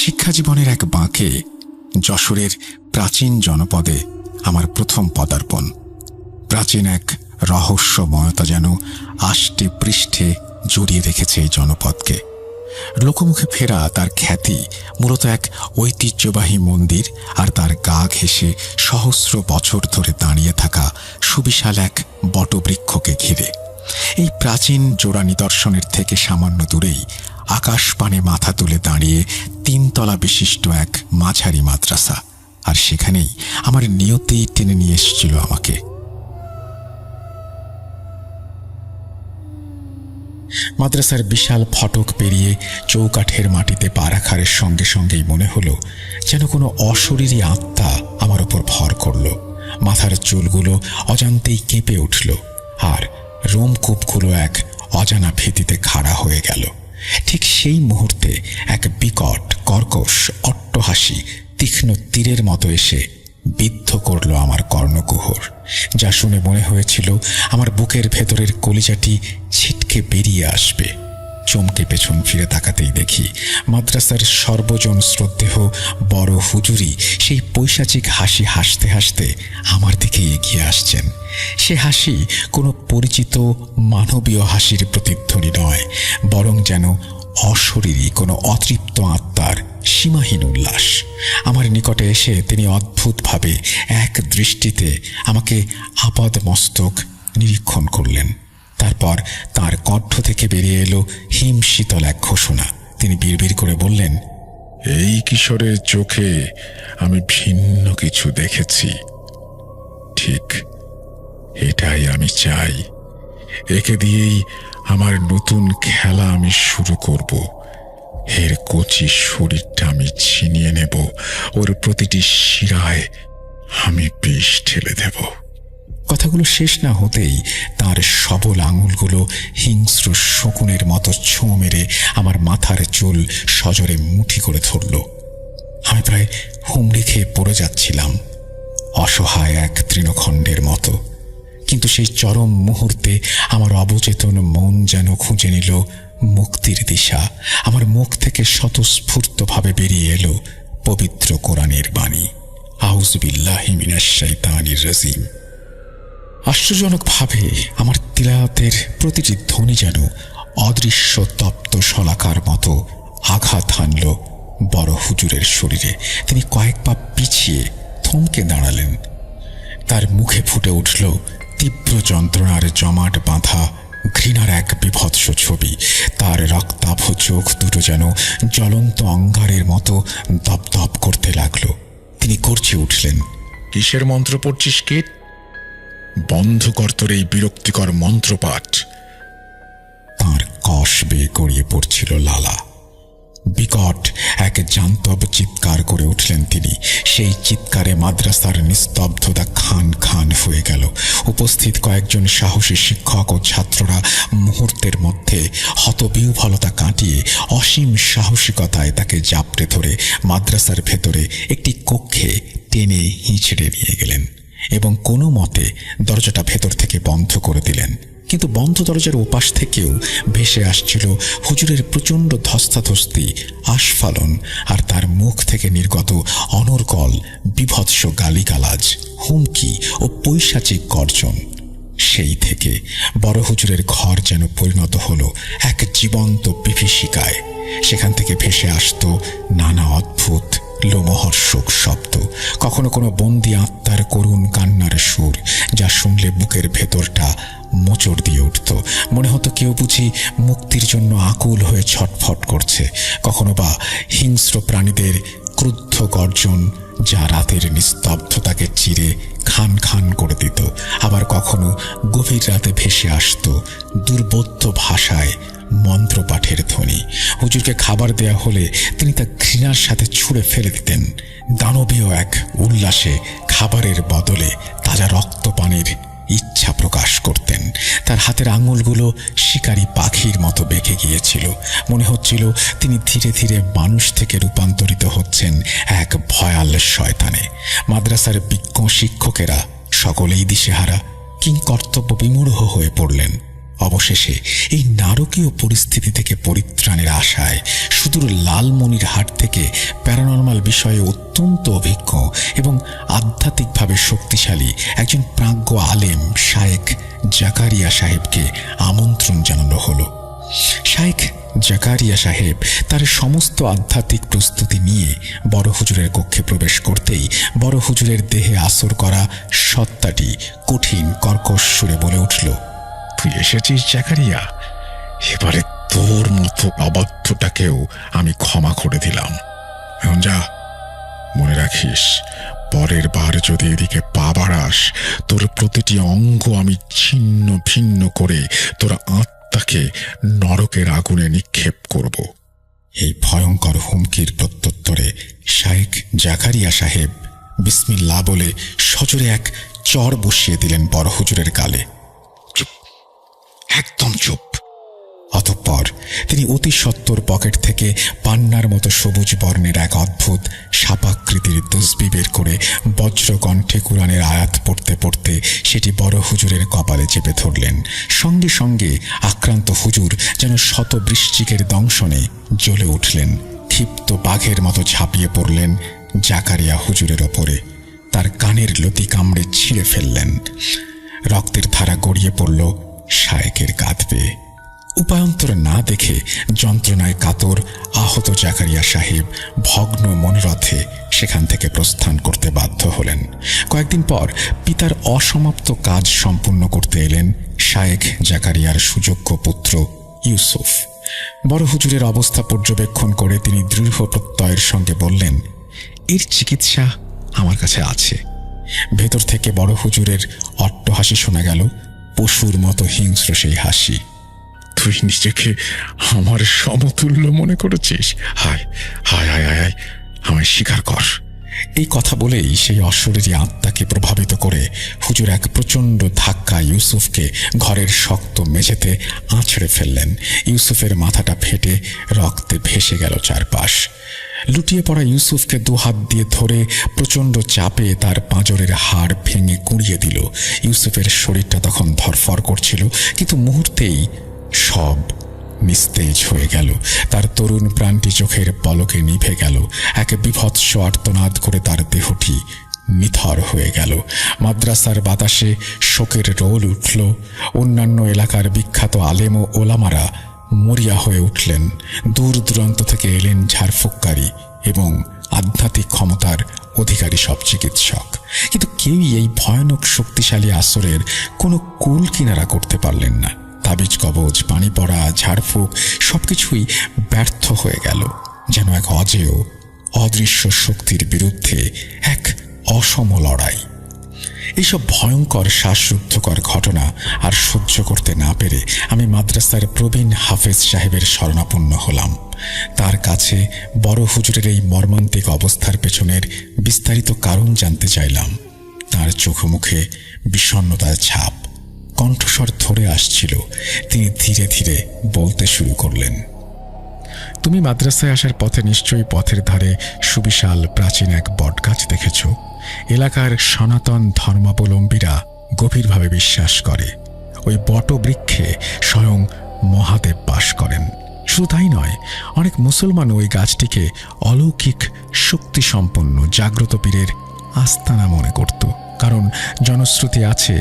শিক্ষা জীবনের এক বাঁকে যশোরের প্রাচীন জনপদে আমার প্রথম পদার্পণ। প্রাচীন এক রহস্যময়তা যেন আষ্টে পৃষ্ঠে জড়িয়ে রেখেছে এই জনপদকে। লোকমুখে ফেরা তার খ্যাতি মূলত এক ঐতিহ্যবাহী মন্দির আর তার গা ঘেঁষে সহস্র বছর ধরে দাঁড়িয়ে থাকা সুবিশাল এক বটবৃক্ষকে ঘিরে। এই প্রাচীন জোড়া নিদর্শনের থেকে সামান্য দূরেই আকাশপানে মাথা তুলে দাঁড়িয়ে 3 তলা বিশিষ্ট এক মাঝারি মাদ্রাসা, আর সেখানেই আমার নিয়তেই টেনে নিয়ে এসেছিল আমাকে। মাদ্রাসার বিশাল ফটক পেরিয়ে চৌকাঠের মাটিতে পা রাখার সঙ্গে সঙ্গেই মনে হলো যেন কোনো অশরীরী আত্মা আমার ওপর ভর করল। মাথার চুলগুলো অজান্তেই কেঁপে উঠল, আর রোমকূপগুলো এক অজানা ভীতিতে খাড়া হয়ে গেল। ঠিক সেই মুহূর্তে এক বিকট কর্কশ অট্টহাসি তীক্ষ্ণ তীরের মতো এসে বিদ্ধ করল আমার কর্ণকুহর, যা শুনে মনে হয়েছিল আমার বুকের ভেতরের কলিজাটি ছিটকে বেরিয়ে আসবে। চমকে পেছন ফিরে তাকাতেই দেখি মাদ্রাসার সর্বজন শ্রদ্ধেয় বড় হুজুরি সেই পৈশাচিক হাসি হাসতে হাসতে আমার দিকে এগিয়ে আসছেন। সে হাসি কোনো পরিচিত মানবীয় হাসির প্রতিধ্বনি নয়, বরং যেন অশরীরী কোনো অতৃপ্ত আত্মার সীমাহীন উল্লাস। আমার নিকটে এসে তিনি অদ্ভুতভাবে এক দৃষ্টিতে আমাকে আপাদ মস্তক নিরীক্ষণ করলেন। তারপর তার কণ্ঠ থেকে বেরিয়ে এলো হিমশীতল এক ঘোষণা। তিনি বিড়বিড় করে বললেন, এই কিশোরের চোখে আমি ভিন্ন কিছু দেখেছি। ঠিক এটাই আমি চাই। একে দিয়েই আমার নতুন খেলা আমি শুরু করব। এর কচি শরীরটা আমি ছিনিয়ে নেব, ওর প্রতিটি শিরায় আমি বিষ ঢেলে দেব। কথাগুলো শেষ না হতেই তার সবল আঙুলগুলো হিংস্র শকুনের মতো ছোঁ মেরে আমার মাথার চুল সজোরে মুঠি করে ধরল। আমি প্রায় হুমড়ি খেয়ে পড়ে যাচ্ছিলাম, অসহায় এক তৃণখণ্ডের মতো। কিন্তু সেই চরম মুহূর্তে আমার অবচেতন মন যেন খুঁজে নিল মুক্তির দিশা। আমার মুখ থেকে স্বতঃস্ফূর্তভাবে বেরিয়ে এলো পবিত্র কোরআনের বাণী, আউযু বিল্লাহি মিনাশ শাইতানির রাজিম। আশ্চর্যজনকভাবে আমার তিলাওয়াতের প্রতিটি ধ্বনি যেন অদৃশ্য তপ্ত শলাকার মতো আঘাত হানল বড় হুজুরের শরীরে। তিনি কয়েক পা পিছিয়ে থমকে দাঁড়ালেন। তার মুখে ফুটে উঠল তীব্র যন্ত্রণার জমাট বাঁধা ঘৃণার এক বিভৎস ছবি। তার রক্তাভ চোখ দুটো যেন জ্বলন্ত অঙ্গারের মতো দপদপ করতে লাগল। তিনি গর্জে উঠলেন, কিসের মন্ত্র পড়ছিস কে? বন্ধ কর তোর এই বিরক্তিকর মন্ত্রপাঠ। তাঁর কষ বেয়ে গড়িয়ে পড়ছিল লালা। বিকট এক জান্তব চিৎকার করে উঠলেন তিনি। সেই চিৎকারে মাদ্রাসার নিস্তব্ধতা খান খান হয়ে গেল। উপস্থিত কয়েকজন সাহসী শিক্ষক ও ছাত্ররা মুহূর্তের মধ্যে হতবিহ্বলতা কাটিয়ে অসীম সাহসিকতায় তাকে জাপটে ধরে মাদ্রাসার ভেতরে একটি কক্ষে টেনে হিঁচড়ে নিয়ে গেলেন এবং কোনো মতে দরজাটা ভেতর থেকে বন্ধ করে দিলেন। কিন্তু বন্ধ দরজার ওপাশ থেকেও ভেসে আসছিল হুজুরের প্রচণ্ড ধস্তাধস্তি, আস্ফালন, আর তার মুখ থেকে নির্গত অনর্গল বিভৎস গালিগালাজ, হুমকি ও পৈশাচিক গর্জন। সেই থেকে বড় হুজুরের ঘর যেন পরিণত হলো এক জীবন্ত বিভীষিকায়। সেখান থেকে ভেসে আসত নানা অদ্ভুত লোমহর্ষক শব্দ, কখনো কোনো বন্দি আত্মার করুণ কান্নার সুর, যা শুনলে বুকের ভেতরটা মোচড় দিয়ে উঠত। মনে হতো কেউ বুঝি মুক্তির জন্য আকুল হয়ে ছটফট করছে। কখনো বা হিংস্র প্রাণীদের ক্রুদ্ধ গর্জন, যা রাতের নিস্তব্ধতাকে চিরে খান খান করে দিত। আবার কখনো গভীর রাতে ভেসে আসত দুর্বোধ্য ভাষায় মন্ত্রপাঠের ধ্বনি। হুজুরকে খাবার দেয়া হলে তিনি তা ঘৃণার সাথে ছুঁড়ে ফেলে দিতেন। দানবীয় এক উল্লাসে খাবারের বদলে তাজা রক্তপানের ইচ্ছা প্রকাশ করতেন। তার হাতের আঙুলগুলো শিকারী পাখির মতো বেঁকে গিয়েছিল। মনে হচ্ছিল তিনি ধীরে ধীরে মানুষ থেকে রূপান্তরিত হচ্ছেন এক ভয়াল শয়তানে। মাদ্রাসার বিজ্ঞ শিক্ষকেরা সকলেই দিশেহারা, কিংকর্তব্য বিমূঢ় হয়ে পড়লেন। অবশেষে এই নারকীয় পরিস্থিতি থেকে পরিত্রাণের আশায় সুদূর লালমনিরহাট থেকে প্যারানর্মাল বিষয়ে অত্যন্ত অভিজ্ঞ এবং আধ্যাত্মিকভাবে শক্তিশালী একজন প্রাজ্ঞ আলেম শায়েখ জাকারিয়া সাহেবকে আমন্ত্রণ জানানো হলো। শায়েখ জাকারিয়া সাহেব তার সমস্ত আধ্যাত্মিক প্রস্তুতি নিয়ে বড় হুজুরের কক্ষে প্রবেশ করতেই বড় হুজুরের দেহে আসর করা সত্তাটি কঠিন কর্কশ সুরে বলে উঠল, তুই এসেছিস জাকারিয়া, এবারে তোর মতো অবাধ্যটাকেও আমি ক্ষমা করে দিলাম। এখন যা, মনে রাখিস পরের বার যদি এদিকে পা বাড়াস তোর প্রতিটি অঙ্গ আমি ছিন্ন ভিন্ন করে তোর আত্মাকে নরকের আগুনে নিক্ষেপ করব। এই ভয়ঙ্কর হুমকির প্রত্যুত্তরে শায়েখ জাকারিয়া সাহেব বিসমিল্লাহ বলে সজোরে এক চড় বসিয়ে দিলেন বড় হুজুরের গালে। চুপ, একদম চুপ। অতঃপর তিনি অতি সত্বর পকেট থেকে পান্নার মতো সবুজ বর্ণের এক অদ্ভুত সাপাকৃতির তসবি বের করে বজ্রকণ্ঠে কুরআনের আয়াত পড়তে পড়তে সেটি বড় হুজুরের কপালে চেপে ধরলেন। সঙ্গে সঙ্গে আক্রান্ত হুজুর যেন শত বৃশ্চিকের দংশনে জ্বলে উঠলেন। ক্ষিপ্ত বাঘের মতো ঝাঁপিয়ে পড়লেন জাকারিয়া হুজুরের ওপরে, তার কানের লতি কামড়ে ছিঁড়ে ফেললেন। রক্তের ধারা গড়িয়ে পড়ল শায়েকের কাঁধ বেয়ে। উপায়ন্তর না দেখে যন্ত্রণায় কাতর আহত জাকারিয়া সাহেব ভগ্ন মনোরথে সেখান থেকে প্রস্থান করতে বাধ্য হলেন। কয়েকদিন পর পিতার অসমাপ্ত কাজ সম্পূর্ণ করতে এলেন শায়েখ জাকারিয়ার সুযোগ্য পুত্র ইউসুফ। বড় হুজুরের অবস্থা পর্যবেক্ষণ করে তিনি দৃঢ় প্রত্যয়ের সঙ্গে বললেন, এর চিকিৎসা আমার কাছে আছে। ভেতর থেকে বড় হুজুরের অট্টহাসি শোনা গেল, পশুর মতো হিংস্র সেই হাসি। তুই নিজেকে আমার সমতুল্য মনে করেছিস? হায় হায় হায় হায়, আমায় স্বীকার কর। এই কথা বলেই সেই অশরীরী আত্মাকে প্রভাবিত করে হুজুর এক প্রচণ্ড ধাক্কা ইউসুফকে ঘরের শক্ত মেঝেতে আছড়ে ফেললেন। ইউসুফের মাথাটা ফেটে রক্তে ভেসে গেল চারপাশ। লুটিয়ে পড়া ইউসুফকে দুহাত দিয়ে ধরে প্রচণ্ড চাপে তার পাঁজরের হাড় ভেঙে গুঁড়িয়ে দিল। ইউসুফের শরীরটা তখন ধরফর করছিল, কিন্তু মুহূর্তেই সব নিস্তেজ হয়ে গেল। তার তরুণ প্রাণটি চোখের পলকে নিভে গেল। এক বিভৎস আর্তনাদ করে তার দেহটি নিথর হয়ে গেল। মাদ্রাসার বাতাসে শোকের রোল উঠল। অন্যান্য এলাকার বিখ্যাত আলেম ও ওলামারা মরিয়া হয়ে উঠলেন। দূর দূরান্ত থেকে এলেন ঝাড়ফুঁককারী এবং আধ্যাত্মিক ক্ষমতার অধিকারী সব চিকিৎসক, কিন্তু কেউই এই ভয়ানক শক্তিশালী আসরের কোনো কুল কিনারা করতে পারলেন না। তাবিজ কবজ, পানি পড়া, ঝাড়ফুঁক সবকিছুই ব্যর্থ হয়ে গেল। যেন এক অজেয় অদৃশ্য শক্তির বিরুদ্ধে এক অসম লড়াই। এইসব ভয়ঙ্কর শ্বাসরুদ্ধকর ঘটনা আর সহ্য করতে না পেরে আমি মাদ্রাসার প্রবীণ হাফেজ সাহেবের শরণাপন্ন হলাম। তার কাছে বড় হুজুরের এই মর্মান্তিক অবস্থার পেছনের বিস্তারিত কারণ জানতে চাইলাম। তার চোখ মুখে বিষণ্ণতার ছাপ, কণ্ঠস্বর ধরে আসছিল। তিনি ধীরে ধীরে বলতে শুরু করলেন, তুমি মাদ্রাসায় আসার পথে নিশ্চয়ই পথের ধারে সুবিশাল প্রাচীন এক বটগাছ দেখেছ। এলাকার সনাতন ধর্মাবলম্বীরা গভীরভাবে বিশ্বাস করে ওই বটবৃক্ষে স্বয়ং মহাদেব বাস করেন। শুধু তাই নয়, অনেক মুসলমান ওই গাছটিকে অলৌকিক শক্তিসম্পন্ন জাগ্রত পীরের আস্তানা মনে করত। কারণ জনশ্রুতি আছে,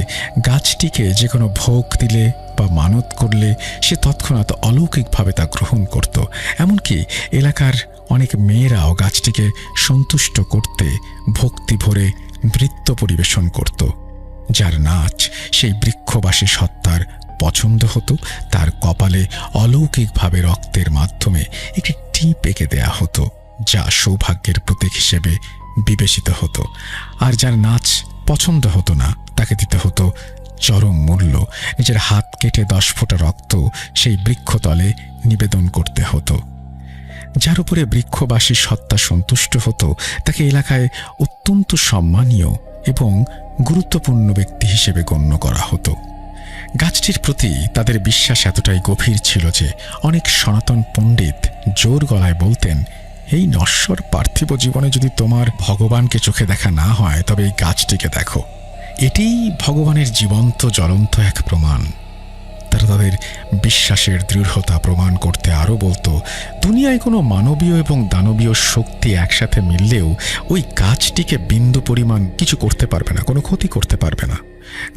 গাছটিকে যে কোনো ভোগ দিলে বা মানত করলে সে তৎক্ষণাৎ অলৌকিকভাবে তা গ্রহণ করত। এমনকি এলাকার অনেক মেয়েরাও গাছটিকে সন্তুষ্ট করতে ভক্তি ভরে নৃত্য পরিবেশন করত। যার নাচ সেই বৃক্ষবাসী সত্তার পছন্দ হতো, তার কপালে অলৌকিকভাবে রক্তের মাধ্যমে একটি টিপ এঁকে দেয়া হতো, যা সৌভাগ্যের প্রতীক হিসেবে বিবেচিত হতো। আর যার নাচ পছন্দ হতো না, তাকে দিতে হতো চরম মূল্য। নিজের হাত কেটে 10 ফোঁটা রক্ত সেই বৃক্ষতলে নিবেদন করতে হতো। যার উপরে বৃক্ষবাসী সত্তা সন্তুষ্ট হতো তাকে এলাকায় অত্যন্ত সম্মানীয় এবং গুরুত্বপূর্ণ ব্যক্তি হিসেবে গণ্য করা হতো। গাছটির প্রতি তাদের বিশ্বাস এতটাই গভীর ছিল যে অনেক সনাতন পণ্ডিত জোর গলায় বলতেন, এই নশ্বর পার্থিব জীবনে যদি তোমার ভগবানকে চোখে দেখা না হয় তবে এই গাছটিকে দেখো, এটিই ভগবানের জীবন্ত জ্বলন্ত এক প্রমাণ। তারা তাদের বিশ্বাসের দৃঢ়তা প্রমাণ করতে আরও বলতো, দুনিয়ায় কোনো মানবীয় এবং দানবীয় শক্তি একসাথে মিললেও ওই গাছটিকে বিন্দু পরিমাণ কিছু করতে পারবে না, কোনো ক্ষতি করতে পারবে না।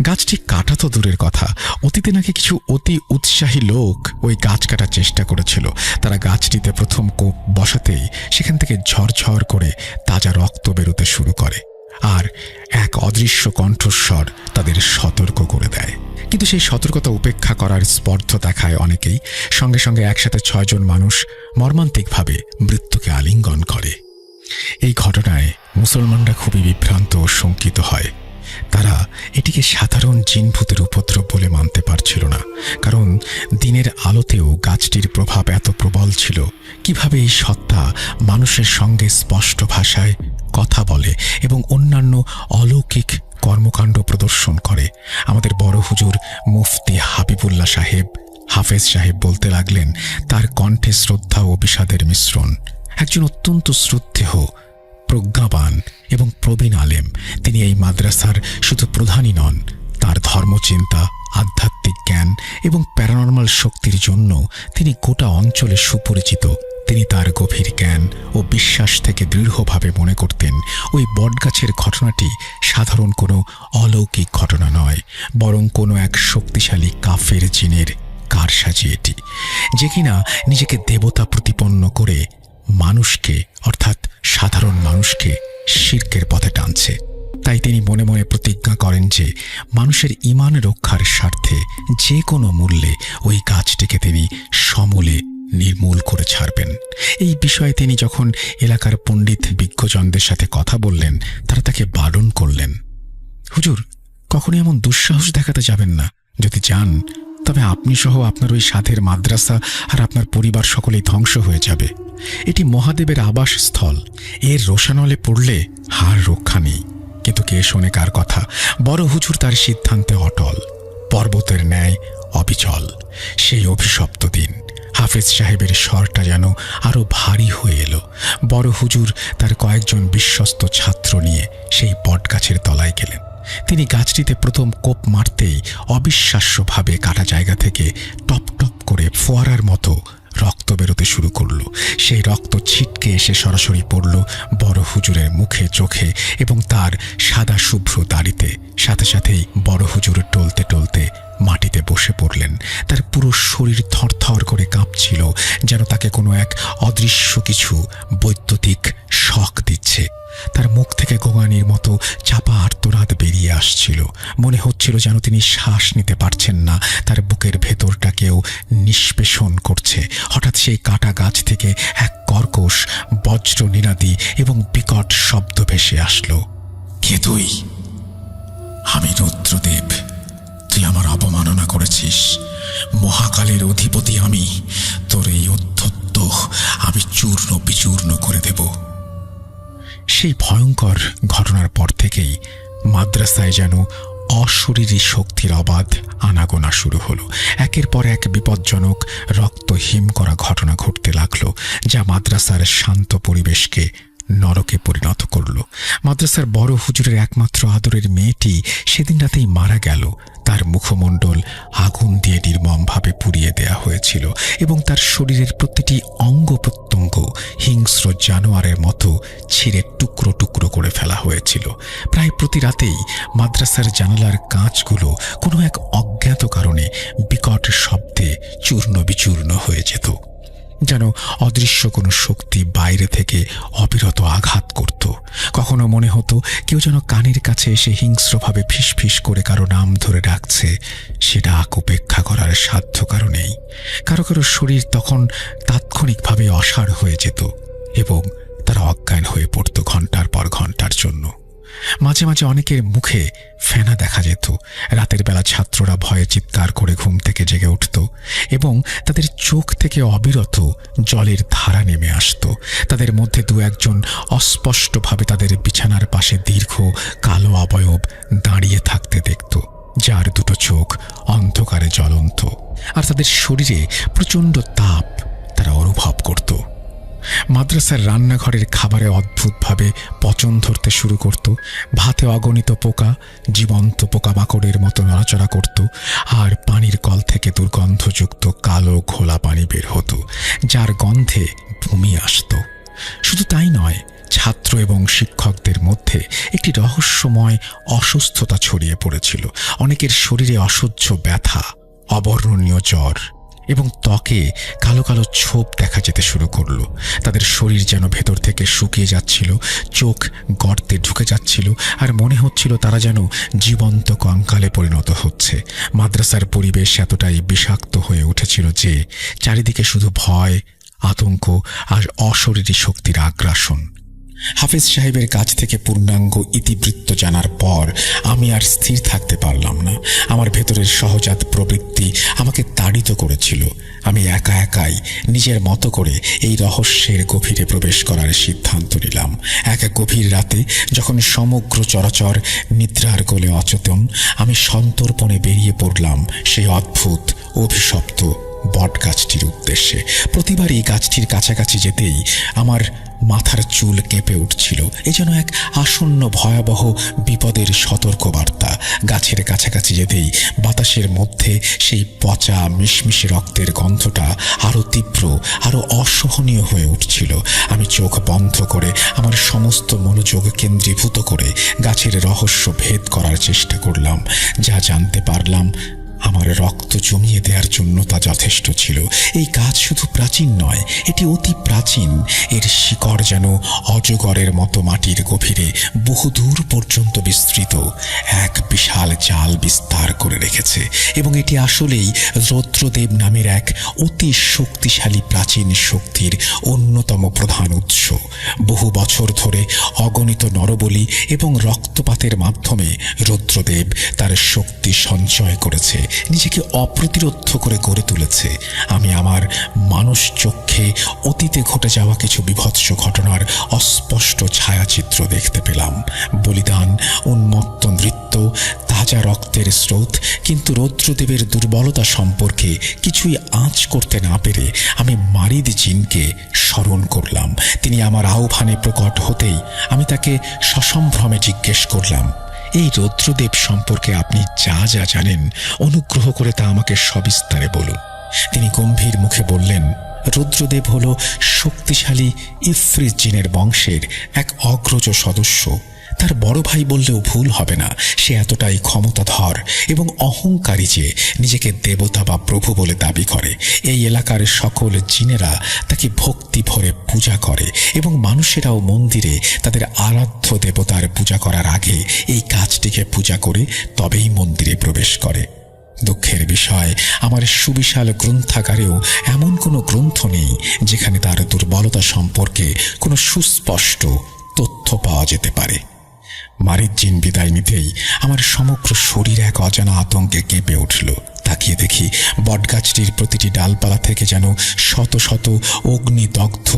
গাছটি কাটা তো দূরের কথা, অতীতে নাকি কিছু অতি উৎসাহী লোক ওই গাছ কাটার চেষ্টা করেছিল। তারা গাছটিতে প্রথম কোপ বসাতেই সেখান থেকে ঝরঝর করে তাজা রক্ত বেরোতে শুরু করে, আর এক অদৃশ্য কণ্ঠস্বর তাদের সতর্ক করে দেয়। কিন্তু সেই সতর্কতা উপেক্ষা করার স্পর্ধ দেখায় অনেকেই। সঙ্গে সঙ্গে একসাথে 6 জন মানুষ মর্মান্তিকভাবে মৃত্যুকে আলিঙ্গন করে। এই ঘটনায় মুসলমানরা খুবই বিভ্রান্ত ও শঙ্কিত হয়। তারা এটিকে সাধারণ জিনভূতের উপদ্রব বলে মানতে পারছিল না, কারণ দিনের আলোতেও গাছটির প্রভাব এত প্রবল ছিল। কিভাবে এই সত্তা মানুষের সঙ্গে স্পষ্ট ভাষায় কথা বলে এবং অন্যান্য অলৌকিক কর্মকাণ্ড প্রদর্শন করে। আমাদের বড় হুজুর মুফতি হাবিবুল্লাহ সাহেব, হাফেজ সাহেব বলতে লাগলেন, তার কণ্ঠে শ্রদ্ধা ও বিষাদের মিশ্রণ। একজন অত্যন্ত শ্রদ্ধেয়, প্রজ্ঞাবান এবং প্রবীণ আলেম। তিনি এই মাদ্রাসার শুধু প্রধানই নন, তার ধর্মচিন্তা, আধ্যাত্মিক জ্ঞান এবং প্যারানর্মাল শক্তির জন্য তিনি গোটা অঞ্চলে সুপরিচিত। তিনি তার গভীর জ্ঞান ও বিশ্বাস থেকে দৃঢ়ভাবে মনে করতেন ওই বটগাছের ঘটনাটি সাধারণ কোনো অলৌকিক ঘটনা নয়, বরং কোনো এক শক্তিশালী কাফের জিনের কারসাজি এটি, যে কিনা নিজেকে দেবতা প্রতিপন্ন করে মানুষকে, অর্থাৎ সাধারণ মানুষকে শিরকের পথে টানছে। তাই তিনি মনে মনে প্রতিজ্ঞা করেন যে মানুষের ঈমান রক্ষার স্বার্থে যে কোনো মূল্যে ওই গাছটিকে তিনি সমূলে নির্মূল করে ছাড়বেন। এই বিষয়ে তিনি যখন এলাকার পণ্ডিত বিজ্ঞজনদের সাথে কথা বললেন, তারা তাকে বারণ করলেন, হুজুর, কখনই এমন দুঃসাহস দেখাতে যাবেন না। যদি যান তবে আপনি সহ আপনার ওই সাধের মাদ্রাসা আর আপনার পরিবার সকলেই ধ্বংস হয়ে যাবে। এটি মহাদেবের আবাসস্থল, এর রোশানলে পড়লে হার রক্ষা নেই। কিন্তু কে শোনে কার কথা? বড় হুজুর তার সিদ্ধান্তে অটল, পর্বতের ন্যায় অবিচল। সেই অভিশপ্ত দিন হাফেজ সাহেবের স্বরটা যেন আরো ভারী হয়ে এলো। বড় হুজুর তার কয়েকজন বিশ্বস্ত ছাত্র নিয়ে সেই বটগাছের তলায় গেলেন। তিনি গাছটিতে প্রথম কোপ মারতেই অবিশ্বাস্যভাবে কাটা জায়গা থেকে টপ টপ করে ফোয়ারার মতো রক্ত বেরোতে শুরু করলো। সেই রক্ত ছিটকে এসে সরাসরি পড়ল বড় হুজুরের মুখে, চোখে এবং তার সাদা শুভ্র দাড়িতে। সাথে সাথেই বড় হুজুর টলতে টলতে মাটিতে বসে পড়লেন। তার পুরো শরীর থরথর করে কাঁপছিল, যেন তাকে কোনো এক অদৃশ্য কিছু বৈদ্যুতিক শক দিচ্ছে। তার মুখ থেকে গোঙানির মতো চাপা আর্তনাদ বেরিয়ে আসছিল। মনে হচ্ছিল যেন তিনি শ্বাস নিতে পারছেন না, তার বুকের ভেতরটা কেউ নিষ্পেষণ করছে। হঠাৎ সেই কাটা গাছ থেকে এক কর্কশ বজ্র নিনাদি এবং বিকট শব্দ ভেসে আসলো। কে তুই? আমি রুদ্রদেব। তুই আমার অপমাননা করেছিস। মহাকালের অধিপতি আমি। তোর এই অধ্যত্ত আমি চূর্ণ বিচূর্ণ করে দেব। সেই ভয়ঙ্কর ঘটনার পর থেকেই মাদ্রাসায় যেন অশরীরী শক্তির অবাধ আনাগোনা শুরু হলো। একের পর এক বিপজ্জনক রক্তহিম করা ঘটনা ঘটতে লাগলো, যা মাদ্রাসার শান্ত পরিবেশকে নরকে পরিণত করল। মাদ্রাসার বড় হুজুরের একমাত্র আদরের মেয়েটি সেদিন রাতেই মারা গেল। তার মুখমণ্ডল আগুন দিয়ে নির্মমভাবে পুড়িয়ে দেয়া হয়েছিল এবং তার শরীরের প্রতিটি অঙ্গ প্রত্যঙ্গ হিংস্র জানোয়ারের মতো ছিঁড়ে টুকরো টুকরো করে ফেলা হয়েছিল। প্রায় প্রতি রাতেই মাদ্রাসার জানালার কাঁচগুলো কোনো এক অজ্ঞাত কারণে বিকট শব্দে চূর্ণ বিচূর্ণ হয়ে যেত, যেন অদৃশ্য কোনো শক্তি বাইরে থেকে অবিরত আঘাত করত। কখনো মনে হতো কেউ যেন কানের কাছে এসে হিংস্রভাবে ফিসফিস করে কারো নাম ধরে ডাকছে। সে ডাক উপেক্ষা করার সাধ্য কারো নেই। কারো কারো শরীর তখন তাৎক্ষণিকভাবে অসাড় হয়ে যেত এবং তারা অজ্ঞান হয়ে পড়ত ঘন্টার পর ঘন্টার জন্য। মাঝে মাঝে অনেকের মুখে ফেনা দেখা যেত। রাতের বেলা ছাত্ররা ভয়ে চিৎকার করে ঘুম থেকে জেগে উঠত এবং তাদের চোখ থেকে অবিরত জলের ধারা নেমে আসত। তাদের মধ্যে দু একজন অস্পষ্টভাবে তাদের বিছানার পাশে দীর্ঘ কালো অবয়ব দাঁড়িয়ে থাকতে দেখত, যার দুটো চোখ অন্ধকারে জ্বলন্ত, আর তাদের শরীরে প্রচণ্ড তাপ তারা অনুভব করত। মাদ্রাসার রান্নাঘরের খাবারে অদ্ভুতভাবে পচন ধরতে শুরু করত। ভাতে অগণিত পোকা জীবন্ত পোকামাকড়ের মতো নড়াচড়া করত, আর পানির কল থেকে দুর্গন্ধযুক্ত কালো ঘোলা পানি বের হতো, যার গন্ধে বমি আসত। শুধু তাই নয়, ছাত্র এবং শিক্ষকদের মধ্যে একটি রহস্যময় অসুস্থতা ছড়িয়ে পড়েছিল। অনেকের শরীরে অসহ্য ব্যথা, অবর্ণনীয় জ্বর এবং ত্বকে কালো কালো ছোপ দেখা যেতে শুরু করলো। তাদের শরীর যেন ভেতর থেকে শুকিয়ে যাচ্ছিল, চোখ গর্তে ঢুকে যাচ্ছিল, আর মনে হচ্ছিল তারা যেন জীবন্ত কঙ্কালে পরিণত হচ্ছে। মাদ্রাসার পরিবেশ এতটাই বিষাক্ত হয়ে উঠেছিল যে চারিদিকে শুধু ভয়, আতঙ্ক আর অশরীরী শক্তির আগ্রাসন। হাফেজ সাহেবের কাছ থেকে পূর্ণাঙ্গ ইতিবৃত্ত জানার পর আমি আর স্থির থাকতে পারলাম না। আমার ভেতরের সহজাত প্রবৃত্তি আমাকে তাড়িত করেছিল। আমি একা একাই নিজের মতো করে এই রহস্যের গভীরে প্রবেশ করার সিদ্ধান্ত নিলাম। এক গভীর রাতে যখন সমগ্র চরাচর নিদ্রার কোলে অচেতন, আমি সন্তর্পণে বেরিয়ে পড়লাম সেই অদ্ভুত অভিশপ্ত বটগাছটির উদ্দেশ্যে। প্রতিবার এই গাছটির কাছাকাছি যেতেই আমার মাথার চুল কেঁপে উঠছিল। এ যেন এক আসন্ন ভয়াবহ বিপদের সতর্কবার্তা। গাছের কাছাকাছি যেতেই বাতাসের মধ্যে সেই পচা মিশমিশে রক্তের গন্ধটা আরো তীব্র, আরো অসহনীয় হয়ে উঠছিল। আমি চোখ বন্ধ করে আমার সমস্ত মনোযোগ কেন্দ্রীভূত করে গাছের রহস্য ভেদ করার চেষ্টা করলাম। যা জানতে পারলাম, আমার রক্ত জমিয়ে দেওয়ার জন্য তা যথেষ্ট ছিল। এই গাছ শুধু প্রাচীন নয়, এটি অতি প্রাচীন। এর শিকড় যেন অজগরের মতো মাটির গভীরে বহুদূর পর্যন্ত বিস্তৃত এক বিশাল জাল বিস্তার করে রেখেছে, এবং এটি আসলেই রৌদ্রদেব নামের এক অতি শক্তিশালী প্রাচীন শক্তির অন্যতম প্রধান উৎস। বহু বছর ধরে অগণিত নরবলি এবং রক্তপাতের মাধ্যমে রৌদ্রদেব তার শক্তি সঞ্চয় করেছে, নিজেকে অপ্রতিরোধ করে গড়ে তুলেছে। আমি আমার মানুষ চক্ষে অতীতে ঘটে যাওয়া কিছু বিভৎস ঘটনার অস্পষ্ট ছায়াচিত্র দেখতে পেলাম। বলিদান, উন্মত্ত নৃত্য, তাজা রক্তের স্রোত। কিন্তু রৌদ্রদেবের দুর্বলতা সম্পর্কে কিছুই আঁচ করতে না পেরে আমি মারিদ জিনকে স্মরণ করলাম। তিনি আমার আহ্বানে প্রকট হতেই আমি তাকে সসম্ভ্রমে জিজ্ঞেস করলাম, এই রৌদ্রদেব সম্পর্কে আপনি যা যা জানেন, অনুগ্রহ করে তা আমাকে সবিস্তারে বলুন। তিনি গম্ভীর মুখে বললেন, রৌদ্রদেব হল শক্তিশালী ইফরিত জিনের বংশের এক অগ্রজ সদস্য। তার বড় ভাই বললেও ভুল হবে না। সে এতটাই ক্ষমতাধর এবং অহংকারী যে নিজেকে দেবতা বা প্রভু বলে দাবি করে। এই এলাকার সকল জিনেরা তাকে ভক্তি ভরে পূজা করে, এবং মানুষেরাও মন্দিরে তাদের আরাধ্য দেবতার পূজা করার আগে এই গাছটিকে পূজা করে তবেই মন্দিরে প্রবেশ করে। দুঃখের বিষয়, আমার সুবিশাল গ্রন্থাগারেও এমন কোনো গ্রন্থ নেই যেখানে তার দুর্বলতা সম্পর্কে কোনো সুস্পষ্ট তথ্য পাওয়া যেতে পারে। মারিদ জিন বিদায় নিতেই আমার সমগ্র শরীর এক অজানা আতঙ্কে কেঁপে উঠল। তাকিয়ে দেখি বটগাছটির প্রতিটি ডালপালা থেকে যেন শত শত অগ্নিদগ্ধ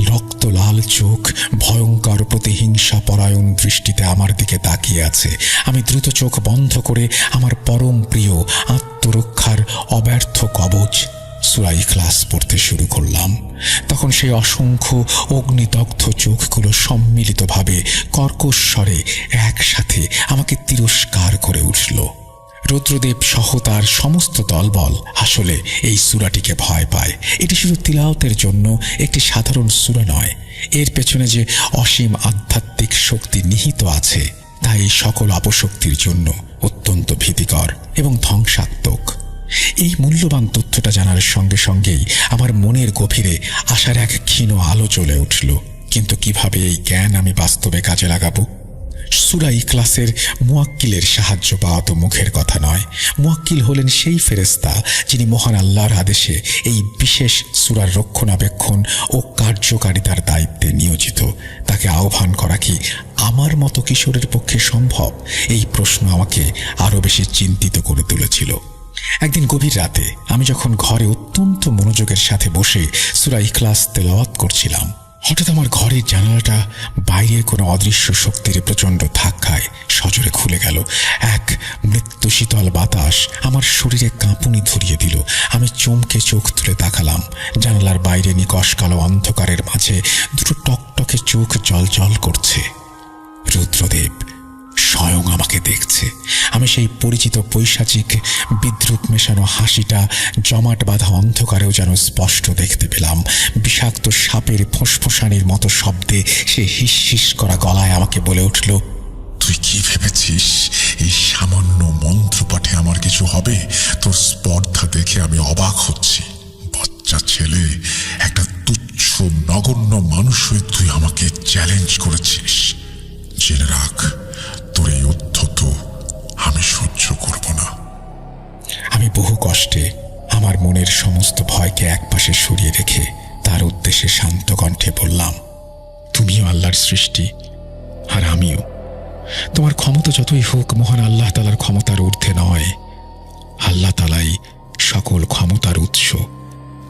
রক্ত লাল চোখ ভয়ঙ্কর প্রতিহিংসা পরায়ণ দৃষ্টিতে আমার দিকে তাকিয়ে আছে। আমি দ্রুত চোখ বন্ধ করে আমার পরম প্রিয় আত্মরক্ষার অব্যর্থ কবচ সূরা ইখলাস পড়তে শুরু করলাম। তখন সেই অসংখ্য অগ্নিদগ্ধ চোখগুলো সম্মিলিতভাবে কর্কশ স্বরে একসাথে আমাকে তিরস্কার করে উঠল। রৌদ্রদেব সহ তার সমস্ত দলবল আসলে এই সূরাটিকে ভয় পায়। এটি শুধু তিলাওয়াতের জন্য একটি সাধারণ সূরা নয়, এর পেছনে যে অসীম আধ্যাত্মিক শক্তি নিহিত আছে তা এই সকল অপশক্তির জন্য অত্যন্ত ভীতিকর এবং ধ্বংসাত্মক। এই মূল্যবান তথ্যটা জানার সঙ্গে সঙ্গেই আমার মনের গভীরে আশার এক ক্ষীণ আলো জ্বলে উঠল। কিন্তু কিভাবে এই জ্ঞান আমি বাস্তবে কাজে লাগাবো? সূরা ইখলাসের মুয়াক্কিলের সাহায্য পাওয়া তো মুখের কথা নয়। মুয়াক্কিল হলেন সেই ফেরেশতা যিনি মহান আল্লাহর আদেশে এই বিশেষ সূরার রক্ষণাবেক্ষণ ও কার্যকারিতার দায়িত্বে নিয়োজিত। তাকে আহ্বান করা কি আমার মতো কিশোরের পক্ষে সম্ভব? এই প্রশ্ন আমাকে আরো বেশি চিন্তিত করে তুলেছিল। একদিন গভীর রাতে আমি যখন ঘরে অত্যন্ত মনোযোগের সাথে বসে সূরা ইখলাস তেলাওয়াত করছিলাম, হঠাৎ আমার ঘরের জানালাটা বাইরের কোনো অদৃশ্য শক্তির প্রচণ্ড ধাক্কায় সজোরে খুলে গেল। এক মৃত্যু শীতল বাতাস আমার শরীরে কাঁপুনি ধরিয়ে দিল। আমি চমকে চোখ তুলে তাকালাম। জানালার বাইরে নিকষ কালো অন্ধকারের মাঝে দুটো টকটকে চোখ জল করছে। রুদ্রদেব স্বয়ং আমাকে দেখছে। আমি সেই পরিচিত পৈশাচিক বিদ্রুপ মেশানো হাসিটা জমাট বাঁধা অন্ধকারেও যেন স্পষ্ট দেখতে পেলাম। বিষাক্ত সাপের ফোঁসফোঁসানির মতো শব্দে সে হিস হিস করা গলায় আমাকে বলে উঠল, তুই কি ভেবেছিস এই সামান্য মন্ত্রপাঠে আমার কিছু হবে? তোর স্পর্ধা দেখে আমি অবাক হচ্ছি। বাচ্চা ছেলে, একটা তুচ্ছ নগণ্য মানুষ হয়ে তুই আমাকে চ্যালেঞ্জ করেছিস। জেনে রাখ, তোর এই উদ্ধত আমি সহ্য করব না। আমি বহু কষ্টে আমার মনের সমস্ত ভয়কে একপাশে সরিয়ে রেখে তার উদ্দেশ্যে শান্ত কণ্ঠে বললাম, তুমিও আল্লাহর সৃষ্টি, আর আমিও। তোমার ক্ষমতা যতই হোক, মহান আল্লাহ তাআলার ক্ষমতার ঊর্ধ্বে নয়। আল্লাহ তাআলাই সকল ক্ষমতার উৎস,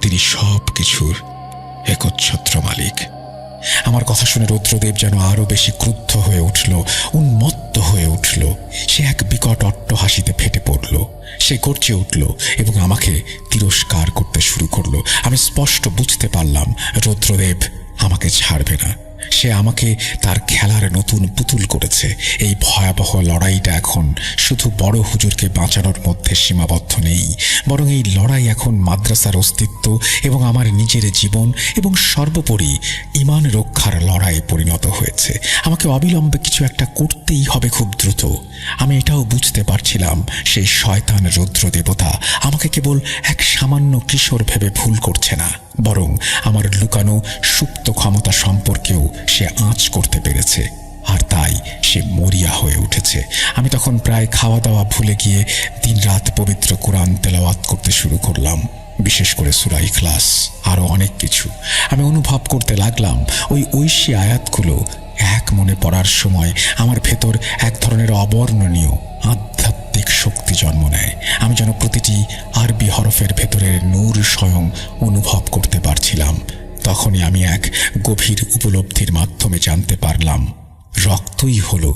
তিনি সব কিছুর একচ্ছত্র মালিক। আমার কথা শুনে রুদ্রদেব যেন আরো বেশি ক্রুদ্ধ হয়ে উঠল, উন্মত্ত হয়ে উঠল। সে এক বিকট অট্টহাসিতে ফেটে পড়ল। সে গর্জে উঠল এবং আমাকে তিরস্কার করতে শুরু করলো। আমি স্পষ্ট বুঝতে পারলাম রুদ্রদেব আমাকে ছাড়বে না। সে আমাকে তার খেলার নতুন পুতুল করেছে। এই ভয়াবহ লড়াইটা এখন শুধু বড় হুজুরকে বাঁচানোর মধ্যে সীমাবদ্ধ নেই, বরং এই লড়াই এখন মাদ্রাসার অস্তিত্ব এবং আমার নিজের জীবন এবং সর্বোপরি ঈমান রক্ষার লড়াইয়ে পরিণত হয়েছে। আমাকে অবিলম্বে কিছু একটা করতেই হবে, খুব দ্রুত। আমি এটাও বুঝতে পারছিলাম সেই শয়তান রুদ্র দেবতা আমাকে কেবল এক সামান্য কিশোর ভেবে ভুল করছে না, বরং আমার লুকানো সুপ্ত ক্ষমতা সম্পর্কেও সে আঁচ করতে পেরেছে, আর তাই সে মরিয়া হয়ে উঠেছে। আমি তখন প্রায় খাওয়া দাওয়া ভুলে গিয়ে দিনরাত পবিত্র কোরআন তেলাওয়াত করতে শুরু করলাম, বিশেষ করে সূরা ইখলাস, আরও অনেক কিছু। আমি অনুভব করতে লাগলাম ওই ঐশী আয়াতগুলো এক মনে পড়ার সময় আমার ভেতর এক ধরনের অবর্ণনীয় আধ্যাত্মিক শক্তি জন্ম নেয়। আমি যেন প্রতিটি আরবি হরফের ভেতরের নূর স্বয়ং অনুভব করতে পারছিলাম। তখনই আমি এক গভীর উপলব্ধির মাধ্যমে জানতে পারলাম, রক্তই হলো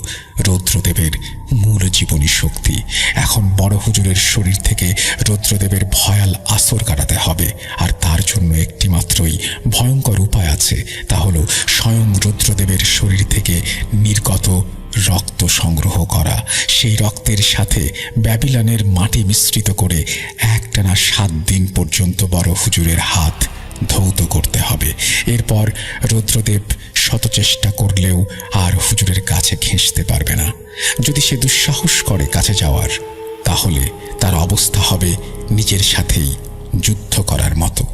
রুদ্রদেবের মূল জীবনী শক্তি। এখন বড় হুজুরের শরীর থেকে রুদ্রদেবের ভয়াল আসর কাটাতে হবে, আর তার জন্য একটি মাত্রই ভয়ঙ্কর উপায় আছে, তা হলো স্বয়ং রুদ্রদেবের শরীর থেকে নির্গত রক্ত সংগ্রহ করা। সেই রক্তের সাথে ব্যাবিলনের মাটি মিশ্রিত করে একটানা 7 দিন পর্যন্ত বড় হুজুরের হাত ধৌত করতে হবে। এরপর রুদ্রদেব শত চেষ্টা করলেও আর হুজুরের কাছে ঘেঁষতে পারবে না। যদি সে দুঃসাহস করে কাছে যাওয়ার, তাহলে তার অবস্থা হবে নিজের সাথেই যুদ্ধ করার মতো।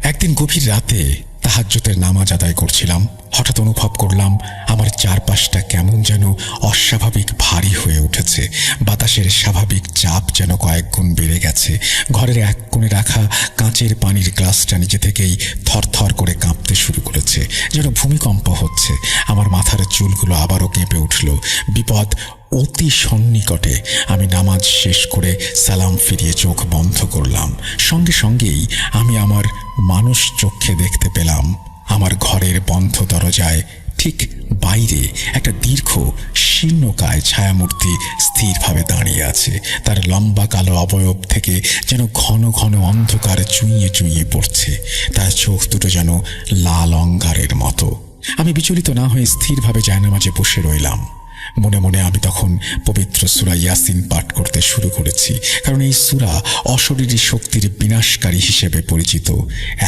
একদিন গভীর রাতে তাহাজ্জুদের নামাজ আদায় করছিলাম। হঠাৎ অনুভব করলাম আমার চারপাশটা কেমন যেন অস্বাভাবিক ভারী হয়ে উঠেছে। বাতাসের স্বাভাবিক চাপ যেন কয়েক গুণ বেড়ে গেছে। ঘরের এক কোণে রাখা কাঁচের পানির গ্লাসটা নিজে থেকেই থরথর করে কাঁপতে শুরু করেছে, যেন ভূমিকম্প হচ্ছে। আমার মাথার চুলগুলো আবারও কেঁপে উঠল। বিপদ অতি সন্নিকটে। আমি নামাজ শেষ করে সালাম ফিরিয়ে চোখ বন্ধ করলাম। সঙ্গে সঙ্গেই আমি আমার মানুষ চোখে দেখতে পেলাম আমার ঘরের বন্ধ দরজায় ঠিক বাইরে একটা দীর্ঘ শীর্ণকায় ছায়ামূর্তি স্থিরভাবে দাঁড়িয়ে আছে। তার লম্বা কালো অবয়ব থেকে যেন ঘন ঘন অন্ধকার চুইয়ে চুইয়ে পড়ছে। তার চোখ দুটো যেন লাল অঙ্গারের মতো। আমি বিচলিত না হয়ে স্থিরভাবে জায়নামাজে বসে রইলাম। মনে মনে আমি তখন পবিত্র সূরা ইয়াসিন পাঠ করতে শুরু করেছি, কারণ এই সূরা অশরীরী শক্তির বিনাশকারী হিসেবে পরিচিত।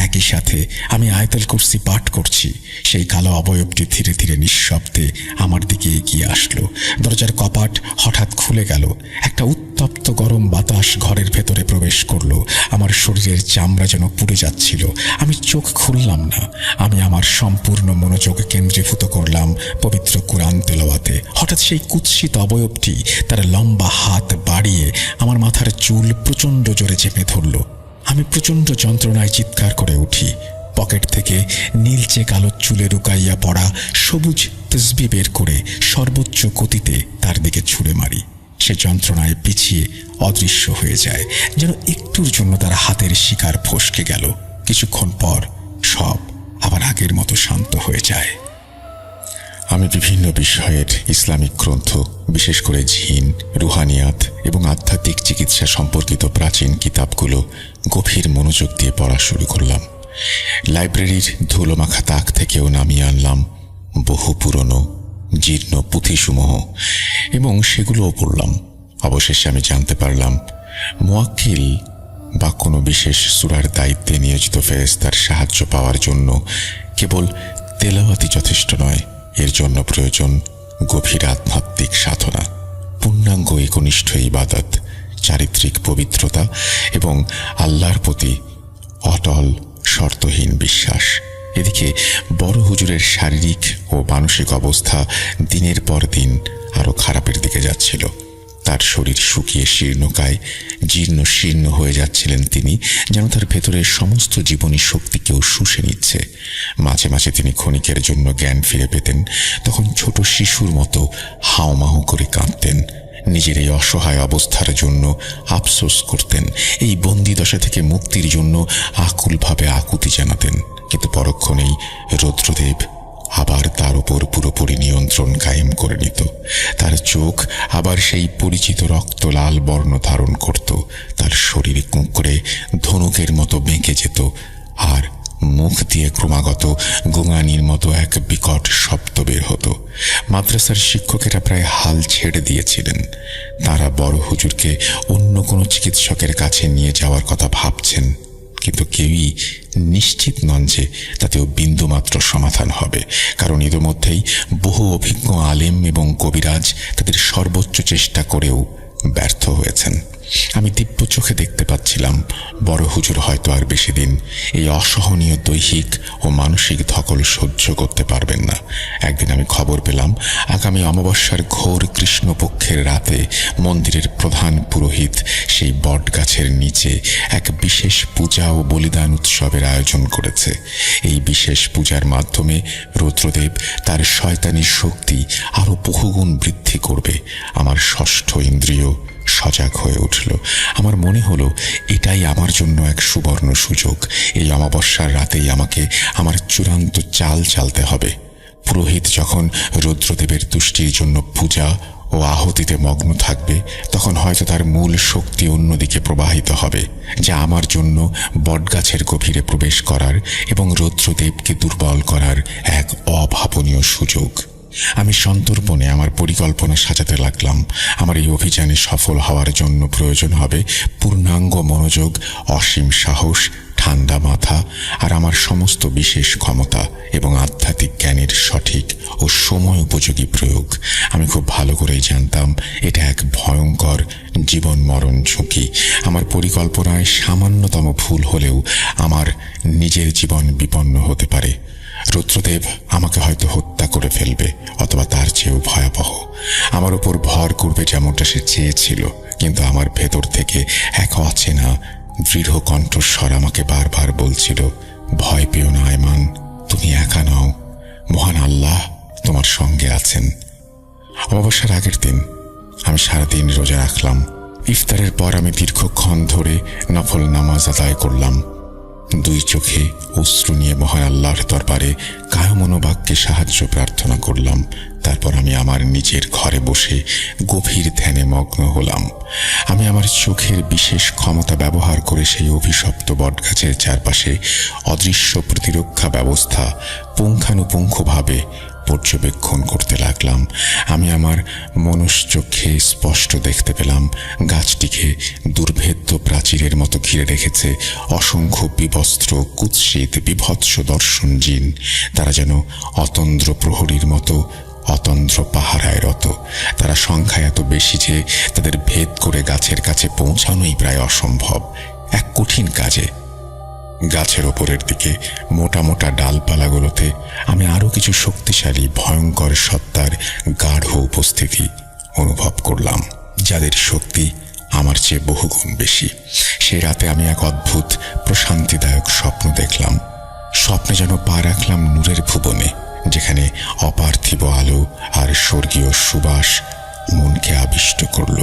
একই সাথে আমি আয়াতুল কুরসি পাঠ করছি। সেই কালো অবয়বটি ধীরে ধীরে নিঃশব্দে আমার দিকে এগিয়ে আসলো। দরজার কপাট হঠাৎ খুলে গেল। একটা উত্তপ্ত গরম বাতাস ঘরের ভেতরে প্রবেশ করলো। আমার শরীরের চামড়া যেন পুড়ে যাচ্ছিল। আমি চোখ খুললাম না। আমি আমার সম্পূর্ণ মনোযোগ কেন্দ্রীভূত করলাম পবিত্র কোরআন তেলাওয়াতে। হঠাৎ সেই কুৎসিত অবয়বটি তার লম্বা হাত বাড়িয়ে আমার মাথার চুল প্রচণ্ড জোরে চেপে ধরল। আমি প্রচণ্ড যন্ত্রণায় চিৎকার করে উঠি। পকেট থেকে নীলচে কালো চুলে লুকাইয়া পড়া সবুজ তসবিহ বের করে সর্বোচ্চ গতিতে তার দিকে ছুঁড়ে মারি। সে যন্ত্রণায় পিছিয়ে অদৃশ্য হয়ে যায়, যেন একটুর জন্য তার হাতের শিকার ফসকে গেল। কিছুক্ষণ পর সব আবার আগের মতো শান্ত হয়ে যায়। আমি বিভিন্ন বিষয়ের ইসলামিক গ্রন্থ, বিশেষ করে জিন, রুহানিয়াত এবং আধ্যাত্মিক চিকিৎসা সম্পর্কিত প্রাচীন কিতাবগুলো গভীর মনোযোগ দিয়ে পড়া শুরু করলাম। লাইব্রেরির ধুলোমাখা তাক থেকেও নামিয়ে আনলাম বহু পুরনো জীর্ণ পুঁথিসমূহ এবং সেগুলোও পড়লাম। অবশেষে আমি জানতে পারলাম, মুয়াক্কিল বা কোনো বিশেষ সূরার দায়িত্বে নিয়োজিত ফেরেশতার সাহায্য পাওয়ার জন্য কেবল তেলাওয়াতই যথেষ্ট নয়, এর জন্য প্রয়োজন গভীর আধ্যাত্মিক সাধনা, পূর্ণাঙ্গ একনিষ্ঠ ইবাদত, চারিত্রিক পবিত্রতা এবং আল্লাহর প্রতি অটল শর্তহীন বিশ্বাস। এদিকে বড় হুজুরের শারীরিক ও মানসিক অবস্থা দিনের পর দিন আরো খারাপের দিকে যাচ্ছিল। তার শরীর শুকিয়ে শীর্ণকায় জীর্ণ শীর্ণ হয়ে যাচ্ছিলেন তিনি, যেন তার ভেতরের সমস্ত জীবনী শক্তিকেও শুষে নিচ্ছে। মাঝে মাঝে তিনি ক্ষণিকের জন্য জ্ঞান ফিরে পেতেন, তখন ছোট শিশুর মতো হাউমাউ করে কাঁদতেন। নিজের এই অসহায় অবস্থার জন্য আফসোস করতেন, এই বন্দি দশা থেকে মুক্তির জন্য আকুলভাবে আকুতি জানাতেন। কিন্তু পরক্ষণেই রুদ্রদেব আবার তার উপর পুরোপুরি নিয়ন্ত্রণ কায়েম করে নিত। তার চোখ আবার সেই পরিচিত রক্ত লাল বর্ণ ধারণ করত, তার শরীর কুঁকড়ে ধনুকের মতো বেঁকে যেত, আর মুখ দিয়ে ক্রমাগত গোঙানির মতো এক বিকট শব্দ বের হতো। মাদ্রাসার শিক্ষকেরা প্রায় হাল ছেড়ে দিয়েছিলেন। তারা বড় হুজুরকে অন্য কোনো চিকিৎসকের কাছে নিয়ে যাওয়ার কথা ভাবছেন, কিন্তু কেউই নিশ্চিত নন যে তাতেও বিন্দুমাত্র সমাধান হবে, কারণ ইতিমধ্যেই বহু অভিজ্ঞ আলেম এবং কবিরাজ তাদের সর্বোচ্চ চেষ্টা করেও ব্যর্থ হয়েছেন। আমি দিব্য চোখে দেখতে পাচ্ছিলাম বড় হুজুর হয়তো আর বেশি দিন এই অসহনীয় দৈহিক ও মানসিক ধকল সহ্য করতে পারবেন না। একদিন আমি খবর পেলাম আগামী অমাবস্যার ঘোর কৃষ্ণপক্ষের রাতে মন্দিরের প্রধান পুরোহিত সেই বট গাছের নিচে এক বিশেষ পূজা ও বলিদান উৎসবের আয়োজন করেছে। এই বিশেষ পূজার মাধ্যমে রুদ্রদেব তার শয়তানি শক্তি আরো বহুগুণ বৃদ্ধি করবে। আমার ষষ্ঠ ইন্দ্রিয় সজাগ হয়ে উঠল। আমার মনে হলো এটাই আমার জন্য এক সুবর্ণ সুযোগ। এই অমাবস্যার রাতেই আমাকে আমার চূড়ান্ত চাল চালতে হবে। পুরোহিত যখন রুদ্রদেবের তুষ্টির জন্য পূজা ও আহুতিতে মগ্ন থাকবে, তখন হয়তো তার মূল শক্তি অন্যদিকে প্রবাহিত হবে, যা আমার জন্য বটগাছের গভীরে প্রবেশ করার এবং রুদ্রদেবকে দুর্বল করার এক অভাবনীয় সুযোগ। আমি সন্তর্পণে আমার পরিকল্পনা সাজাতে লাগলাম। আমার এই অভিযানে সফল হওয়ার জন্য প্রয়োজন হবে পূর্ণাঙ্গ মনোযোগ, অসীম সাহস, ঠান্ডা মাথা আর আমার সমস্ত বিশেষ ক্ষমতা এবং আধ্যাত্মিক জ্ঞানের সঠিক ও সময় উপযোগী প্রয়োগ। আমি খুব ভালো করেই জানতাম এটা এক ভয়ঙ্কর জীবন মরণ ঝুঁকি। আমার পরিকল্পনায় সামান্যতম ভুল হলেও আমার নিজের জীবন বিপন্ন হতে পারে। রুদ্রদেব আমাকে হয়তো হত্যা করে ফেলবে, অথবা তার চেয়েও ভয়াবহ আমার উপর ভর করবে, যেমনটা সে চেয়েছিল। কিন্তু আমার ভেতর থেকে এক অচেনা দৃঢ় কণ্ঠস্বর আমাকে বারবার বলছিল, ভয় পেও না আয়মান, তুমি একা নও, মহান আল্লাহ তোমার সঙ্গে আছেন। অমাবস্যার আগের দিন আমি সারাদিন রোজা রাখলাম। ইফতারের পর আমি দীর্ঘক্ষণ ধরে নফল নামাজ আদায় করলাম। দুই চোখে অশ্রু নিয়ে মহান আল্লাহর দরবারে কায়মনোবাক্যে সাহায্য প্রার্থনা করলাম। তারপর আমি আমার নিজের ঘরে বসে গভীর ধ্যানে মগ্ন হলাম। আমি আমার চোখের বিশেষ ক্ষমতা ব্যবহার করে সেই অভিশপ্ত বটগাছের চারপাশে অদৃশ্য প্রতিরক্ষা ব্যবস্থা পুঙ্খানুপুঙ্খভাবে পর্যবেক্ষণ করতে লাগলাম। আমি আমার মনশ্চক্ষে স্পষ্ট দেখতে পেলাম গাছটিকে দুর্ভেদ্য প্রাচীরের মতো ঘিরে রেখেছে অসংখ্য বিবস্ত্র কুৎসিত বিভৎস দর্শন জিন। তারা যেন অতন্দ্র প্রহরীর মতো অতন্দ্র পাহারায় রত। তারা সংখ্যায় এত বেশি যে তাদের ভেদ করে গাছের কাছে পৌঁছানোই প্রায় অসম্ভব, এক কঠিন কাজে। গাছের ওপরের দিকে মোটা মোটা ডালপালাগুলোতে আমি আরো কিছু শক্তিশালী ভয়ঙ্কর সত্তার গাঢ় উপস্থিতি অনুভব করলাম, যাদের শক্তি আমার চেয়ে বহুগুণ বেশি। সেই রাতে আমি এক অদ্ভুত প্রশান্তিদায়ক স্বপ্ন দেখলাম। স্বপ্নে যেন পা রাখলাম নূরের ভুবনে, যেখানে অপার্থিব আলো আর স্বর্গীয় সুবাস মনকে আবিষ্ট করল।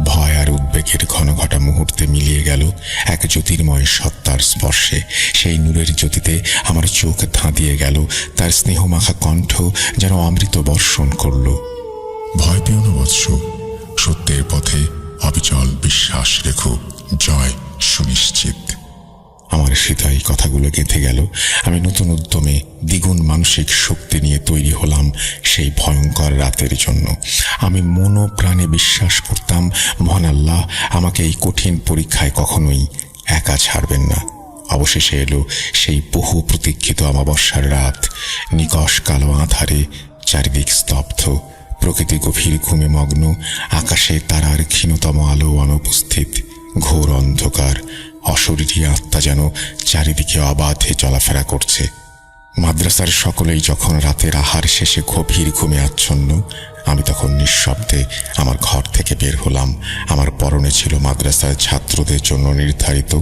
ভয় আর উদ্বেগের ঘনঘটা মুহূর্তে মিলিয়ে গেল এক জ্যোতির্ময় সত্তার স্পর্শে। সেই নূরের জ্যোতিতে আমার চোখ ধাঁধিয়ে গেল, তার স্নেহমাখা কণ্ঠ যেন অমৃত বর্ষণ করল। ভয় পেও না বৎস, সত্যের পথে অবিচল বিশ্বাস রেখো, জয় সুনিশ্চিত। আমার হৃদয় কথাগুলো গেঁথে গেল। আমি নতুন উদ্যমে দ্বিগুণ মানসিক শক্তি নিয়ে তৈরি হলাম সেই ভয়ঙ্কর রাতের জন্য। আমি মনোপ্রাণে বিশ্বাস করতাম মহান আল্লাহ আমাকে এই কঠিন পরীক্ষায় কখনোই একা ছাড়বেন না। অবশেষে এলো সেই বহু প্রতীক্ষিত অমাবস্যার রাত। নিকষ কালো আঁধারে চারিদিক স্তব্ধ, প্রকৃতি গভীর ঘুমে মগ্ন, আকাশে তারার ক্ষীণতম আলো অনুপস্থিত। ঘোর অন্ধকার, অশরীরী আত্মা যেন চারিদিকে অবাধে চলাফেরা করছে। মাদ্রাসার সকলেই যখন রাতের আহার শেষে গভীর ঘুমে আচ্ছন্ন, আমি তখন নিঃশব্দে আমার ঘর থেকে বের হলাম। আমার পরনে ছিল মাদ্রাসার ছাত্রদের জন্য নির্ধারিত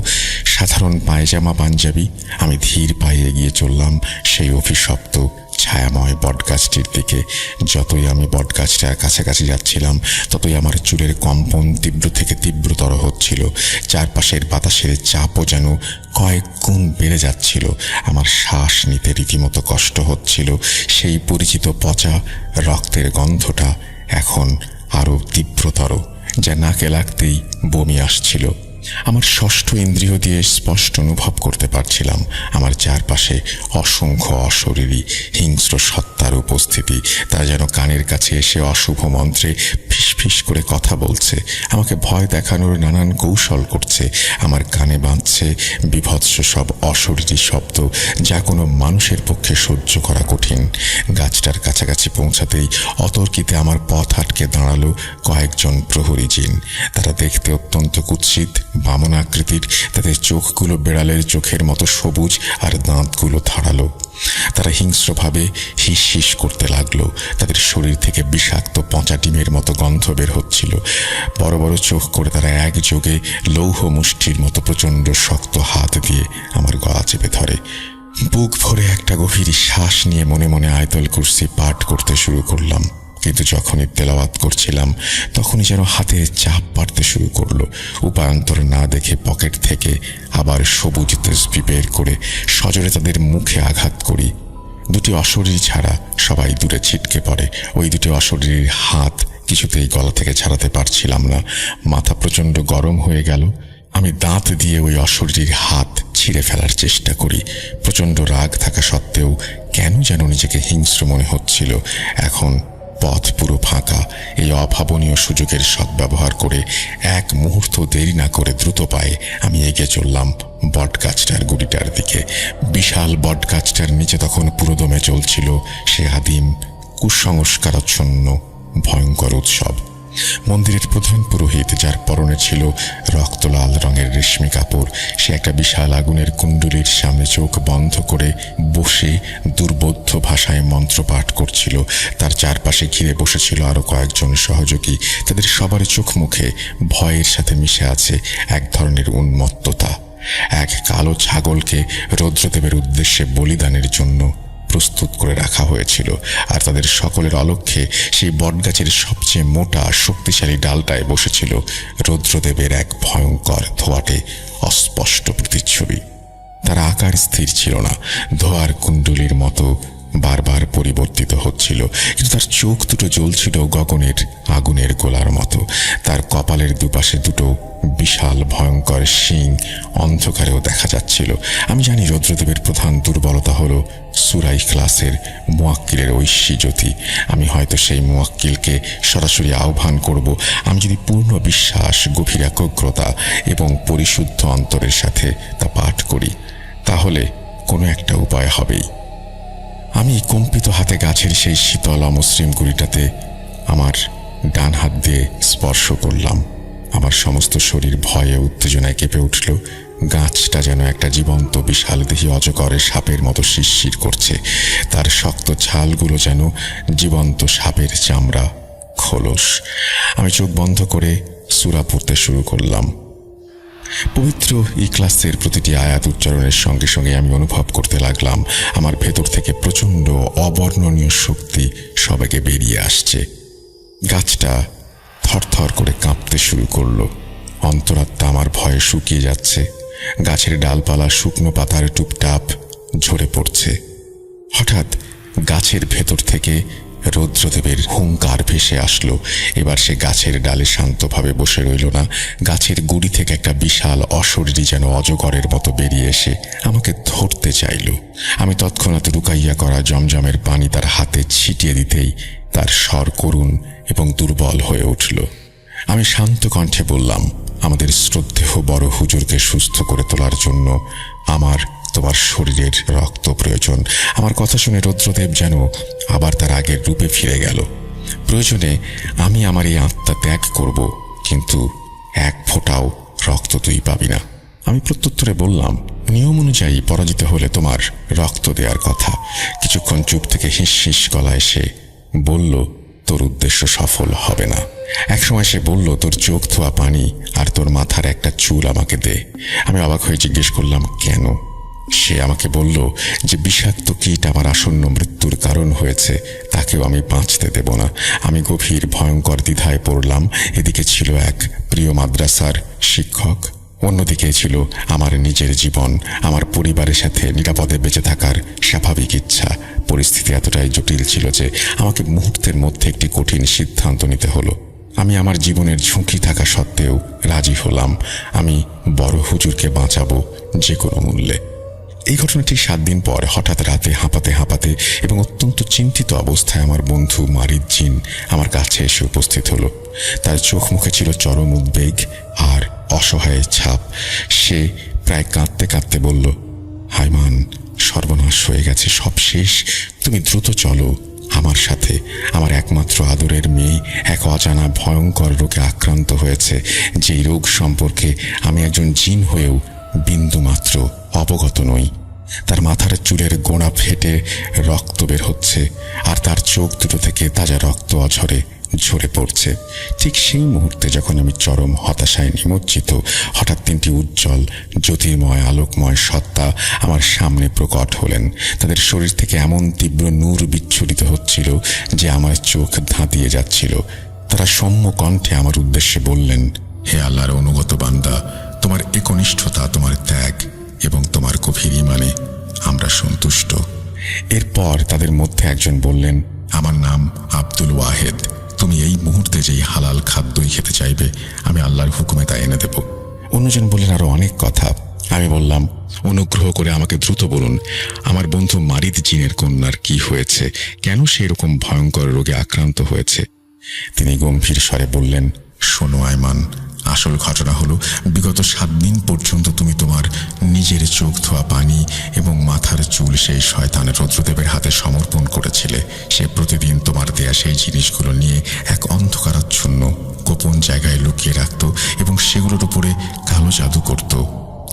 সাধারণ পায়জামা পাঞ্জাবি। আমি ধীর পায়ে এগিয়ে চললাম সেই অভিশপ্ত ছায়াময় বটগাছটির দিকে। যতই আমি বটগাছটার কাছাকাছি যাচ্ছিলাম, ততই আমার চুলের কম্পন তীব্র থেকে তীব্রতর হচ্ছিল। চারপাশের বাতাসের চাপও যেন কয়েক গুণ বেড়ে যাচ্ছিল। আমার শ্বাস নিতে রীতিমতো কষ্ট হচ্ছিল। সেই পরিচিত পচা রক্তের গন্ধটা এখন আরও তীব্রতর, যা নাকে লাগতেই বমি আসছিল। আমার ষষ্ঠ ইন্দ্রিয় দিয়ে স্পষ্ট অনুভব করতে পারছিলাম আমার চারপাশে অসংখ্য অশরীরী হিংস্র সত্তার উপস্থিতি। তারা যেন কানের কাছে এসে অশুভ মন্ত্রে ফিসফিস করে কথা বলছে, আমাকে ভয় দেখানোর নানান কৌশল করছে। আমার কানে বাঁধছে বিভৎস সব অশরীরী শব্দ, যা কোনো মানুষের পক্ষে সহ্য করা কঠিন। গাছটার কাছাকাছি পৌঁছাতেই অতর্কিতে আমার পথ আটকে দাঁড়ালো কয়েকজন প্রহরী জিন। তারা দেখতে অত্যন্ত কুৎসিত, বামন আকৃতির। তাদের চোখগুলো বেড়ালের চোখের মতো সবুজ আর দাঁতগুলো ধারালো। তারা হিংস্রভাবে হিস হিস করতে লাগলো। তাদের শরীর থেকে বিষাক্ত পচা ডিমের মতো গন্ধ বের হচ্ছিল। বড় বড় চোখ করে তারা একযোগে লৌহ মুষ্টির মতো প্রচণ্ড শক্ত হাত দিয়ে আমার গলা চেপে ধরে। বুক ভরে একটা গভীর শ্বাস নিয়ে মনে মনে আয়াতুল কুরসি পাঠ করতে শুরু করলাম। কিন্তু যখনই তেলাওয়াত করছিলাম, তখনই যেন হাতের চাপ বাড়তে শুরু করলো। উপায়ান্তর না দেখে পকেট থেকে আবার সবুজ তসবিহ বের করে সজোরে তাদের মুখে আঘাত করি। দুটি অশরীরী ছাড়া সবাই দূরে ছিটকে পড়ে। ওই দুটি অশরীরীর হাত কিছুতেই গলা থেকে ছাড়াতে পারছিলাম না। মাথা প্রচণ্ড গরম হয়ে গেল। আমি দাঁত দিয়ে ওই অশরীরীর হাত ছিঁড়ে ফেলার চেষ্টা করি। প্রচণ্ড রাগ থাকা সত্ত্বেও কেন যেন নিজেকে হিংস্র মনে হচ্ছিল। এখন পথ পুরো ফাঁকা। এই অভাবনীয় সুযোগের সদ্ব্যবহার করে এক মুহূর্ত দেরি না করে দ্রুত পায়ে আমি এগিয়ে চললাম বটগাছটার গুড়িটার দিকে। বিশাল বটগাছটার নিচে তখন পুরোদমে চলছিল সে আদিম কুসংস্কারাচ্ছন্ন ভয়ঙ্কর উৎসব। মন্দিরের প্রধান পুরোহিত, যার পরনে ছিল রক্তলাল রঙের রেশমি কাপড়, সে একটা বিশাল আগুনের কুণ্ডলীর সামনে চোখ বন্ধ করে বসে দুর্বোধ্য ভাষায় মন্ত্রপাঠ করছিল। তার চারপাশে ঘিরে বসেছিল আরো কয়েকজন সহযোগী। তাদের সবার চোখ মুখে ভয়ের সাথে মিশে আছে এক ধরনের উন্মত্ততা। এক কালো ছাগলকে রৌদ্রদেবের উদ্দেশ্যে বলিদানের জন্য প্রস্তুত করে রাখা হয়েছিল। আর তাদের সকলের অলক্ষ্যে সেই বটগাছের সবচেয়ে মোটা শক্তিশালী ডালটায় বসেছিল রৌদ্রদেবের এক ভয়ঙ্কর ধোঁয়াটে অস্পষ্ট প্রতিচ্ছবি। তার আকার স্থির ছিল না, ধোঁয়ার কুণ্ডলীর মতো বারবার পরিবর্তিত হচ্ছিল। কিন্তু তার চোখ দুটো জ্বলছিল গগনের আগুনের গোলার মতো। তার কপালের দুপাশে দুটো বিশাল ভয়ঙ্কর শিং অন্ধকারেও দেখা যাচ্ছিল। আমি জানি রৌদ্রদেবের প্রধান দুর্বলতা হলো সূরা ইখলাসের মুয়াক্কিলের ঐশী জ্যোতি। আমি হয়তো সেই মুয়াক্কিলকে সরাসরি আহ্বান করব। আমি যদি পূর্ণ বিশ্বাস, গভীর একাগ্রতা এবং পরিশুদ্ধ অন্তরের সাথে তা পাঠ করি, তাহলে কোনো একটা উপায় হবেই। আমি কম্পিত হাতে গাছের সেই শীতল অমসৃণ গুড়িটাতে আমার ডান হাত দিয়ে স্পর্শ করলাম। আমার সমস্ত শরীর ভয়ে উত্তেজনায় কেঁপে উঠল। গাছটা যেন একটা জীবন্ত বিশালদেহী অজগরের সাপের মতো শিরশির করছে। তার শক্ত ছালগুলো যেন জীবন্ত সাপের চামড়া, খোলস। আমি চোখ বন্ধ করে সূরা পড়তে শুরু করলাম। পবিত্র ইখলাসের প্রতিটি আয়াত উচ্চারণের সঙ্গে সঙ্গে আমি অনুভব করতে লাগলাম আমার ভেতর থেকে প্রচণ্ড অবর্ণনীয় শক্তি সবাইকে বেরিয়ে আসছে। গাছটা থরথর করে কাঁপতে শুরু করলো। অন্তরাত্মা আমার ভয়ে শুকিয়ে যাচ্ছে। গাছের ডালপালা শুকনো পাতার টুপটাপ ঝরে পড়ছে। হঠাৎ গাছের ভেতর থেকে রৌদ্রদেবের হুঙ্কার ভেসে আসলো। এবার সে গাছের ডালে শান্তভাবে বসে রইল না। গাছের গুড়ি থেকে একটা বিশাল অশরীরী যেন অজগরের মতো বেরিয়ে এসে আমাকে ধরতে চাইল। আমি তৎক্ষণাৎ রুকাইয়া করা জমজমের পানি তার হাতে ছিটিয়ে দিতেই তার স্বর করুণ এবং দুর্বল হয়ে উঠল। আমি শান্ত কণ্ঠে বললাম, আমাদের শ্রদ্ধেয় বড় হুজুরকে সুস্থ করে তোলার জন্য তোমার শরীরের রক্ত প্রয়োজন। আমার কথা শুনে রৌদ্রদেব যেন আবার তার আগের রূপে ফিরে গেল। প্রয়োজনে আমি আমার এই আত্মা ত্যাগ করব, কিন্তু এক ফোঁটাও রক্ত তুই পাবি না। আমি প্রত্যুত্তরে বললাম, নিয়ম অনুযায়ী পরাজিত হলে তোমার রক্ত দেওয়ার কথা। কিছুক্ষণ চুপ থেকে হিস হিস গলায় সে বলল, তোর উদ্দেশ্য সফল হবে না। একসময় সে বলল, তোর চোখ ধোয়া পানি আর তোর মাথার একটা চুল আমাকে দে। আমি অবাক হয়ে জিজ্ঞেস করলাম, কেন? সে আমাকে বলল যে বিষাক্ত কীট আমার আসন্ন মৃত্যুর কারণ হয়েছে, তাকেও আমি বাঁচতে দেব না। আমি গভীর ভয়ঙ্কর দ্বিধায় পড়লাম। এদিকে ছিল এক প্রিয় মাদ্রাসার শিক্ষক, অন্যদিকে ছিল আমার নিজের জীবন, আমার পরিবারের সাথে নিরাপদে বেঁচে থাকার স্বাভাবিক ইচ্ছা। পরিস্থিতি এতটাই জটিল ছিল যে আমাকে মুহূর্তের মধ্যে একটি কঠিন সিদ্ধান্ত নিতে হলো। আমি আমার জীবনের ঝুঁকি থাকা সত্ত্বেও রাজি হলাম। আমি বড় হুজুরকে বাঁচাবো যে কোনো মূল্যে। এই ঘটনাটি 7 দিন পর হঠাৎ রাতে হাঁপাতে হাঁপাতে এবং অত্যন্ত চিন্তিত অবস্থায় আমার বন্ধু মারিদ জিন আমার কাছে এসে উপস্থিত হলো। তার চোখ মুখে ছিল চরম উদ্বেগ আর অসহায়ের ছাপ। সে প্রায় কাঁদতে কাঁদতে বলল, হায়মান, সর্বনাশ হয়ে গেছে, সব শেষ। তুমি দ্রুত চলো আমার সাথে। আমার একমাত্র আদরের মেয়ে এক অজানা ভয়ঙ্কর রোগে আক্রান্ত হয়েছে, যেই রোগ সম্পর্কে আমি একজন জিন হয়েও বিন্দুমাত্র অবগত নই। তার মাথার চুলের গোড়া ফেটে রক্ত বের হচ্ছে আর তার চোখ দুটো থেকে তাজা রক্ত অঝরে ঝরে পড়ছে। ঠিক সেই মুহূর্তে যখন আমি চরম হতাশায় নিমজ্জিত, হঠাৎ 3টি উজ্জ্বল জ্যোতির্ময় আলোকময় সত্তা আমার সামনে প্রকট হলেন। তাদের শরীর থেকে এমন তীব্র নূর বিচ্ছুরিত হচ্ছিল যে আমার চোখ ধাঁধিয়ে যাচ্ছিল। তারা সৌম্য কণ্ঠে আমার উদ্দেশ্যে বললেন, হে আল্লাহর অনুগত বান্দা, তোমার একনিষ্ঠতা, তোমার ত্যাগ এবং তোমার গভীর ঈমানে আমরা সন্তুষ্ট। এরপর তাদের মধ্যে একজন বললেন, আমার নাম আব্দুল ওয়াহেদ। তুমি এই মুহূর্তে যেই হালাল খাদ্যই খেতে চাইবে, আমি আল্লাহর হুকুমে তা এনে দেব। অন্যজন বললেন আরো অনেক কথা। আমি বললাম, অনুগ্রহ করে আমাকে দ্রুত বলুন, আমার বন্ধু মারিদ জিনের কন্যার কি হয়েছে, কেন সেই রকম ভয়ঙ্কর রোগে আক্রান্ত হয়েছে? তিনি গম্ভীর স্বরে বললেন, শোনো আয়মান, আসল ঘটনা হলো বিগত 7 দিন পর্যন্ত তুমি তোমার নিজের চোখ ধোয়া পানি এবং মাথার চুল সেই শয়তানের রৌদ্রদেবের হাতে সমর্পণ করেছিলে। সে প্রতিদিন তোমার দেয়া সেই জিনিসগুলো নিয়ে এক অন্ধকারাচ্ছন্ন গোপন জায়গায় লুকিয়ে রাখত এবং সেগুলোর উপরে কালো জাদু করত।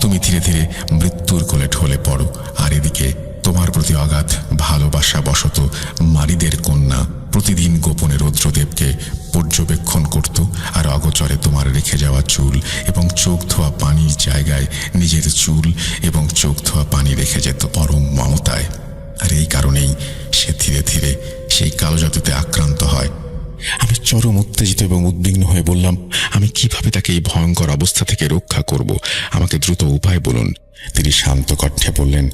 তুমি ধীরে ধীরে মৃত্যুর কোলে ঢলে পড়ো। আর এদিকে তোমার প্রতি অগাধ ভালোবাসা বশত মারিদের কন্যা প্রতিদিন গোপনে রৌদ্রদেবকে পর্যবেক্ষণ করত আর অগোচরে তোমার রেখে যাওয়া চুল এবং চোখ ধোয়া পানির জায়গায় নিজের চুল এবং চোখ ধোয়া পানি রেখে যেত পরম মমতায়। আর এই কারণেই সে ধীরে ধীরে সেই কালো জাদুতে আক্রান্ত হয়। আমি চরম উত্তেজিত এবং উদ্বিগ্ন হয়ে বললাম, আমি কিভাবে তাকে এই ভয়ঙ্কর অবস্থা থেকে রক্ষা করব? আমাকে দ্রুত উপায় বলুন। তিনি শান্ত কণ্ঠে বললেন,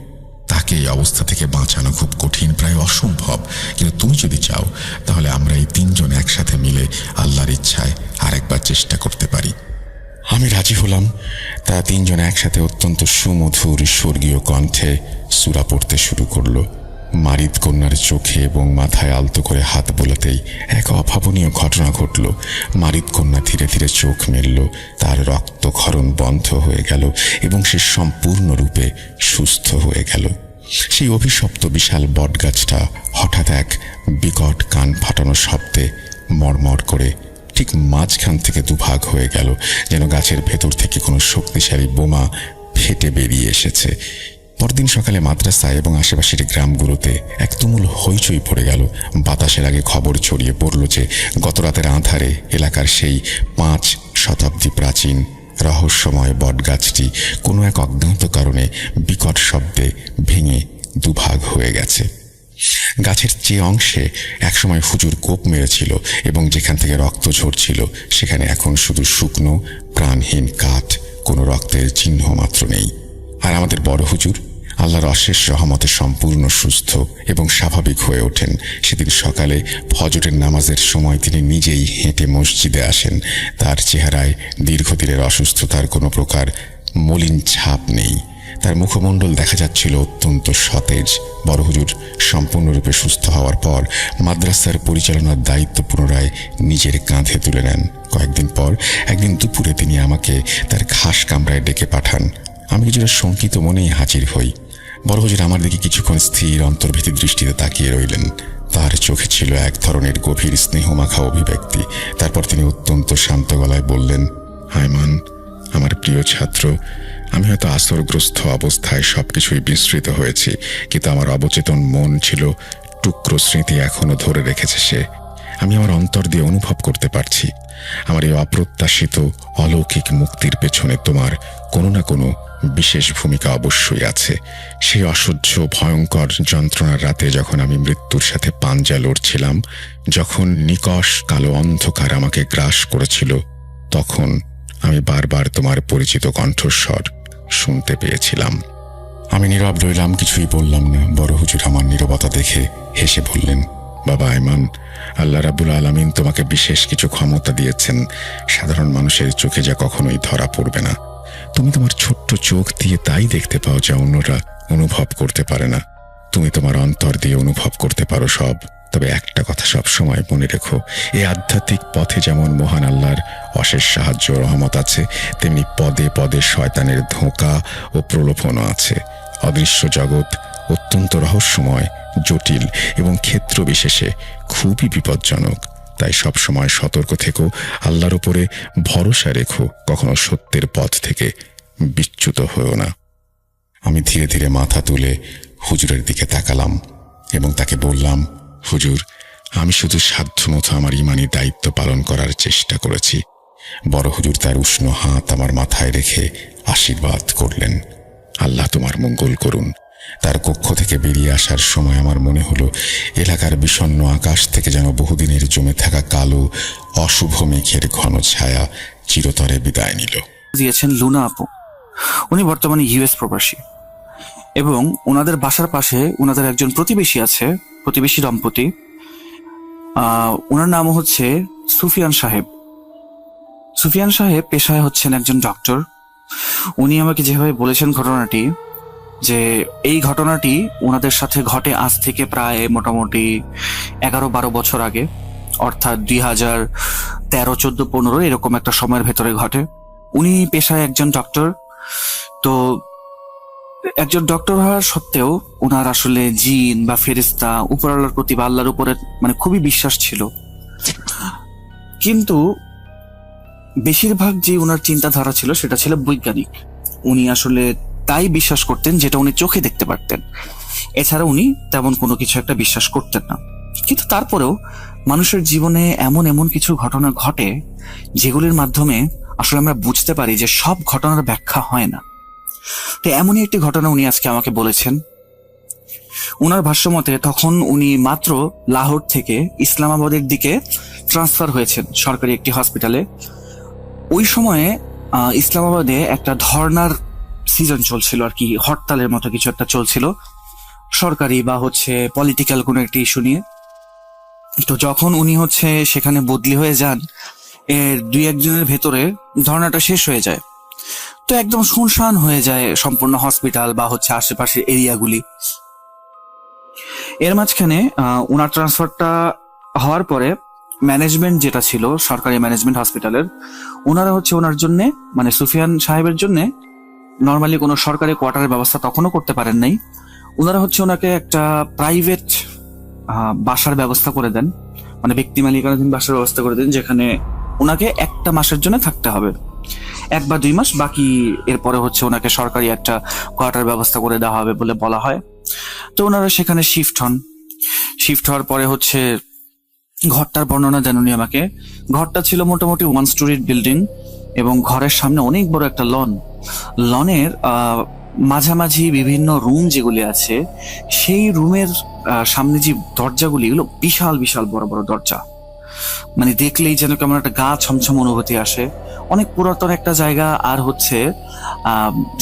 তাকে এই অবস্থা থেকে বাঁচানো খুব কঠিন, প্রায় অসম্ভব, কিন্তু তুমি যদি চাও তাহলে আমরা এই 3 জন একসাথে মিলে আল্লাহর ইচ্ছায় আরেকবার চেষ্টা করতে পারি। আমি রাজি হলাম। তারা 3 জন একসাথে অত্যন্ত সুমধুর স্বর্গীয় কণ্ঠে সূরা পড়তে শুরু করলো। মারিদ কন্যার চোখে এবং মাথায় আলতো করে হাত বোলাতেই এক অভাবনীয় ঘটনা ঘটল। মারিদ কন্যা ধীরে ধীরে চোখ মেলল, তার রক্তক্ষরণ বন্ধ হয়ে গেল এবং সে সম্পূর্ণরূপে সুস্থ হয়ে গেল। সেই অভিশপ্ত বিশাল বটগাছটা হঠাৎ এক বিকট কান ফাটানো শব্দে মড়মড় করে ঠিক মাঝখান থেকে দুভাগ হয়ে গেল, যেন গাছের ভেতর থেকে কোনো শক্তিশালী বোমা ফেটে বেরিয়ে এসেছে। পরদিন সকালে মাদ্রাসায় এবং আশেপাশের গ্রামগুলোতে এক তুমুল হইচই পড়ে গেল। বাতাসের আগে খবর ছড়িয়ে পড়ল যে গতরাতের আঁধারে এলাকার সেই 5 শতাব্দী প্রাচীন রহস্যময় বটগাছটি কোনো এক অজ্ঞাত কারণে বিকট শব্দে ভেঙে দুভাগ হয়ে গেছে। গাছের যে অংশে একসময় হুজুর কোপ মেরেছিল এবং যেখান থেকে রক্ত ঝরছিল সেখানে এখন শুধু শুকনো প্রাণহীন কাঠ, কোনো রক্তের চিহ্ন মাত্র নেই। আর আমাদের বড় হুজুর আল্লাহর অশেষ রহমতে সম্পূর্ণ সুস্থ এবং স্বাভাবিক হয়ে ওঠেন। সেদিন সকালে ফজরের নামাজের সময় তিনি নিজেই হেঁটে মসজিদে আসেন। তার চেহারায় দীর্ঘদিনের অসুস্থতার কোনো প্রকার মলিন ছাপ নেই। তার মুখমণ্ডল দেখা যাচ্ছিল অত্যন্ত সতেজ। বড় হুজুর সম্পূর্ণরূপে সুস্থ হওয়ার পর মাদ্রাসার পরিচালনার দায়িত্ব পুনরায় নিজের কাঁধে তুলে নেন। কয়েকদিন পর একদিন দুপুরে তিনি আমাকে তার খাস কামরায় ডেকে পাঠান। আমি কিছুটা শঙ্কিত মনেই হাজির হই। বড় হুজুর আমার দিকে কিছুক্ষণ স্থির অন্তর্ভীতি দৃষ্টিতে তাকিয়ে রইলেন। তার চোখে ছিল এক ধরনের গভীর স্নেহমাখা অভিব্যক্তি। তারপর তিনি অত্যন্ত শান্ত গলায় বললেন, আয়মান, আমার প্রিয় ছাত্র, আমি হয়তো আসরগ্রস্ত অবস্থায় সবকিছুই বিস্মৃত হয়েছি, কিন্তু আমার অবচেতন মন ছিল টুকরো স্মৃতি এখনো ধরে রেখেছে সে। আমি আমার অন্তর দিয়ে অনুভব করতে পারছি আমার এই অপ্রত্যাশিত অলৌকিক মুক্তির পেছনে তোমার কোনো না কোনো বিশেষ ভূমিকা অবশ্যই আছে। সেই অসহ্য ভয়ঙ্কর যন্ত্রণার রাতে যখন আমি মৃত্যুর সাথে পাঞ্জা লড়ছিলাম, যখন নিকষ কালো অন্ধকার আমাকে গ্রাস করেছিল, তখন আমি বারবার তোমার পরিচিত কণ্ঠস্বর শুনতে পেয়েছিলাম। আমি নীরব রইলাম, কিছুই বললাম না। বড় হুজুর আমার নীরবতা দেখে হেসে বললেন, বাবা আয়মান, আল্লাহ রাব্বুল আলামিন তোমাকে বিশেষ কিছু ক্ষমতা দিয়েছেন, সাধারণ মানুষের চোখে যা কখনোই ধরা পড়বে না। তুমি তোমার ছোট্ট চোখ দিয়ে তাই দেখতে পাও যা অন্যরা অনুভব করতে পারে না। তুমি তোমার অন্তর দিয়ে অনুভব করতে পারো সব। তবে একটা কথা সব সময় মনে রেখো, এই আধ্যাত্মিক পথে যেমন মহান আল্লাহর অশেষ সাহায্য রহমত আছে, তেমনি পদে পদে শয়তানের ধোঁকা ও প্রলোভনও আছে। অদৃশ্য জগৎ অত্যন্ত রহস্যময়, জটিল এবং ক্ষেত্র বিশেষে খুবই বিপজ্জনক। তাই সব সময় সতর্ক থেকো, আল্লাহর উপরে ভরসা রেখো, কখনো সত্যের পথ থেকে বিচ্যুত হও না। আমি ধীরে ধীরে মাথা তুলে হুজুরের দিকে তাকালাম এবং তাকে বললাম, হুজুর, আমি শুধু সাধ্যমতো আমার ইমানি দায়িত্ব পালন করার চেষ্টা করেছি। বড় হুজুর তার উষ্ণ হাত আমার মাথায় রেখে আশীর্বাদ করলেন। আল্লাহ তোমার মঙ্গল করুন। তার কক্ষ থেকে বেরিয়ে আসার সময় আমার মনে হলো এলাকার বিষণ্ণ আকাশ থেকে যেন বহুদিনের জমে থাকা কালো অশুভ মেঘের ঘন ছায়া চিরতরে বিদায় নিল। দিয়েছেন লুনা আপু। উনি বর্তমানে ইউএস প্রবাসী এবং ওনাদের বাসার পাশে ওনাদের একজন প্রতিবেশী আছে, প্রতিবেশী দম্পতি। ওনার নাম হচ্ছে সুফিয়ান সাহেব। সুফিয়ান সাহেব পেশায় হচ্ছেন একজন ডক্টর। উনি আমাকে যেভাবে বলেছেন ঘটনাটি, যে এই ঘটনাটি ওনাদের সাথে ঘটে আজ থেকে প্রায় মোটামুটি 11-12 বছর আগে, অর্থাৎ 2013, 14, 15 এরকম একটা সময়ের ভেতরে ঘটে। উনি পেশায় একজন ডক্টর। তো একজন ডক্টর হওয়ার সত্ত্বেও ওনার আসলে জিন বা ফেরেশতা, উপরআল্লাহর প্রতি বা আল্লাহর উপরে মানে খুবই বিশ্বাস ছিল। কিন্তু বেশিরভাগ যে ওনার চিন্তাধারা ছিল সেটা ছিল বৈজ্ঞানিক। উনি আসলে তাই বিশ্বাস করতেন যেটা উনি চোখে দেখতে পারতেন, এছাড়া উনি তেমন কোনো কিছু একটা বিশ্বাস করতেন না। কিন্তু তারপরেও মানুষের জীবনে এমন এমন কিছু ঘটনা ঘটে যেগুলির মাধ্যমে আসলে আমরা বুঝতে পারি যে সব ঘটনার ব্যাখ্যা হয় না। তো এমনই একটি ঘটনা উনি আজকে আমাকে বলেছেন। উনার ভাষ্যমতে তখন উনি মাত্র লাহোর থেকে ইসলামাবাদের দিকে ট্রান্সফার হয়েছেন সরকারি একটি হসপিটালে। ওই সময়ে ইসলামাবাদে একটা ধর্নার সিজন চলছিল আর কি, হরতালের মতো কিছু একটা চলছিল সরকারি বা পলিটিক্যাল কোনো একটা ইস্যু নিয়ে। তো যখন উনি সেখানে বদলি হয়ে যান, এর 2-1 দিনের ভেতরে ধর্নাটা শেষ হয়ে যায়। তো একদম শুনশান হয়ে যায় সম্পূর্ণ হসপিটাল বা আশেপাশের এরিয়াগুলি। এর মাঝখানে ওনার ট্রান্সফারটা হওয়ার পরে ম্যানেজমেন্ট যেটা ছিল সরকারি ম্যানেজমেন্ট হসপিটালের, ওনারা ওনার জন্য মানে সুফিয়ান সাহেবের জন্য নর্মালি কোনো সরকারি কোয়ার্টারের ব্যবস্থা তখনও করতে পারেন নাই। ওনারা ওনাকে একটা প্রাইভেট বাসার ব্যবস্থা করে দেন, মানে ব্যক্তি মালিকানাধীন বাসার ব্যবস্থা করে দেন, যেখানে ওনাকে 1 মাসের জন্য থাকতে হবে, 1 বা 2 মাস। বাকি এরপরে ওনাকে সরকারি একটা কোয়ার্টার ব্যবস্থা করে দেওয়া হবে বলে বলা হয়। তো ওনারা সেখানে শিফট হন। শিফট হওয়ার পরে ঘরটার বর্ণনা দেন উনি আমাকে। ঘরটা ছিল মোটামুটি 1 স্টোরির বিল্ডিং এবং ঘরের সামনে অনেক বড় একটা লনের মাঝামাঝি বিভিন্ন রুম যেগুলি আছে, সেই রুমের সামনে যে দরজাগুলি, এগুলো বিশাল বিশাল বড় বড় দরজা। মানে দেখলেই যেন কেমন একটা গা ছমছম অনুভূতি আসে। অনেক পুরাতন একটা জায়গা, আর হচ্ছে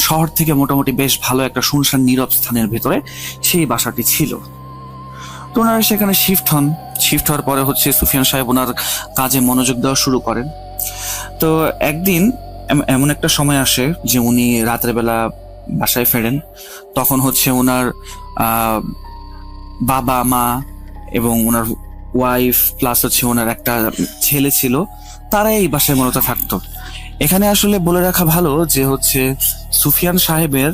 শহর থেকে মোটামুটি বেশ ভালো একটা শুনশান নীরব স্থানের ভেতরে সেই বাসাটি ছিল। তো ওনারা সেখানে শিফট হওয়ার পরে হচ্ছে সুফিয়ান সাহেব ওনার কাজে মনোযোগ দেওয়া শুরু করেন। তো একদিন এমন একটা সময় আসে যে উনি রাতের বেলা বাসায় ফেরেন। তখন হচ্ছে ওনার বাবা মা এবং ওনার ওয়াইফ প্লাস হচ্ছে ওনার একটা ছেলে ছিল, তারা এই বাসায় মূলত থাকতো। এখানে আসলে বলে রাখা ভালো যে হচ্ছে সুফিয়ান সাহেবের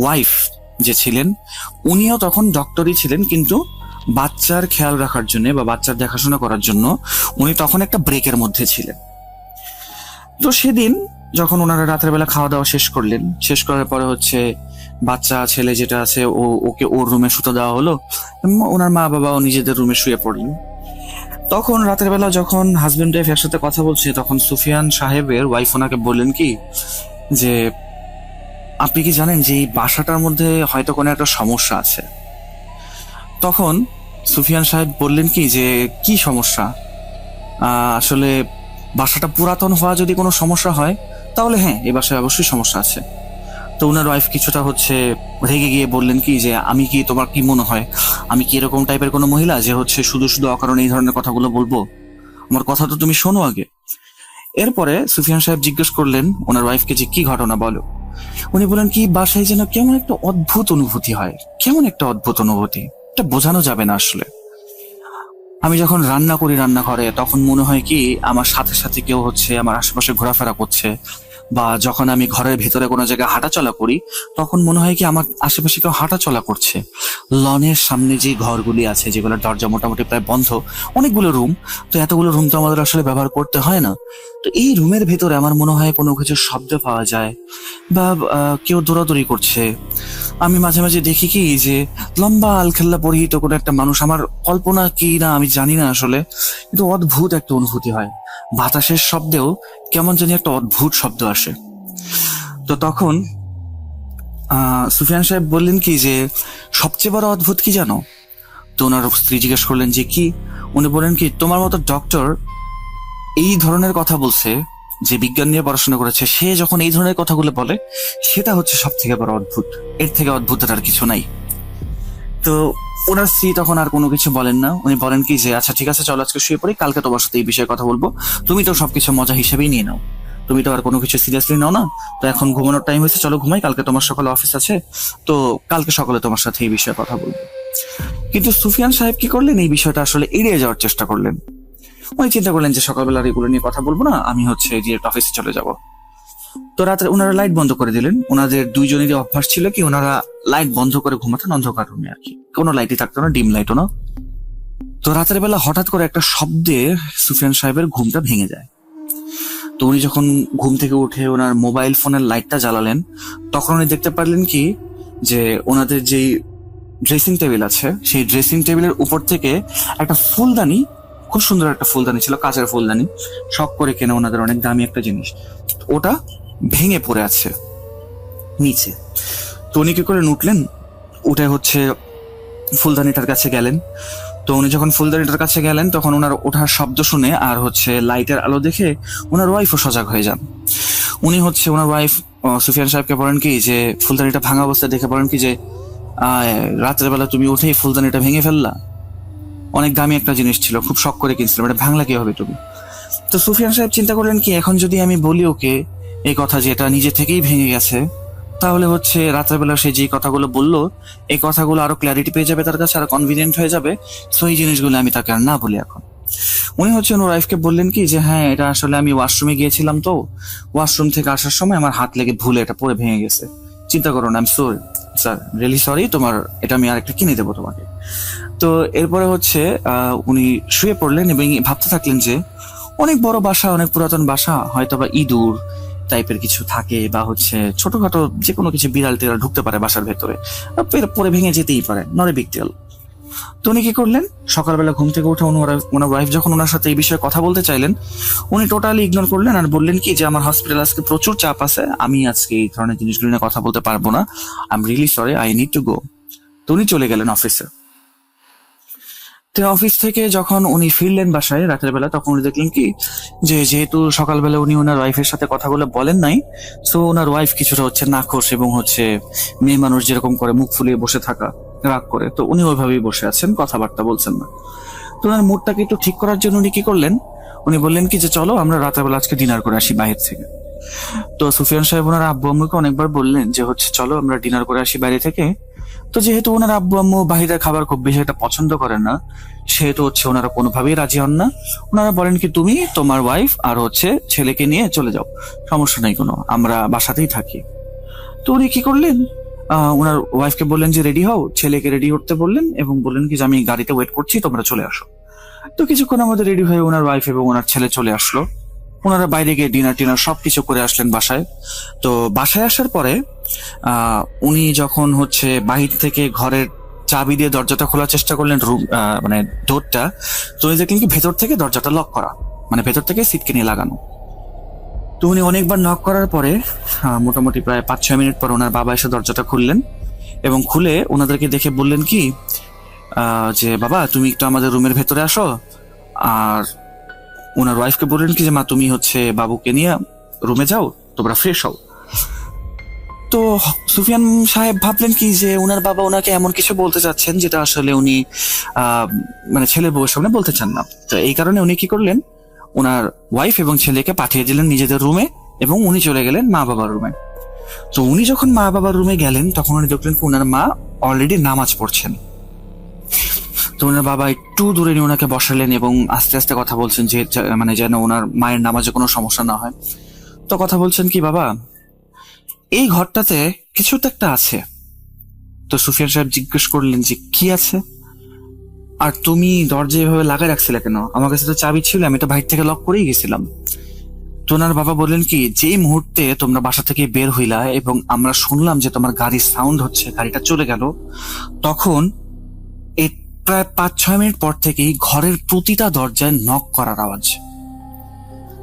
ওয়াইফ যে ছিলেন, উনিও তখন ডক্টরই ছিলেন, কিন্তু বাচ্চার খেয়াল রাখার জন্য বা বাচ্চার দেখাশোনা করার জন্য উনি তখন একটা ব্রেকের মধ্যে ছিলেন। তো সেদিন যখন ওনারা রাতের বেলা খাওয়া দাওয়া শেষ করার পরে হচ্ছে বাচ্চা ছেলে যেটা আছে ওকে ওর রুমে শুতে দেওয়া হলো, ওনার মা বাবাও নিজেদের রুমে শুয়ে পড়লেন। তখন রাতের বেলা যখন হাজবেন্ড ওয়াইফ একসাথে কথা বলছে, তখন সুফিয়ান সাহেবের ওয়াইফ ওনাকে বললেন কি যে আপনি কি জানেন যে এই বাসাটার মধ্যে হয়তো কোনো একটা সমস্যা আছে। তখন সুফিয়ান সাহেব বললেন কি যে কি সমস্যা? আসলে বাসাটা পুরাতন হওয়া যদি কোনো সমস্যা হয় তাহলে হ্যাঁ, এই বাসায় অবশ্যই সমস্যা আছে। তো ওনার ওয়াইফ কিছুটা হচ্ছে রেগে গিয়ে বললেন কি যে আমি কি, তোমার কি মনে হয় আমি কি এরকম টাইপের কোনো মহিলা যে হচ্ছে শুধু শুধু অকারণে এই ধরনের কথাগুলো বলবো? আমার কথা তো তুমি শোনো আগে। এরপরে সুফিয়ান সাহেব জিজ্ঞেস করলেন ওনার ওয়াইফকে যে কি ঘটনা বলো। উনি বলেন কি বাসায় যেন কেমন একটা অদ্ভুত অনুভূতি হয়, কেমন একটা অদ্ভুত অনুভূতি, এটা বোঝানো যাবে না আসলে। আমি যখন রান্না করি রান্নাঘরে, তখন মনে হয় কি আমার সাথে সাথে কেউ হচ্ছে আমার আশেপাশে ঘোরাফেরা করছে, বা যখন আমি ঘরের ভিতরে কোনো জায়গায় হাঁটাচলা করি তখন মনে হয় কি আমার আশেপাশে কেউ হাঁটাচলা করছে। লনের সামনে যে ঘরগুলি আছে যেগুলোর দরজা মোটামুটি প্রায় বন্ধ, অনেকগুলো রুম, তো এতগুলো রুম তো আমাদের আসলে ব্যবহার করতে হয় না। তো এই রুমের ভেতরে আমার মনে হয় কোনো কিছু শব্দ পাওয়া যায়, বা কেউ দৌড়াদৌড়ি করছে। আমি মাঝে মাঝে দেখি কি যে লম্বা আলখেল্লা পরিহিত কোনো একটা মানুষ, আমার কল্পনা কি না আমি জানি না আসলে, কিন্তু অদ্ভুত একটা অনুভূতি হয়। বাতাসের শব্দেও কেমন জানি একটা অদ্ভুত শব্দ আসে। তো তখন সুফিয়ান সাহেব বললেন কি যে সবচেয়ে বড় অদ্ভুত কি জানো? তো ওনার স্ত্রী জিজ্ঞেস করলেন যে কি? উনি বলেন কি তোমার মতো ডক্টর এই ধরনের কথা বলছে, যে বিজ্ঞান নিয়ে পড়াশোনা করেছে, সে যখন এই ধরনের কথাগুলো বলে সেটা হচ্ছে সব থেকে বড় অদ্ভুত, এর থেকে অদ্ভুত আর কিছু নাই। তো ওনার স্ত্রী তখন আর কোনো কিছু বলেন না। উনি বলেন কি যে আচ্ছা ঠিক আছে, চলো আজকে শুয়ে পড়ি, কালকে তোমার সাথে এই বিষয়ে কথা বলবো। তুমি তো সবকিছু মজা হিসেবেই নিয়ে নাও, তুমি তো আর কোনো কিছু সিরিয়াসলি নাও না। তো এখন ঘুমানোর টাইম হয়েছে, চলো ঘুমাই, কালকে তোমার সকালে অফিস আছে, তো কালকে সকালে তোমার সাথে এই বিষয়ে কথা বলবো। কিন্তু সুফিয়ান সাহেব কি করলেন, এই বিষয়টা আসলে এড়িয়ে যাওয়ার চেষ্টা করলেন। উনি চিন্তা করলেন যে সকালবেলা আর এগুলো নিয়ে কথা বলবো না, আমি হচ্ছে ডিরেক্ট অফিসে চলে যাব। তো রাত্রে ওনারা লাইট বন্ধ করে দিলেন। ওনাদের দুইজনেরই অভ্যাস ছিল কি ওনারা লাইট বন্ধ করে ঘুমাতেন অন্ধকার রুমে আর কি, কোনো লাইটই থাকতো না, ডিম লাইটও না। তো রাতের বেলা হঠাৎ করে একটা শব্দে সুফিয়ান সাহেবের ঘুমটা ভেঙে যায়। তো উনি যখন ঘুম থেকে উঠে ওনার মোবাইল ফোনের লাইটটা জ্বালালেন, তখন উনি দেখতে পারলেন কি যে ওনাদের যেই ড্রেসিং টেবিল আছে, সেই ড্রেসিং টেবিলের উপর থেকে একটা ফুলদানি, খুব সুন্দর একটা ফুলদানি ছিল, কাঁচের ফুলদানি, শখ করে কেনা ওনাদের, অনেক দামি একটা জিনিস, ওটা ভেঙে পড়ে আছে নিচে। তো উনি কি করে উঠলেন, উঠে হচ্ছে ফুলদানিটার কাছে গেলেন। তো উনি যখন ফুলদানিটার কাছে গেলেন তখন ওনার ওঠার শব্দ শুনে আর হচ্ছে লাইটের আলো দেখে ওনার ওয়াইফও সজাগ হয়ে যান। উনি হচ্ছে ওনার ওয়াইফ সুফিয়ান সাহেবকে বলেন কি যে ফুলদানিটা ভাঙা অবস্থায় দেখে বলেন কি যে রাত্রের বেলা তুমি উঠেই ফুলদানিটা ভেঙে ফেললা, অনেক দামি একটা জিনিস ছিল, খুব শখ করে কিনছিলাম, এটা ভাঙলা কিভাবে তুমি? তো সুফিয়ান সাহেব চিন্তা করলেন কি এখন যদি আমি বলি ওকে এই কথা যে এটা নিজে থেকেই ভেঙে গেছে, তাহলে হচ্ছে রাত্রেবেলা সে যে কথাগুলো বললো এই কথাগুলো আরো ক্ল্যারিটি পেয়ে যাবে তার কাছে, আরো কনভিনিয়েন্ট হয়ে যাবে। সো এই জিনিসগুলো আমি তাকে আর না বলি এখন। উনি হচ্ছে ওনার ওয়াইফকে বললেন কি যে হ্যাঁ এটা আসলে আমি ওয়াশরুমে গিয়েছিলাম, তো ওয়াশরুম থেকে আসার সময় আমার হাত লেগে ভুলে এটা পরে ভেঙে গেছে, চিন্তা করো না, I am sorry sir, really sorry, তোমার এটা আমি আরেকটা কিনে দেবো তোমাকে। তো এরপরে হচ্ছে উনি শুয়ে পড়লেন এবং ভাবতে থাকলেন যে অনেক বড় বাসা, অনেক পুরাতন বাসা, হয়তো বা ইঁদুর টাইপের কিছু থাকে, বা হচ্ছে ছোটখাটো যে কোনো কিছু বিড়াল টিড়াল ঢুকতে পারে বাসার ভেতরে, পরে ভেঙে যেতেই পারে, নট এ বিগ ডিল। তো উনি কি করলেন, সকালবেলা ঘুম থেকে উঠে ওনার ওয়াইফ যখন ওনার সাথে এই বিষয়ে কথা বলতে চাইলেন, উনি টোটালি ইগনোর করলেন আর বললেন কি যে আমার হসপিটাল আজকে প্রচুর চাপ আছে, আমি আজকে এই ধরনের জিনিসগুলো নিয়ে কথা বলতে পারবো না, I am really sorry, I need to go. তো উনি চলে গেলেন অফিসে। তো অফিস থেকে যখন উনি ফিরলেন বাসায় রাতের বেলা, তখন উনি দেখলেন কি যে যেহেতু সকালবেলা উনি ওনার ওয়াইফের সাথে কথাগুলো বলেন নাই, সো ওনার ওয়াইফ কিছুটা হচ্ছে নাখোশ এবং হচ্ছে মেয়ে মানুষ যেরকম করে মুখ ফুলিয়ে বসে থাকা, রাগ করে, তো উনি ওইভাবেই বসে আছেন, কথাবার্তা বলছেন না। তো ওনার মুডটাকে একটু ঠিক করার জন্য উনি কি করলেন, উনি বললেন কি যে চলো আমরা রাতের বেলা আজকে ডিনার করে আসি বাইরে থেকে। তো সুফিয়ান সাহেব ওনার আব্বু আম্মুকে অনেকবার বললেন যে হচ্ছে চলো আমরা ডিনার করে আসি বাইরে থেকে। তো যেহেতু ওনার আব্বু আম্মু বাহিরের খাবার খুব বেশি একটা পছন্দ করেন না, সেহেতু হচ্ছে ওনারা কোনোভাবেই রাজি হন না। ওনারা বলেন কি তুমি তোমার ওয়াইফ আর হচ্ছে ছেলেকে নিয়ে চলে যাও, সমস্যা নেই কোনো, আমরা বাসাতেই থাকি। তো উনি কি করলেন, ওনার ওয়াইফকে বললেন যে রেডি হও, ছেলেকে রেডি করতে বললেন এবং বললেন কি যে আমি গাড়িতে ওয়েট করছি, তোমরা চলে আসো। তো কিছুক্ষণের মধ্যে রেডি হয়ে ওনার ওয়াইফ এবং ওনার ছেলে চলে আসলো। ওনারা বাইরে গিয়ে ডিনার টিনার সবকিছু করে আসলেন বাসায়। তো বাসায় আসার পরে উনি যখন হচ্ছে বাহির থেকে ঘরের চাবি দিয়ে দরজাটা খোলার চেষ্টা করলেন, রুম মানে ডোরটা, তো উনি দেখলেন কি ভেতর থেকে দরজাটা লক করা, মানে ভেতর থেকে সিটকে নিয়ে লাগানো। তো উনি অনেকবার নক করার পরে মোটামুটি প্রায় 5-6 মিনিট পর ওনার বাবা এসে দরজাটা খুললেন এবং খুলে ওনাদেরকে দেখে বললেন কি যে বাবা তুমি একটু আমাদের রুমের ভেতরে আসো। আর ওনার ওয়াইফকে বললেন কি যে মা তুমি হচ্ছে বাবুকে নিয়ে রুমে যাও, তোমরা ফ্রেশ হও। তো সুফিয়ান সাহেব ভাবলেন কি যে ওনার বাবা ওনাকে এমন কিছু বলতে চাচ্ছেন যেটা আসলে উনি মানে ছেলের বউয়ের সামনে বলতে চান না। তো এই কারণে উনি কি করলেন, ওনার ওয়াইফ এবং ছেলেকে পাঠিয়ে দিলেন নিজেদের রুমে এবং উনি চলে গেলেন মা বাবার রুমে। তো উনি যখন মা বাবার রুমে গেলেন তখন উনি দেখলেন ওনার মা অলরেডি নামাজ পড়ছেন। তো ওনার বাবা একটু দূরে নিয়ে ওনাকে বসালেন এবং আস্তে আস্তে কথা বলছেন যে মানে যেন ওনার মায়ের নামাজে কোনো সমস্যা না হয়। তো কথা বলছেন কি বাবা এই ঘরটাতে কিছু তো একটা আছে। তো সুফিয়ান সাহেব জিজ্ঞেস করলেন যে কি আছে, আর তুমি দরজা এভাবে লাগাই রাখছিলে কেন, আমার কাছে তো চাবি ছিল, আমি তো বাইরে থেকে লক করেই গেছিলাম। তো ওনার বাবা বললেন কি যেই মুহূর্তে তোমরা বাসা থেকে বের হইলা এবং আমরা শুনলাম যে তোমার গাড়ির সাউন্ড হচ্ছে, গাড়িটা চলে গেল, তখন এই প্রায় 5-6 মিনিট পর থেকেই ঘরের প্রতিটা দরজায় নক করার আওয়াজ,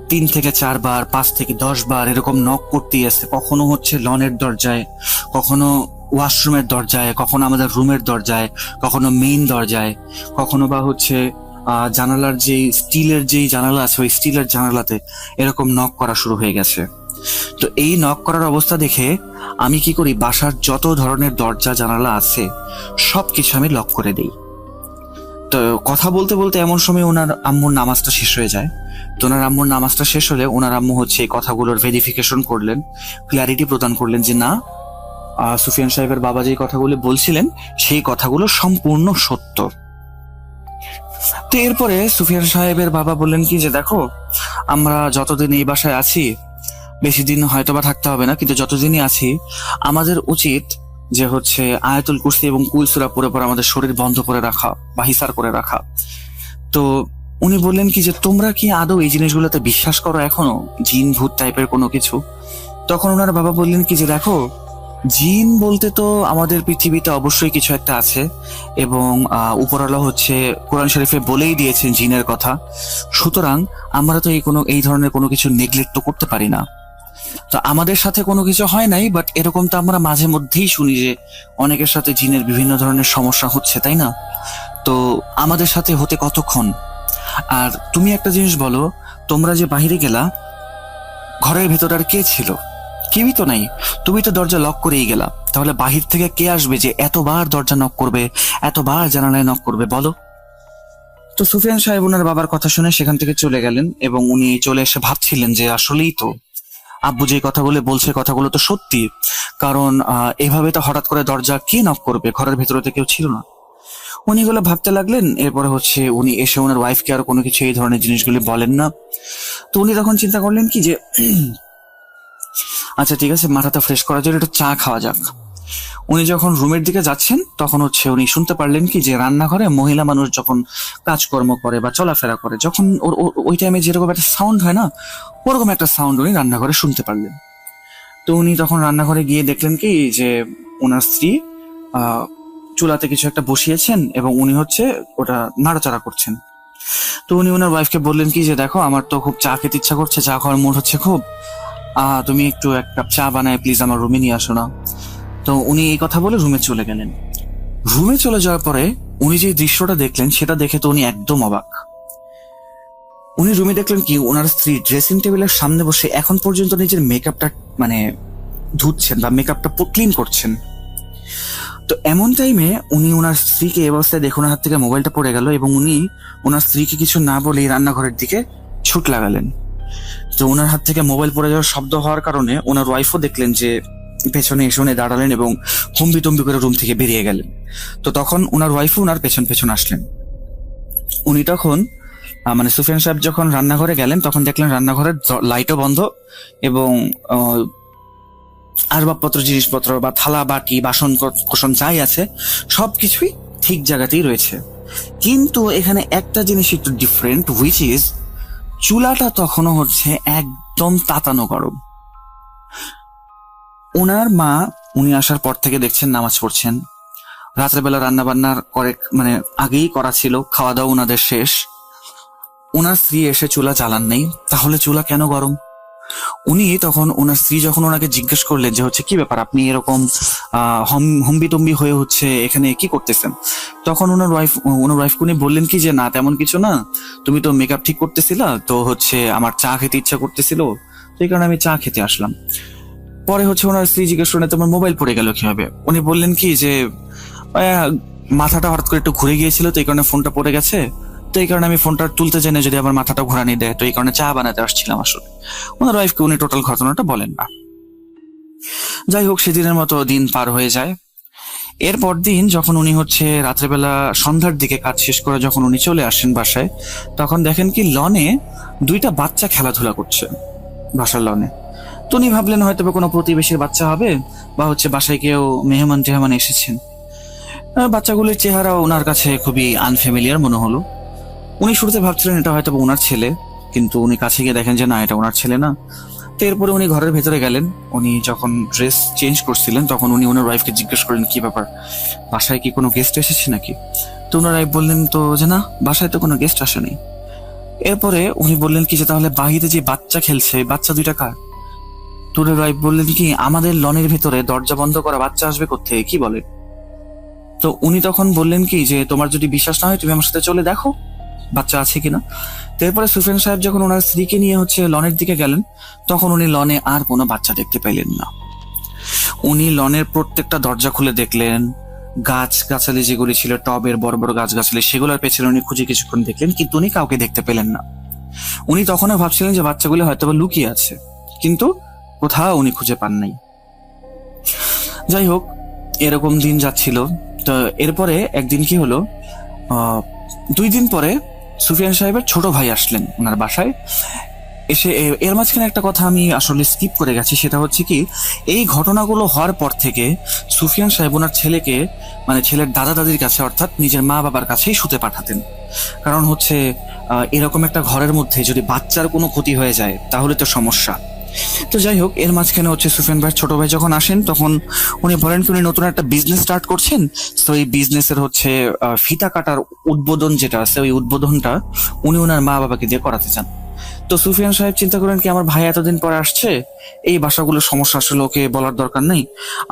3 থেকে 4 বার, 5 থেকে 10 বার এরকম নক করতেই আছে। কখনো হচ্ছে লনের দরজায়, কখনো ওয়াশরুমের দরজায়, কখনো আমাদের রুমের দরজায়, কখনো মেইন দরজায়, কখনো বা হচ্ছে জানালার যে স্টিলের যেই জানালা আছে ওই স্টিলের জানালাতে এরকম নক করা শুরু হয়ে গেছে। তো এই নক করার অবস্থা দেখে আমি কি করি, বাসার যত ধরনের দরজা জানালা আছে সবকিছু আমি লক করে দিই। তো কথা বলতে বলতে এমন সময় ওনার আম্মুর নামাজটা শেষ হয়ে যায়। তো ওনার আম্মুর নামাজটা শেষ হলে ওনার আম্মু হচ্ছে এই কথাগুলোর ভেরিফিকেশন করলেন, ক্লিয়ারিটি প্রদান করলেন যে না সুফিয়ান সাহেবের বাবা যে কথাগুলো বলছিলেন সেই কথাগুলো সম্পূর্ণ সত্য। তো এরপরে সুফিয়ান সাহেবের বাবা বললেন কি যে দেখো আমরা যতদিন এই বাসায় আছি, বেশি দিন হয়তোবা থাকতে হবে না, কিন্তু যতদিনই আছি আমাদের উচিত যে হচ্ছে আয়াতুল কুরসি এবং কুল সূরা পড়ে পড়ে আমাদের শরীর বন্ধ করে রাখা বা হিসার করে রাখা। তো উনি বললেন কি যে তোমরা কি আদৌ এই জিনিসগুলোতে বিশ্বাস করো এখনো, জিন ভূত টাইপের কোনো কিছু? তখন ওনার বাবা বললেন কি যে দেখো জিন বলতে তো আমাদের পৃথিবীতে অবশ্যই কিছু একটা আছে এবং উপরওয়ালা হচ্ছে কোরআন শরীফে বলেই দিয়েছেন জিনের কথা, সুতরাং আমরা তো এই ধরনের কোনো কিছু নেগলেক্ট তো করতে পারি না। তো আমাদের সাথে কোনো কিছু হয় নাই, বাট এরকম তো আমরা মাঝে মধ্যেই শুনি যে অনেকের সাথে জিনের বিভিন্ন ধরনের সমস্যা হচ্ছে, তাই না? তো আমাদের সাথে হতে কতক্ষণ? আর তুমি একটা জিনিস বলো, তোমরা যে বাহিরে গেলা ঘরের ভেতর আর কে ছিল? কেউই তো নাই, তুমি তো দরজা লক করেই গেলা, তাহলে বাহির থেকে কে আসবে যে এতবার দরজা নক করবে, এতবার জানালায় নক করবে বলো? তো সুফিয়ান সাহেব ওনার বাবার কথা শুনে সেখান থেকে চলে গেলেন এবং উনি চলে এসে ভাবছিলেন যে আসলেই তো আব্বু যে কথাগুলো বলছে কথাগুলো তো সত্যি, কারণ এভাবে তো হঠাৎ করে দরজা কে নক করবে, ঘরের ভেতরে তো কেউ ছিল না। উনি এগুলো ভাবতে লাগলেন। এরপরে হচ্ছে উনি এসে ওনার ওয়াইফকে আর কোনো কিছু এই ধরনের জিনিসগুলি বলেন না। তো উনি তখন চিন্তা করলেন কি যে আচ্ছা ঠিক আছে, মাথাটা ফ্রেশ করার জন্য একটু চা খাওয়া যাক। উনি যখন রুমের দিকে যাচ্ছেন তখন হচ্ছে উনি শুনতে পারলেন কি যে রান্নাঘরে মহিলা মানুষ যখন কাজকর্ম করে বা চলাফেরা করে, যখন ওই টাইমে যেরকম একটা সাউন্ড হয় না, ওরকম একটা সাউন্ড উনি রান্নাঘরে শুনতে পারলেন। তো উনি তখন রান্নাঘরে গিয়ে দেখলেন কি যে ওনার স্ত্রী চুলাতে কিছু একটা বসিয়েছেন এবং উনি হচ্ছে ওটা নাড়াচাড়া করছেন। তো উনি ওনার ওয়াইফকে বললেন কি যে দেখো আমার তো খুব চা খেতে ইচ্ছা করছে, চা খাওয়ার মুড হচ্ছে খুব, তুমি একটু এক কাপ চা বানায় প্লিজ আমার রুমে নিয়ে আসো না। তো উনি এই কথা বলে রুমে চলে গেলেন। রুমে চলে যাওয়ার পরে উনি যে দৃশ্যটা দেখলেন সেটা দেখে তো উনি একদম অবাক। উনি রুমে দেখলেন কি ওনার স্ত্রী ড্রেসিং টেবিলের সামনে বসে এখন পর্যন্ত নিজের মেকআপটা মানে ধুচ্ছেন বা মেকআপটা ক্লিন করছেন। তো এমন টাইমে উনি ওনার স্ত্রীকে এই অবস্থায় দেখে ওনার হাত থেকে মোবাইলটা পড়ে গেল এবং উনি ওনার স্ত্রীকে কিছু না বলেই রান্নাঘরের দিকে ছুট লাগালেন। তো ওনার হাত থেকে মোবাইল পড়ে যাওয়ার শব্দ হওয়ার কারণে ওনার ওয়াইফও দেখলেন যে পেছনে এসে উনি দাঁড়ালেন এবং হম্বিতম্বি করে রুম থেকে বেরিয়ে গেলেন। তো তখন ওনার ওয়াইফও ওনার পেছন পেছন আসলেন। উনি তখন মানে সুফিয়ান সাহেব যখন রান্নাঘরে গেলেন তখন দেখলেন রান্নাঘরের লাইটও বন্ধ এবং আসবাবপত্র জিনিসপত্র বা থালা বাটি বাসন কোসন যাই আছে সবকিছুই ঠিক জায়গাতেই রয়েছে। কিন্তু এখানে একটা জিনিস একটু ডিফারেন্ট, হুইচ ইজ চুলাটা তখনও হচ্ছে একদম তাতানো গরম। ওনার মা উনি আসার পর থেকে দেখছেন নামাজ পড়ছেন, রাত্রেবেলা রান্না বান্নার করে মানে আগেই করা ছিল, খাওয়া দাওয়া ওনাদের শেষ। ওনার স্ত্রী এসে চুলা জ্বালান নেই, তাহলে চুলা কেন গরম? উনি তখন ওনার স্ত্রী যখন ওনাকে জিজ্ঞেস করলেন যে হচ্ছে কি ব্যাপার আপনি এরকম হম্বিতম্বি হয়ে হচ্ছে এখানে কি করতেছেন, তখন ওনার ওয়াইফ উনি বললেন কি যে না তেমন কিছু না, তুমি তো মেকআপ ঠিক করতেছিলা, তো হচ্ছে আমার চা খেতে ইচ্ছা করতেছিল, সেই কারণে আমি চা খেতে আসলাম। পরে হচ্ছে ওনার স্ত্রী জিজ্ঞেস করলেন তোমার মোবাইল পড়ে গেল কিভাবে? উনি বললেন কি যে মাথাটা হঠাৎ করে একটু ঘুরে গিয়েছিল, তো এই কারণে ফোনটা পড়ে গেছে, তো এই কারণে আমি ফোনটা তুলতে জেনে যদি আমার মাথাটা ঘোরানি দেয়, তো এই কারণে চা বানাতে আসছিলাম আসলে। ওনার ওয়াইফকে উনি টোটাল ঘটনাটা বলেন না। যাই হোক, সেদিনের মতো দিন পার হয়ে যায়। এরপর দিন যখন উনি হচ্ছে রাত্রেবেলা সন্ধ্যার দিকে কাজ শেষ করে যখন উনি চলে আসেন বাসায়, তখন দেখেন কি লনে দুইটা বাচ্চা খেলাধুলা করছে বাসার লনে। তো উনি ভাবলেন হয়তো কোনো প্রতিবেশীর বাচ্চা হবে বা হচ্ছে বাসায় কেউ মেহমান টেহমান এসেছেন। বাচ্চাগুলির চেহারা ওনার কাছে খুবই আনফ্যামিলিয়ার মনে হলো। উনি শুরুতে ভাবছিলেন এটা হয়তো ওনার ছেলে, কিন্তু উনি কাছে গিয়ে দেখেন যে না, এটা ওনার ছেলে না। তো এরপরে উনি ঘরের ভেতরে গেলেন। উনি যখন ড্রেস চেঞ্জ করছিলেন তখন উনি ওনার ওয়াইফকে জিজ্ঞেস করলেন কি ব্যাপার, বাসায় কি কোনো গেস্ট এসেছে নাকি? তো ওনার ওয়াইফ বললেন তো যে না, বাসায় তো কোনো গেস্ট আসেনি। এরপরে উনি বললেন কি যে তাহলে বাহিরে যে বাচ্চা খেলছে, বাচ্চা দুইটা কার? তো ওনার ওয়াইফ বললেন কি আমাদের লনের ভেতরে দরজা বন্ধ করা বাচ্চা আসবে কোত্থেকে, কি বলে? তো উনি তখন বললেন কি যে তোমার যদি বিশ্বাস না হয় তুমি আমার সাথে চলে দেখো বাচ্চা আছে কিনা। তো এরপরে সুফিয়ান সাহেব যখন ওনার স্ত্রীকে নিয়ে হচ্ছে লনের দিকে গেলেন তখন উনি লনে আর কোনো বাচ্চা দেখতে পাইলেন না। উনি লনের প্রত্যেকটা দরজা খুলে দেখলেন, গাছ গাছালি যেগুলি ছিল টবের বড় বড় গাছ গাছালি সেগুলোর পেছনে উনি খুঁজে কিছুক্ষণ দেখলেন, কিন্তু উনি কাউকে দেখতে পেলেন না। উনি তখনও ভাবছিলেন যে বাচ্চাগুলো হয়তো বা লুকিয়ে আছে, কিন্তু কোথাও উনি খুঁজে পান নাই। যাই হোক, এরকম দিন যাচ্ছিল। তো এরপরে একদিন কি হলো, 2 দিন পরে সুফিয়ান সাহেবের ছোট ভাই আসলেন ওনার বাসায় এসে। এর মাঝখানে একটা কথা আমি আসলে স্কিপ করে গেছি, সেটা হচ্ছে কি এই ঘটনাগুলো হওয়ার পর থেকে সুফিয়ান সাহেব ওনার ছেলেকে মানে ছেলের দাদা দাদির কাছে অর্থাৎ নিজের মা বাবার কাছেই শুতে পাঠাতেন। কারণ হচ্ছে এরকম একটা ঘরের মধ্যে যদি বাচ্চার কোনো ক্ষতি হয়ে যায় তাহলে তো সমস্যা। তো যাই হোক, এর মাঝখানে হচ্ছে সুফিয়ান ভাই ছোট ভাই যখন আসেন তখন উনি বলেন কি উনি নতুন একটা বিজনেস স্টার্ট করছেন। তো এই বিজনেসের হচ্ছে ফিতা কাটার উদ্বোধন যেটা আছে ওই উদ্বোধনটা উনি ওনার মা বাবাকে দিয়ে করাতে চান। তো সুফিয়ান সাহেব চিন্তা করেন কি আমার ভাই এতদিন পরে আসছে, এই বাসাগুলোর সমস্যা আসলে ওকে বলার দরকার নেই,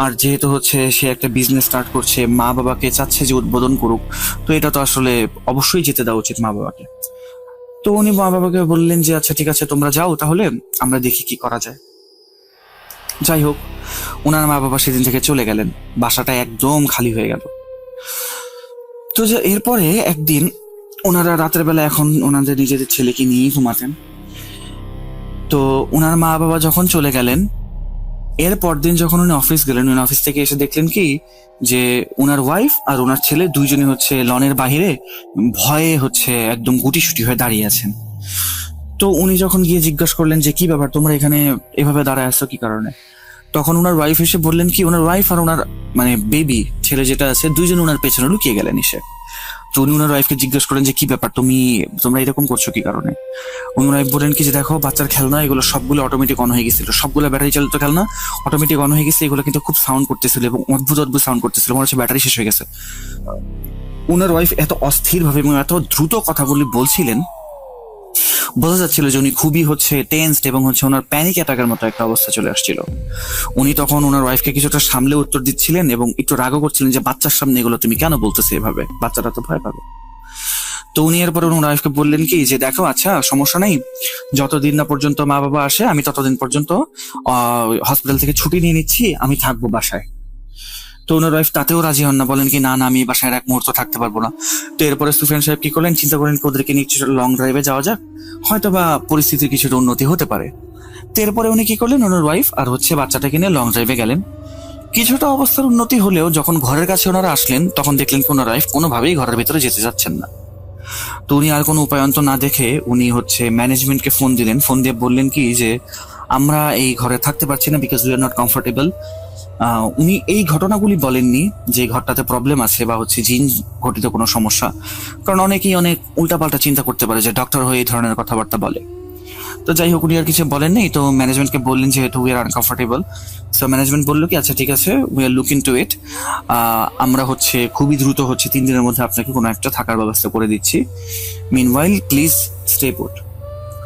আর যেহেতু হচ্ছে সে একটা বিজনেস স্টার্ট করছে মা বাবাকে চাচ্ছে যে উদ্বোধন করুক, তো এটা তো আসলে অবশ্যই যেতে দেওয়া উচিত মা বাবাকে। তো উনি মা বাবাকে বললেন যে আচ্ছা ঠিক আছে তোমরা যাও, তাহলে আমরা দেখি কি করা যায়। যাই হোক, ওনার মা বাবা সেদিন থেকে চলে গেলেন, বাসাটা একদম খালি হয়ে গেল। তো যে এরপরে একদিন ওনারা রাতের বেলা এখন ওনাদের নিজেদের ছেলেকে নিয়েই ঘুমাতেন। তো ওনার মা বাবা যখন চলে গেলেন এর পরদিন যখন উনি অফিস গেলেন, উনি অফিস থেকে এসে দেখলেন কি যে ওনার ওয়াইফ আর ওনার ছেলে দুইজনই হচ্ছে লনের বাহিরে ভয়ে হচ্ছে একদম গুটিসুটি হয়ে দাঁড়িয়ে আছেন। তো উনি যখন গিয়ে জিজ্ঞাসা করলেন যে কি ব্যাপার তোমরা এখানে এভাবে দাঁড়ায় আছো কি কারণে, তখন ওনার ওয়াইফ এসে বললেন কি ওনার ওয়াইফ আর ওনার মানে বেবি ছেলে যেটা আছে দুইজন ওনার পেছনে লুকিয়ে গেলেন এসে। তো উনি ওনার ওয়াইফকে জিজ্ঞেস করেন যে কি ব্যাপার, তোমরা এরকম করছো কি কারণে? উনি ওয়াইফ বলেন কি যে দেখো বাচ্চার খেলনা এগুলো সবগুলো অটোমেটিক অন হয়ে গেছিল, সবগুলো ব্যাটারি চালিত খেলনা অটোমেটিক অন হয়ে গেছে, এগুলো কিন্তু খুব সাউন্ড করতেছিল এবং অদ্ভুত অদ্ভুত সাউন্ড করতেছিল, মনে হচ্ছে ব্যাটারি শেষ হয়ে গেছে। ওনার ওয়াইফ এত অস্থির ভাবে এবং এত দ্রুত কথাগুলি বলছিলেন, বোঝা যাচ্ছিল যে উনি খুবই টেন্সড এবং ওনার প্যানিক অ্যাটাকের মতো একটা অবস্থা চলে আসছিল। উনি তখন ওনার ওয়াইফকে কিছুটা সামলে উত্তর দিচ্ছিলেন এবং একটু রাগও করছিলেন যে বাচ্চার সামনে এগুলো তুমি কেন বলতেছো এভাবে, বাচ্চাটা তো ভয় পাবে। তো উনি এরপরে ওনার ওয়াইফকে বললেন কি যে দেখো আচ্ছা সমস্যা নেই, যতদিন না পর্যন্ত মা বাবা আসে আমি ততদিন পর্যন্ত হসপিটাল থেকে ছুটি নিয়ে নিচ্ছি, আমি থাকবো বাসায়। তো ওনার ওয়াইফ তাতেও রাজি হন না, বলেন কি না আমি বাসায় এক মুহূর্ত থাকতে পারবো না। তো এরপরে সুফিয়ান সাহেব কি করলেন, চিন্তা করেন ওদেরকে নিয়ে কিছুটা লং ড্রাইভে যাওয়া যাক, হয়তো বা পরিস্থিতির কিছুটা উন্নতি হতে পারে। তো এরপরে উনি কি করলেন, ওনার ওয়াইফ আর বাচ্চাটাকে নিয়ে লং ড্রাইভে গেলেন। কিছুটা অবস্থার উন্নতি হলেও যখন ঘরের কাছে ওনারা আসলেন তখন দেখলেন কি ওনার ওয়াইফ কোনোভাবেই ঘরের ভিতরে যেতে যাচ্ছেন না। তো উনি আর কোনো উপায়ন্ত না দেখে উনি ম্যানেজমেন্টকে ফোন দিলেন, ফোন দিয়ে বললেন কি যে আমরা এই ঘরে থাকতে পারছি না, because we are not comfortable. উনি এই ঘটনাগুলি বলেননি যে ঘরটাতে প্রবলেম আছে বা জিন ঘটিত কোনো সমস্যা, কারণ অনেকেই অনেক উল্টাপাল্টা চিন্তা করতে পারে যে ডক্টর হয়ে এই ধরনের কথাবার্তা বলে। তো যাই হোক উনি আর কিছু বলেননি, তো ম্যানেজমেন্টকে বললেন যেহেতু we are uncomfortable. So management বললো কি আচ্ছা ঠিক আছে, উই আর লুকিং টু ইট, আমরা খুবই দ্রুত 3 দিনের মধ্যে আপনাকে কোনো একটা থাকার ব্যবস্থা করে দিচ্ছি, মিনওয়াইল প্লিজ স্টে পুট।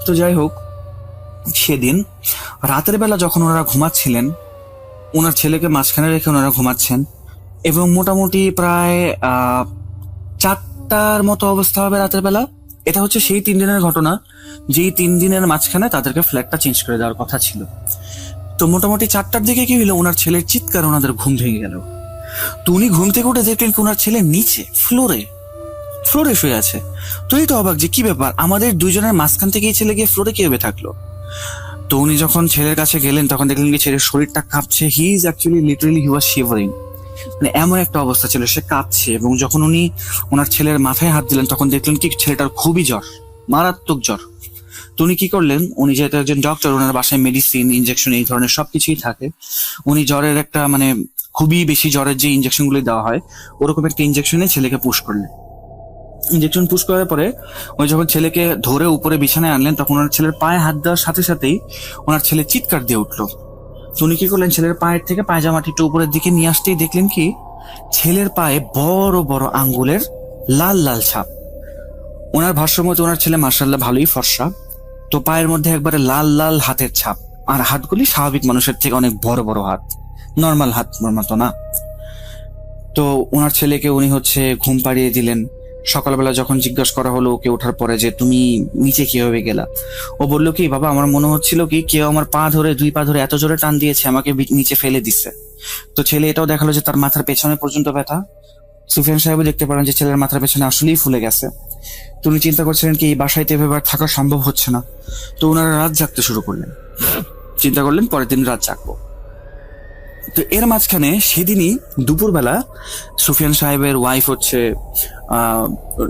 তো যাই হোক সেদিন রাতের বেলা যখন ওনারা ঘুমাচ্ছিলেন, ওনার ছেলেকে মাঝখানে রেখে ওনারা ঘুমাচ্ছেন এবং মোটামুটি প্রায় 4টার মতো অবস্থা হবে রাতের বেলা। এটা সেই 3 দিনের ঘটনা, যেই 3 দিনের মাঝখানে তাদেরকে ফ্ল্যাটটা চেঞ্জ করে দেওয়ার কথা ছিল। তো মোটামুটি 4টার দিকে কি হলো, ওনার ছেলের চিৎকার ওনাদের ঘুম ভেঙে গেল। তো উনি ঘুম থেকে উঠে দেখলেন কি ওনার ছেলে নিচে ফ্লোরে শুয়ে আছে। তো এই তো অবাক যে কি ব্যাপার, আমাদের দুইজনের মাঝখান থেকে এই ছেলে গিয়ে ফ্লোরে কিভাবে থাকলো। তো উনি যখন ছেলের কাছে গেলেন তখন দেখলেন কি ছেলের শরীরটা কাঁপছে, he is actually literally he was shivering, মানে এমন একটা অবস্থা ছিল, সে কাঁপছে। এবং যখন উনি ওনার ছেলের মাথায় হাত দিলেন তখন দেখলেন কি ছেলেটার খুবই জ্বর, মারাত্মক জ্বর। তো উনি কি করলেন, উনি যেহেতু একজন ডক্টর, ওনার বাসায় মেডিসিন ইনজেকশন এই ধরনের সবকিছুই থাকে, উনি জ্বরের একটা খুবই বেশি জ্বরের যে ইনজেকশন গুলি দেওয়া হয় ওরকম একটা ইনজেকশনে ছেলেকে পুশ করলেন। ইনজেকশন পুশ করার পরে উনি যখন ছেলেকে ধরে উপরে বিছানায় আনলেন তখন ওনার ছেলের পায়ে হাত দেওয়ার সাথে সাথেই ওনার ছেলে চিৎকার দিয়ে উঠলো। উনি কি করলেন, ছেলের পায়ের থেকে পায়জামাটি একটু উপরের দিকে নিয়ে আসতেই দেখলেন কি ছেলের পায়ে বড় বড় আঙ্গুলের লাল লাল ছাপ। ওনার ভাষ্য মতে ওনার ছেলে মার্শাল্লাহ ভালোই ফর্সা, তো পায়ের মধ্যে একবারে লাল লাল হাতের ছাপ, আর হাতগুলি স্বাভাবিক মানুষের থেকে অনেক বড় বড় হাত, নর্মাল হাত মতো না। তো ওনার ছেলেকে উনি ঘুম পাড়িয়ে দিলেন। সকালবেলা যখন জিজ্ঞাসা করা হলো ওকে ওঠার পরে যে তুমি নিচে কিভাবে গেলা, ও বললো কি বাবা আমার মনে হচ্ছিল কি কেউ আমার দুই পা ধরে এত জোরে টান দিয়েছে আমাকে নিচে ফেলে দিচ্ছে। তো ছেলে এটাও দেখালো যে তার মাথার পেছনে পর্যন্ত ব্যথা। সুফিয়ান সাহেবও দেখতে পারেন যে ছেলের মাথার পেছনে আসলেই ফুলে গেছে। তো উনি চিন্তা করছিলেন কি এই বাসায় তো এভাবে থাকা সম্ভব হচ্ছে না। তো ওনারা রাত জাগতে শুরু করলেন, চিন্তা করলেন পরের দিন রাত জাগবো। তো এর মাঝখানে সেদিনই দুপুরবেলা সুফিয়ান সাহেবের ওয়াইফ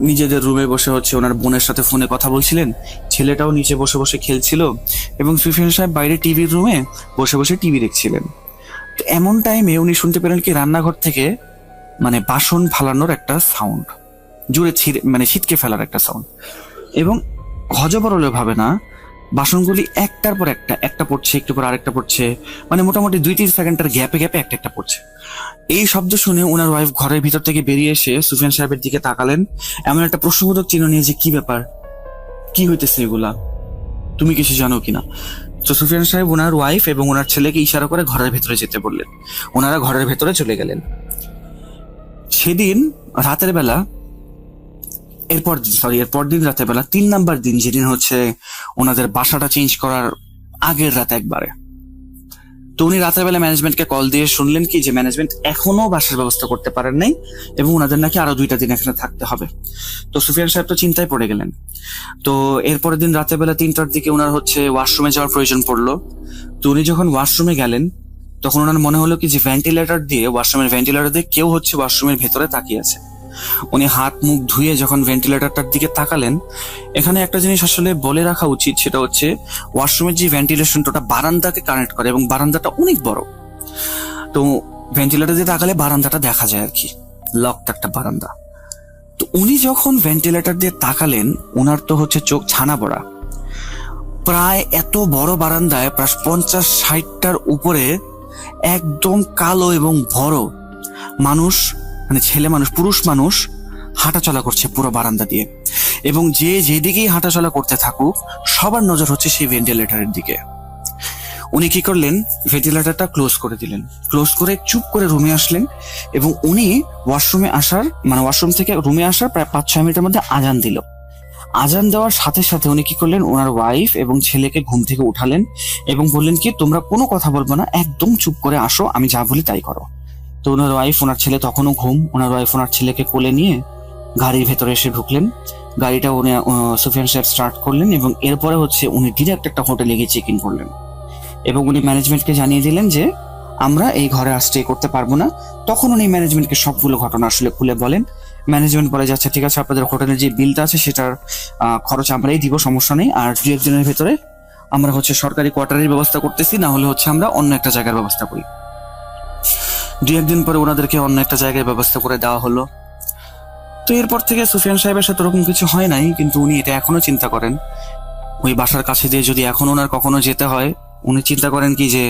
নিজেদের রুমে বসে ওনার বোনের সাথে ফোনে কথা বলছিলেন, ছেলেটাও নিচে বসে বসে খেলছিল এবং সুফিয়ান সাহেব বাইরে টিভির রুমে বসে বসে টিভি দেখছিলেন। তো এমন টাইমে উনি শুনতে পেলেন কি রান্নাঘর থেকে বাসন ফালানোর একটা সাউন্ড, জোরে ছিটকে ফেলার একটা সাউন্ড, এবং হজবরল ভাবে না বাসনগুলি একটার পর একটা পড়ছে, একটু পর আরেকটা পড়ছে, মোটামুটি 2-3 সেকেন্ডের গ্যাপে গ্যাপে একটা পড়ছে। এই শব্দ শুনে ওনার ওয়াইফ ঘরের ভিতর থেকে বেরিয়ে এসে সুফিয়ান সাহেবের দিকে তাকালেন এমন একটা প্রশ্নবোধক চিহ্ন নিয়ে যে কি ব্যাপার, কি হইতেছে এগুলা, তুমি কিছু জানো কিনা। তো সুফিয়ান সাহেব ওনার ওয়াইফ এবং ওনার ছেলেকে ইশারা করে ঘরের ভেতরে যেতে বললেন। ওনারা ঘরের ভেতরে চলে গেলেন। সেদিন রাতের বেলা এরপর দিন রাতের বেলা 3 নাম্বার দিন, যেদিন ওনাদের বাসাটা চেঞ্জ করার আগের রাত একবারে। তো উনি রাতের বেলা ম্যানেজমেন্টকে কল দিয়ে শুনলেন কি যে ম্যানেজমেন্ট এখনো বাসার ব্যবস্থা করতে পারেন নাই এবং ওনাদের নাকি আরো 2টা দিন এখানে থাকতে হবে। তো সুফিয়ান সাহেব তো চিন্তায় পড়ে গেলেন। তো এরপরের দিন রাতের বেলা 3টার দিকে ওনার ওয়াশরুমে যাওয়ার প্রয়োজন পড়লো। তো উনি যখন ওয়াশরুমে গেলেন তখন ওনার মনে হলো কি যে ওয়াশরুমের ভেন্টিলেটর দিয়ে কেউ ওয়াশরুমের ভেতরে তাকিয়ে আছে। উনি হাত মুখ ধুয়ে যখন ভেন্টিলেটরটার দিকে তাকালেন, এখানে একটা জিনিস আসলে বলে রাখা উচিত, সেটা ওয়াশরুমের যে ভেন্টিলেশনটা ওটা বারান্দাকে কানেক্ট করে এবং বারান্দাটা অনেক বড়। তো ভেন্টিলেটর দিয়ে তাকালে বারান্দাটা দেখা যায় আর কি, লকড একটা বারান্দা। তো উনি যখন ভেন্টিলেটর দিয়ে তাকালেন, ওনার তো হচ্ছে চোখ ছানা পড়া। প্রায় এত বড় বারান্দায় প্রায় 50-60টার উপরে একদম কালো এবং বড় মানুষ, মানে ছেলে মানুষ, পুরুষ মানুষ হাঁটাচলা করছে পুরো বারান্দা দিয়ে। এবং যে যেদিকেই হাঁটাচলা করতে থাকুক, সবার নজর হচ্ছে সেই ভেন্টিলেটরের দিকে। উনি কি করলেন, ভেন্টিলেটরটা ক্লোজ করে দিলেন। ক্লোজ করে চুপ করে রুমে আসলেন এবং উনি ওয়াশরুম থেকে রুমে আসার প্রায় 5-6 মিনিটের মধ্যে আজান দিল। আজান দেওয়ার সাথে সাথে উনি কি করলেন, ওনার ওয়াইফ এবং ছেলেকে ঘুম থেকে উঠালেন এবং বললেন কি, তোমরা কোনো কথা বলবো না, একদম চুপ করে আসো, আমি যা বলি তাই করো। তো ওনার ওয়াইফ, ওনার ছেলে তখনও ঘুম, ওনার ওয়াইফ ওনার ছেলেকে কোলে নিয়ে গাড়ির ভেতরে এসে ঢুকলেন। গাড়িটা উনি সুফিয়ান সাহেব স্টার্ট করলেন এবং এরপরে হচ্ছে উনি ডিরেক্ট একটা হোটেলে গিয়ে চেক ইন করলেন এবং উনি ম্যানেজমেন্টকে জানিয়ে দিলেন যে আমরা এই ঘরে আর স্টে করতে পারবো না। তখন উনি ম্যানেজমেন্টকে সবগুলো ঘটনা আসলে খুলে বলেন। ম্যানেজমেন্ট বলে যাচ্ছে, ঠিক আছে, আপনাদের হোটেলের যে বিলটা আছে সেটার খরচ আমরাই দিব, সমস্যা নেই। আর 2-1 দিনের ভেতরে আমরা হচ্ছে সরকারি কোয়ার্টারের ব্যবস্থা করতেছি, না হলে হচ্ছে আমরা অন্য একটা জায়গার ব্যবস্থা করি। 2-1 দিন পরে ওনাদেরকে অন্য একটা জায়গায় ব্যবস্থা করে দেওয়া হলো। তো এরপর থেকে সুফিয়ান সাহেবের সাথে ওরকম কিছু হয় নাই, কিন্তু উনি এটা এখনো চিন্তা করেন, ওই বাসার কাছে দিয়ে যদি এখন ওনার কখনো যেতে হয়, উনি চিন্তা করেন কি যে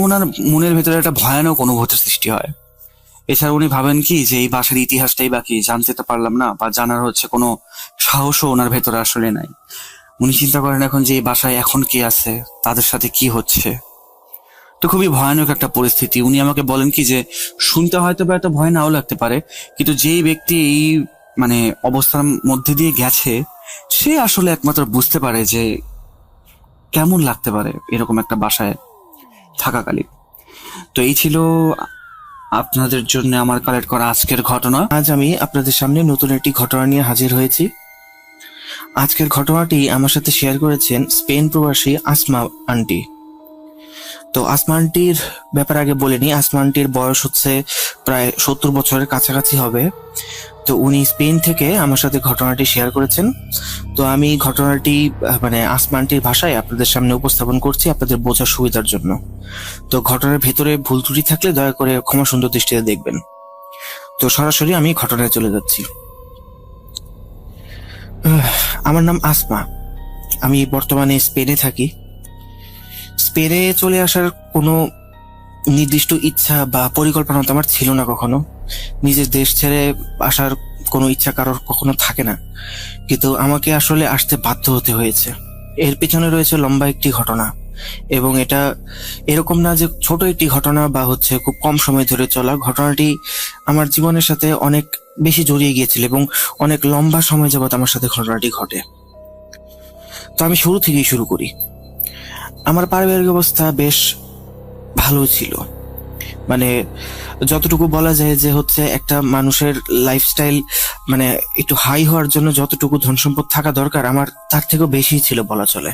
ওনার মনের ভেতরে একটা ভয়ানক অনুভূতির সৃষ্টি হয়। এছাড়া উনি ভাবেন কি যে এই বাসার ইতিহাসটাই বাকি, জানতে তো পারলাম না, বা জানার হচ্ছে কোনো সাহসও ওনার ভেতরে আসলে নাই। উনি চিন্তা করেন এখন যে এই বাসায় এখন কি আছে, তাদের সাথে কি হচ্ছে। তো খুবই ভয়ানক একটা পরিস্থিতি। উনি আমাকে বলেন কি যে শুনতে হয়তো বা এত ভয় নাও লাগতে পারে, কিন্তু যেই ব্যক্তি এই মানে অবস্থার মধ্যে দিয়ে গেছে, সে আসলে একমাত্র বুঝতে পারে যে কেমন লাগতে পারে এরকম একটা বাসায় থাকাকালীন। তো এই ছিল আপনাদের জন্য আমার কালেক্ট করা আজকের ঘটনা। আজ আমি আপনাদের সামনে নতুন একটি ঘটনা নিয়ে হাজির হয়েছি। আজকের ঘটনাটি আমার সাথে শেয়ার করেছেন স্পেন প্রবাসী আসমা আন্টি। তো আসমা আন্টির ব্যাপারে আগে বলে নিই। আসমা আন্টির বয়স হচ্ছে প্রায় 70 বছরের কাছাকাছি হবে। তো উনি স্পেন থেকে আমার সাথে ঘটনাটি শেয়ার করেছেন। তো আমি ঘটনাটি মানে আসমা আন্টির ভাষায় আপনাদের সামনে উপস্থাপন করছি আপনাদের বোঝার সুবিধার জন্য। তো ঘটনার ভেতরে ভুল ত্রুটি থাকলে দয়া করে ক্ষমা সুন্দর দৃষ্টিতে দেখবেন। তো সরাসরি আমি ঘটনায় চলে যাচ্ছি। আমার নাম আসমা, আমি বর্তমানে স্পেনে থাকি। স্পেনে চলে আসার কোনো নির্দিষ্ট ইচ্ছা বা পরিকল্পনা তো আমার ছিল না কখনো। নিজের দেশ ছেড়ে আসার কোনো ইচ্ছা কারোর কখনো থাকে না, কিন্তু আমাকে আসলে আসতে বাধ্য হতে হয়েছে। এর পেছনে রয়েছে লম্বা একটি ঘটনা, এবং এটা এরকম না যে ছোট একটি ঘটনা বা হচ্ছে খুব কম সময় ধরে চলা। ঘটনাটি আমার জীবনের সাথে অনেক বেশি জড়িয়ে গিয়েছিল এবং অনেক লম্বা সময় যাবত আমার সাথে ঘটনাটি ঘটে। তো আমি শুরু থেকেই শুরু করি। আমার পারিবারিক অবস্থা বেশ ভালো ছিল, মানে যতটুকু বলা যায় যে হচ্ছে একটা মানুষের লাইফস্টাইল মানে একটু হাই হওয়ার জন্য যতটুকু ধন সম্পদ থাকা দরকার, আমার তার থেকেও বেশি ছিল বলা চলে।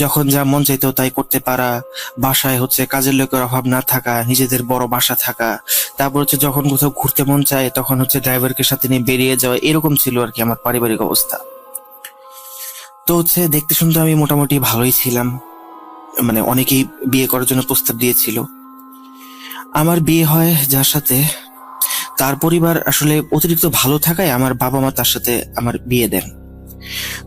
যখন যা মন চাইতো তাই করতে পারা, বাসায় হচ্ছে কাজের লোকের অভাব না থাকা, নিজেদের বড় বাসা থাকা, তারপর হচ্ছে যখন কোথাও ঘুরতে মন চায় তখন হচ্ছে ড্রাইভারকে সাথে নিয়ে বেরিয়ে যাওয়া, এরকম ছিল আর কি আমার পারিবারিক অবস্থা। তো হচ্ছে দেখতে শুনতে আমি মোটামুটি ভালোই ছিলাম, মানে অনেকেই বিয়ে করার জন্য প্রস্তাব দিয়েছিল। আমার বিয়ে হয় যার সাথে, তার পরিবার আসলে অতিরিক্ত ভালো থাকায় আমার বাবা মা তার সাথে আমার বিয়ে দেন।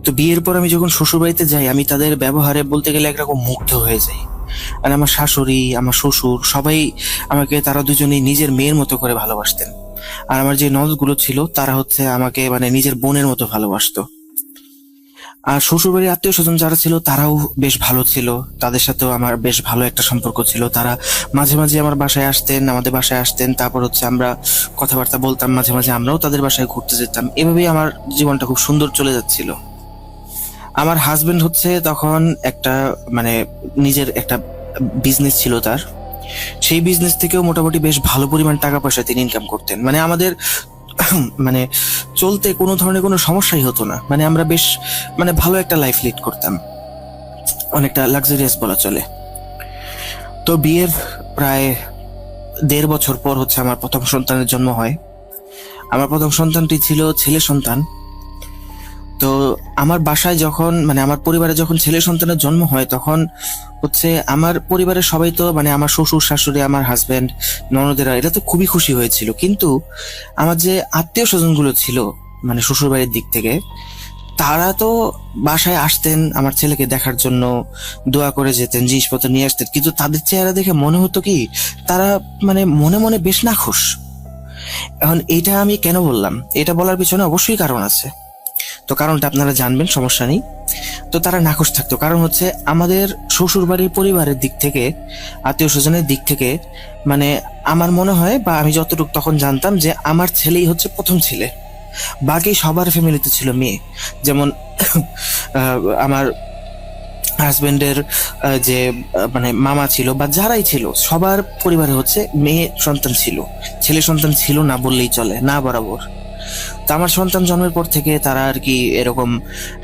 তো বিয়ের পর আমি যখন শ্বশুর বাড়িতে যাই, আমি তাদের ব্যবহারে বলতে গেলে একরকম মুগ্ধ হয়ে যাই। আর আমার শাশুড়ি, আমার শ্বশুর সবাই আমাকে, তারা দুজনেই নিজের মেয়ের মতো করে ভালোবাসতেন। আর আমার যে ননদগুলো ছিল তারা হচ্ছে আমাকে মানে নিজের বোনের মতো ভালোবাসতো। আর শ্বশুরবাড়ির আত্মীয় স্বজন যারা ছিল তারাও বেশ ভালো ছিল, তাদের সাথেও আমার বেশ ভালো একটা সম্পর্ক ছিল। তারা মাঝে মাঝে আমার বাসায় আসতেন, আমাদের বাসায় আসতেন, তারপর হচ্ছে আমরা কথাবার্তা বলতাম, মাঝে মাঝে আমরাও তাদের বাসায় ঘুরতে যেতাম। এভাবেই আমার জীবনটা খুব সুন্দর চলে যাচ্ছিল। আমার হাজবেন্ড হচ্ছে তখন একটা মানে নিজের একটা বিজনেস ছিল তার, সেই বিজনেস থেকেও মোটামুটি বেশ ভালো পরিমাণ টাকা পয়সা তিনি ইনকাম করতেন। মানে আমাদের মানে চলতে কোনো ধরনের কোনো সমস্যাই হতো না, মানে আমরা বেশ মানে ভালো একটা লাইফ লিড করতাম, অনেকটা লাক্সারিয়াস বলা চলে। তো বিয়ের প্রায় 1.5 বছর পর হচ্ছে আমার প্রথম সন্তানের জন্ম হয়। আমার প্রথম সন্তানটি ছিল ছেলে সন্তান। তো আমার বাসায় যখন মানে আমার পরিবারে যখন ছেলে সন্তানের জন্ম হয় তখন হচ্ছে আমার পরিবারের সবাই তো মানে আমার শ্বশুর শাশুড়ি আমার হাজবেন্ড ননদেরা এটা তো খুবই খুশি হয়েছিল, কিন্তু আমার যে আত্মীয় স্বজনগুলো ছিল মানে শ্বশুর বাড়ির দিক থেকে তারা তো বাসায় আসতেন আমার ছেলেকে দেখার জন্য, দোয়া করে যেতেন, জিনিসপত্র নিয়ে আসতেন, কিন্তু তাদের চেহারা দেখে মনে হতো কি তারা মানে মনে মনে বেশ নাখুশ। এখন এটা আমি কেন বললাম, এটা বলার পিছনে অবশ্যই কারণ আছে। তো কারণটা আপনারা জানবেন, সমস্যা নেই। তো তারা নাখুশ থাকতো কারণ হচ্ছে আমাদের শ্বশুর বাড়ির পরিবারের দিক থেকে, আত্মীয় স্বজনের দিক থেকে মানে আমার মনে হয় বা আমি যতটুকু তখন জানতাম যে আমার ছেলেই হচ্ছে প্রথম ছেলে, বাকি সবার ফ্যামিলিতে ছিল মেয়ে। যেমন আমার হাজবেন্ডের যে মানে মামা ছিল বা যারাই ছিল সবার পরিবারে হচ্ছে মেয়ে সন্তান ছিল, ছেলে সন্তান ছিল না বললেই চলে, না বরাবর। তো আমার সন্তান জন্মের পর থেকে তারা আর কি এরকম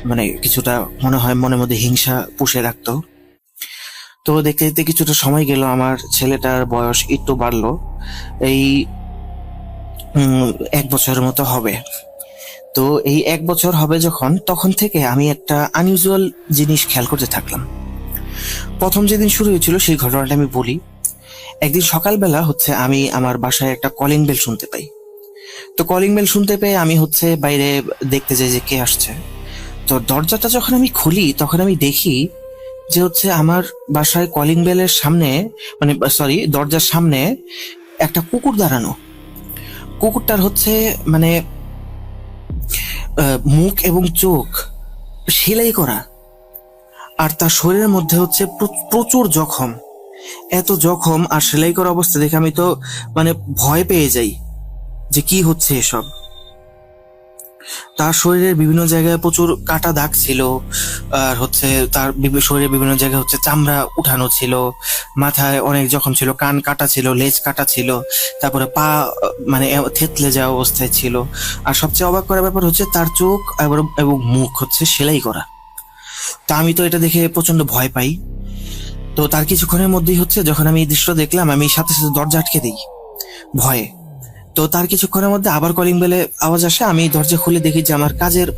মানে কিছুটা মনে হয় মনের মধ্যে হিংসা পুষে রাখতো। তো দেখতে দেখতে কিছুটা সময় গেল, আমার ছেলেটার বয়স একটু বাড়লো, এই 1 বছরের মতো হবে। তো এই 1 বছর হবে যখন, তখন থেকে আমি একটা আনইউজুয়াল জিনিস খেয়াল করতে থাকলাম। প্রথম যেদিন শুরু হয়েছিল সেই ঘটনাটা আমি বলি। একদিন সকালবেলা হচ্ছে আমি আমার বাসায় একটা কলিং বেল শুনতে পাই। তো কলিং বেল শুনতে পেয়ে আমি হচ্ছে বাইরে দেখতে যাই যে কে আসছে। তো দরজাটা যখন আমি খুলি তখন আমি দেখি যে হচ্ছে আমার বাসায় কলিং বেলের সামনে মানে সরি দরজার সামনে একটা কুকুর দাঁড়ানো। কুকুরটার হচ্ছে মানে মুখ এবং চোখ সেলাই করা, আর তার শরীরের মধ্যে হচ্ছে প্রচুর জখম। এত জখম আর সেলাই করা অবস্থা দেখে আমি তো মানে ভয় পেয়ে যাই যে কি হচ্ছে এসব। তার শরীরের বিভিন্ন জায়গায় প্রচুর কাটা দাগ ছিল, আর হচ্ছে তার শরীরের বিভিন্ন জায়গায় হচ্ছে চামড়া উঠানো ছিল, মাথায় অনেক জখম ছিল, কান কাটা ছিল, লেজ কাটা ছিল, তারপরে পা মানে থেতলে যাওয়া অবস্থায় ছিল। আর সবচেয়ে অবাক করার ব্যাপার হচ্ছে তার চোখ এবং মুখ হচ্ছে সেলাই করা। তা আমি তো এটা দেখে প্রচন্ড ভয় পাই। তো তার কিছুক্ষণের মধ্যেই হচ্ছে যখন আমি এই দৃশ্য দেখলাম আমি সাথে সাথে দরজা আটকে দিই ভয়ে। তো তার কিছুক্ষণের মধ্যে আবার কলিং বেলে আওয়াজ আসে, আমি দরজা খুলে দেখি যে আমার কাজের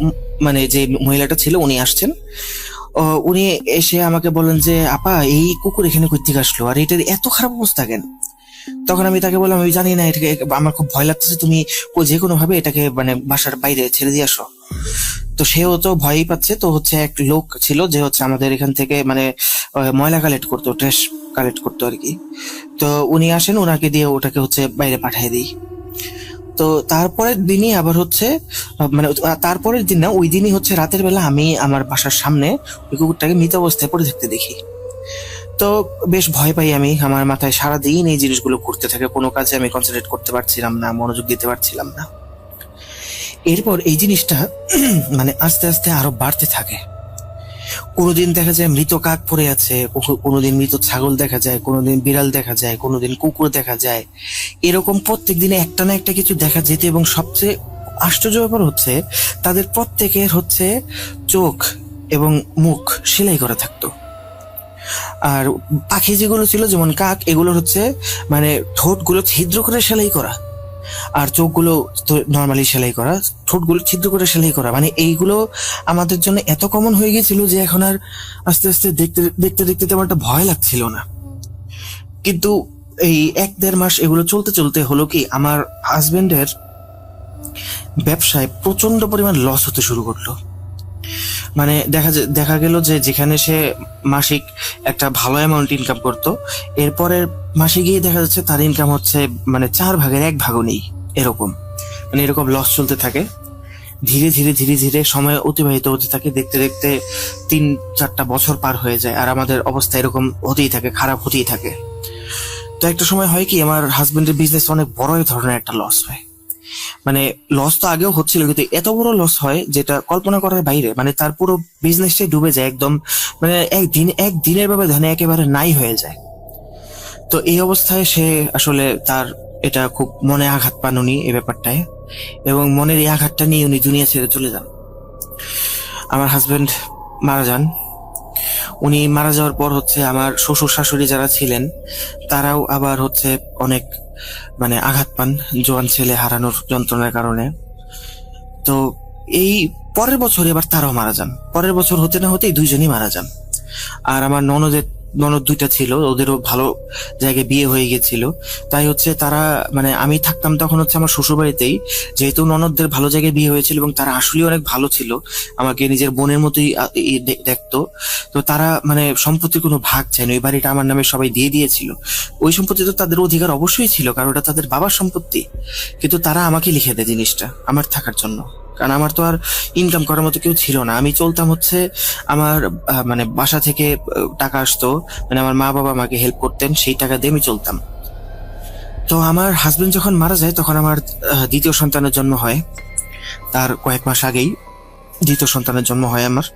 মানে যে মহিলাটা ছিল উনি আসছেন। উনি এসে আমাকে বলেন যে আপা এই কুকুর এখানে কই থেকে আসলো, আর এটার এত খারাপ অবস্থা কেন? তখন আমি তাকে বললাম আমি জানি না, এটাকে আমার খুব ভয় লাগতেছে, তুমি যে কোনো ভাবে এটাকে মানে বাসার বাইরে ছেড়ে দিয়ে আসো। তো সেও তো ভয়ই পাচ্ছে। তো হচ্ছে এক লোক ছিল যে হচ্ছে আমাদের এখান থেকে মানে ময়লা কালেক্ট করতো, ট্রেশ কালেক্ট করতো আর কি। তো উনি আসেন, ওনাকে দিয়ে ওটাকে হচ্ছে বাইরে পাঠিয়ে দিই। তো তারপরের দিনই আবার হচ্ছে মানে তারপরের দিন না, ওই দিনই হচ্ছে রাতের বেলা আমি আমার বাসার সামনে ওই কুকুরটাকে মৃত অবস্থায় পড়ে থাকতে দেখি। তো বেশ ভয় পাই আমি, আমার মাথায় সারাদিন এই জিনিসগুলো ঘুরতে থাকে, কোনো কাজে আমি কনসেন্ট্রেট করতে পারছিলাম না, মনোযোগ দিতে পারছিলাম না। এরপর এই জিনিসটা মানে আস্তে আস্তে আরো বাড়তে থাকে। কোনোদিন দেখা যায় মৃত কাক পড়ে আছে, কোনোদিন মৃত ছাগল দেখা যায়, কোনোদিন বিড়াল দেখা যায়, কোনোদিন কুকুর দেখা যায়। এরকম প্রত্যেক দিনে একটা না একটা কিছু দেখা যেত, এবং সবচেয়ে আশ্চর্য ব্যাপার হচ্ছে তাদের প্রত্যেকের হচ্ছে চোখ এবং মুখ সেলাই করা থাকতো। আর পাখি যেগুলো ছিল যেমন কাক, এগুলো হচ্ছে মানে ঠোঁটগুলো ছিদ্র করে সেলাই করা, আর চোখগুলো তো নর্মালি সেলাই করা, ঠোঁটগুলো ছিদ্র করে সেলাই করা। মানে এইগুলো আমাদের জন্য এত কমন হয়ে গেছিল যে এখন আর আস্তে আস্তে দেখতে দেখতে দেখতে তেমন একটা ভয় লাগছিল না। কিন্তু এই 1-1.5 মাস এগুলো চলতে চলতে হলো কি, আমার হাজবেন্ডের ব্যবসায় প্রচন্ড পরিমাণ লস হতে শুরু করলো। মানে দেখা গেল যে যেখানে সে মাসিক একটা ভালো অ্যামাউন্ট ইনকাম করতো, এরপরের মাসে গিয়ে দেখা যাচ্ছে তার ইনকাম হচ্ছে মানে 4 ভাগের 1 ভাগও নেই। এরকম মানে এরকম লস চলতে থাকে। ধীরে ধীরে ধীরে ধীরে সময় অতিবাহিত হতে থাকে, দেখতে দেখতে 3-4টা বছর পার হয়ে যায়, আর আমাদের অবস্থা এরকম হতেই থাকে, খারাপ হতেই থাকে। তো একটা সময় হয় কি, আমার হাজবেন্ডের বিজনেস অনেক বড় ধরনের একটা লস হয়। মানে লস তো আগেও হচ্ছিল, কিন্তু এত বড় লস হয় যেটা কল্পনা করার বাইরে। মানে তার পুরো বিজনেসটাই ডুবে যায় একদম, মানে একদিনের ব্যবধানে একেবারে নাই হয়ে যায়। তো এই অবস্থায় সে আসলে তার এটা খুব মনে আঘাত পান উনি এই ব্যাপারটায়, এবং মনের এই আঘাতটা নিয়ে উনি দুনিয়া ছেড়ে চলে যান। আমার হাজবেন্ড মারা যান। উনি মারা যাওয়ার পর হচ্ছে আমার শ্বশুর শাশুড়ি যারা ছিলেন তারাও আবার হচ্ছে অনেক মানে আঘাত পান জোয়ান ছেলে হারানোর যন্ত্রণার কারণে। তো এই পরের বছর এবার তারাও মারা যান। পরের বছর হতে না হতেই দুইজনই মারা যান। আর আমার ননদ দুইটা ছিল, ওদেরও ভালো জায়গায় বিয়ে হয়ে গেছিল। তাই হচ্ছে তারা, মানে আমি থাকতাম তখন হচ্ছে আমার শ্বশুর বাড়িতেই, যেহেতু ননদদের ভালো জায়গায় বিয়ে হয়েছিল এবং তারা আসলে অনেক ভালো ছিল, আমাকে নিজের বোনের মতোই দেখতো। তো তারা মানে সম্পত্তির কোনো ভাগ চায়নি, ওই বাড়িটা আমার নামে সবাই দিয়ে দিয়েছিল। ওই সম্পত্তি তো তাদের অধিকার অবশ্যই ছিল, কারণ ওটা তাদের বাবার সম্পত্তি, কিন্তু তারা আমাকে লিখে দেয় জিনিসটা আমার থাকার জন্য। কারণ আমার তো আর ইনকাম করার মতো কেউ ছিল না। আমি চলতাম হচ্ছে আমার মানে বাসা থেকে টাকা আসতো, মানে আমার মা বাবা আমাকে হেল্প করতেন, সেই টাকা দিয়ে আমি চলতাম। তো আমার হাজবেন্ড যখন মারা যায় তখন আমার দ্বিতীয় সন্তানের জন্ম হয়। তার কয়েক মাস আগেই দ্বিতীয় সন্তানের জন্ম হয় আমার।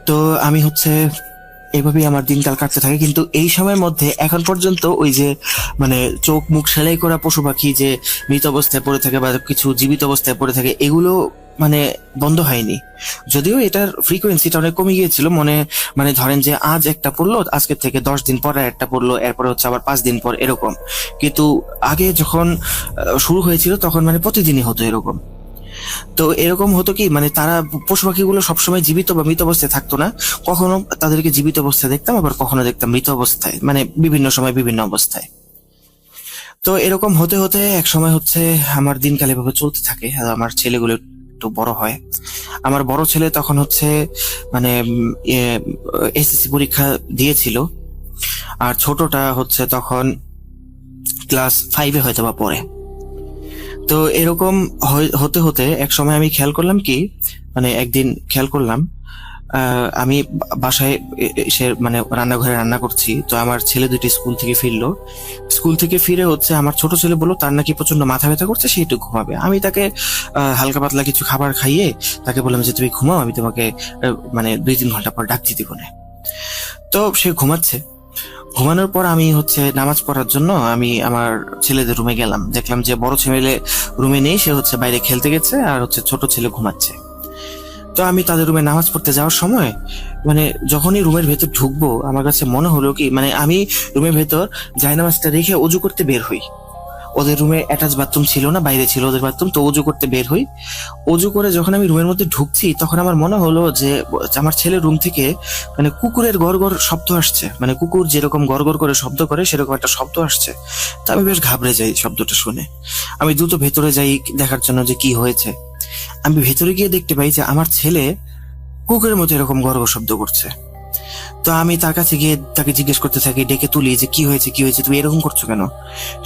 তো আমি হচ্ছে এভাবেই আমার দিনকাল কাটতে থাকে। কিন্তু এই সময়ের মধ্যে এখন পর্যন্ত ওই যে মানে চোখ মুখ সেলাই করা পশু পাখি যে মৃত অবস্থায় পড়ে থাকে বা কিছু জীবিত অবস্থায় পড়ে থাকে, এগুলো মানে বন্ধ হয়নি। যদিও এটার ফ্রিকোয়েন্সিটা অনেক কমে গিয়েছিল, মানে ধরেন যে আজ একটা পড়লো, আজকের থেকে 10 দিন পর আর একটা পড়লো, এরপরে হচ্ছে আবার 5 দিন পর এরকম। কিন্তু আগে যখন শুরু হয়েছিল তখন মানে প্রতিদিনই হতো এরকম। তো এরকম হতো কি, মানে তারা পশু পাখিগুলো সবসময় জীবিত বা মৃত অবস্থায় থাকতো না। কখনো তাদেরকে জীবিত অবস্থায় দেখতাম, আবার কখনো দেখতাম মৃত অবস্থায়, মানে বিভিন্ন সময় বিভিন্ন অবস্থায়। তো এরকম হতে হতে এক সময় হচ্ছে আমার দিনকাল এভাবে চলতে থাকে। আর আমার ছেলেগুলো একটু বড় হয়। আমার বড় ছেলে তখন হচ্ছে মানে এসএসসি পরীক্ষা দিয়েছিল, আর ছোটটা হচ্ছে তখন ক্লাস 5-এ হয়তো বা পড়ে। তো এরকম হতে হতে এক সময় আমি খেয়াল করলাম কি, মানে একদিন খেয়াল করলাম আমি বাসায় এসে মানে রান্নাঘরে রান্না করছি। তো আমার ছেলে দুটি স্কুল থেকে ফিরলো। স্কুল থেকে ফিরে হচ্ছে আমার ছোট ছেলে বললো তার নাকি প্রচন্ড মাথা ব্যথা করছে, সে একটু ঘুমাবে। আমি তাকে হালকা পাতলা কিছু খাবার খাইয়ে তাকে বললাম যে তুমি ঘুমাও, আমি তোমাকে মানে 2-3 ঘন্টা পর ডাকছি দিব না। তো সে ঘুমাচ্ছে। ঘুমানোর পর আমি হচ্ছে নামাজ পড়ার জন্য আমি আমার ছেলেদের রুমে গেলাম। দেখলাম যে বড় ছেলে রুমে নেই, সে হচ্ছে বাইরে খেলতে গেছে, আর হচ্ছে ছোট ছেলে ঘুমাচ্ছে। তো আমি তাদের রুমে নামাজ পড়তে যাওয়ার সময় মানে যখনই রুমের ভেতর ঢুকবো আমার কাছে মনে হলো কি, মানে আমি রুমের ভেতর জায়নামাজটা রেখে অজু করতে বের হই। ওদের রুমে অ্যাটাচ বাথরুম ছিল না, বাইরে ছিল ওদের বাথরুম। তো অজু করতে বের হই। অজু করে যখন আমি রুমের মধ্যে ঢুকছি তখন আমার মনে হলো যে আমার ছেলের রুম থেকে মানে কুকুরের গড়গড় শব্দ আসছে, মানে কুকুর যেরকম গড়গড় করে শব্দ করে সেরকম একটা শব্দ আসছে। তা আমি বেশ ঘাবড়ে যাই শব্দটা শুনে। আমি দ্রুত ভেতরে যাই দেখার জন্য যে কি হয়েছে। আমি ভেতরে গিয়ে দেখতে পাই যে আমার ছেলে কুকুরের মতো এরকম গড়গড় শব্দ করছে। তো আমি তার কাছে গিয়ে তাকে জিজ্ঞেস করতে থাকি, ডেকে তুলি যে কি হয়েছে তুমি এরকম করছো কেন।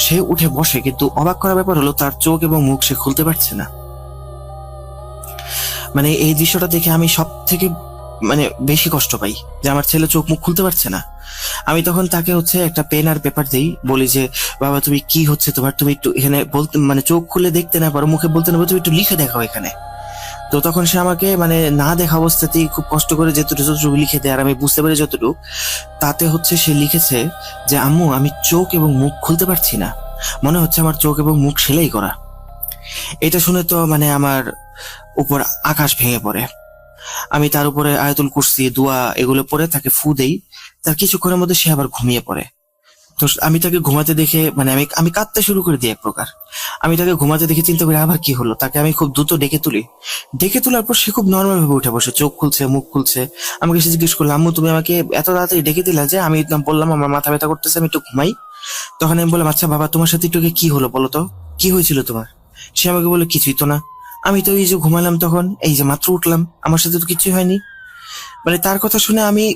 সে উঠে বসে, কিন্তু অবাক করার ব্যাপার হলো তার চোখ এবং মুখ সে খুলতে পারছে না। মানে এই দৃশ্যটা দেখে আমি সব থেকে মানে বেশি কষ্ট পাই যে আমার ছেলে চোখ মুখ খুলতে পারছে না। আমি তখন তাকে হচ্ছে একটা পেন আর পেপার দিই, বলি যে বাবা তুমি কি হচ্ছে তোমার, তুমি একটু এখানে বলতে মানে চোখ খুলে দেখতে না পারো, মুখে বলতে না পারো, তুমি একটু লিখে দেখাও এখানে। তো তখন সে আমাকে মানে না দেখা অবস্থাতেই খুব কষ্ট করে যতটুকু লিখে দেয়, আর আমি বুঝতে পারি যতটুকু, তাতে হচ্ছে সে লিখেছে যে আম্মু আমি চোখ এবং মুখ খুলতে পারছি না, মনে হচ্ছে আমার চোখ এবং মুখ সেলাই করা। এটা শুনে তো মানে আমার উপর আকাশ ভেঙে পড়ে। আমি তার উপরে আয়াতুল কুরসি, দোয়া এগুলো পড়ে তাকে ফু দেই। তার কিছুক্ষণের মধ্যে সে আবার ঘুমিয়ে পড়ে। তো আমি তাকে ঘুমাতে দেখে মানে আমি কাঁদতে শুরু করে দিই এক প্রকার। আমি তাকে ঘুমাতে দেখে চিন্তা করি আবার কি হলো। তাকে আমি খুব দ্রুত ডেকে তুলি। ডেকে তোলার পর সে খুব নর্মাল ভাবে উঠে বসে, চোখ খুলছে, মুখ খুলছে। আমাকে সে জিজ্ঞেস করলো আম্মু তুমি আমাকে এত তাড়াতাড়ি ডেকে দিলা যে? আমি বললাম আমার মাথা ব্যথা করতেছে, আমি একটু ঘুমাই। তখন আমি বললাম আচ্ছা বাবা তোমার সাথে একটু কি হলো বলো তো, কি হয়েছিল তোমার? সে আমাকে বললো কিছুই তো না, আমি তো এই যে ঘুমালাম তখন, এই যে মাত্র উঠলাম, আমার সাথে তো কিছুই হয়নি। মানে তার কথা শুনে আমি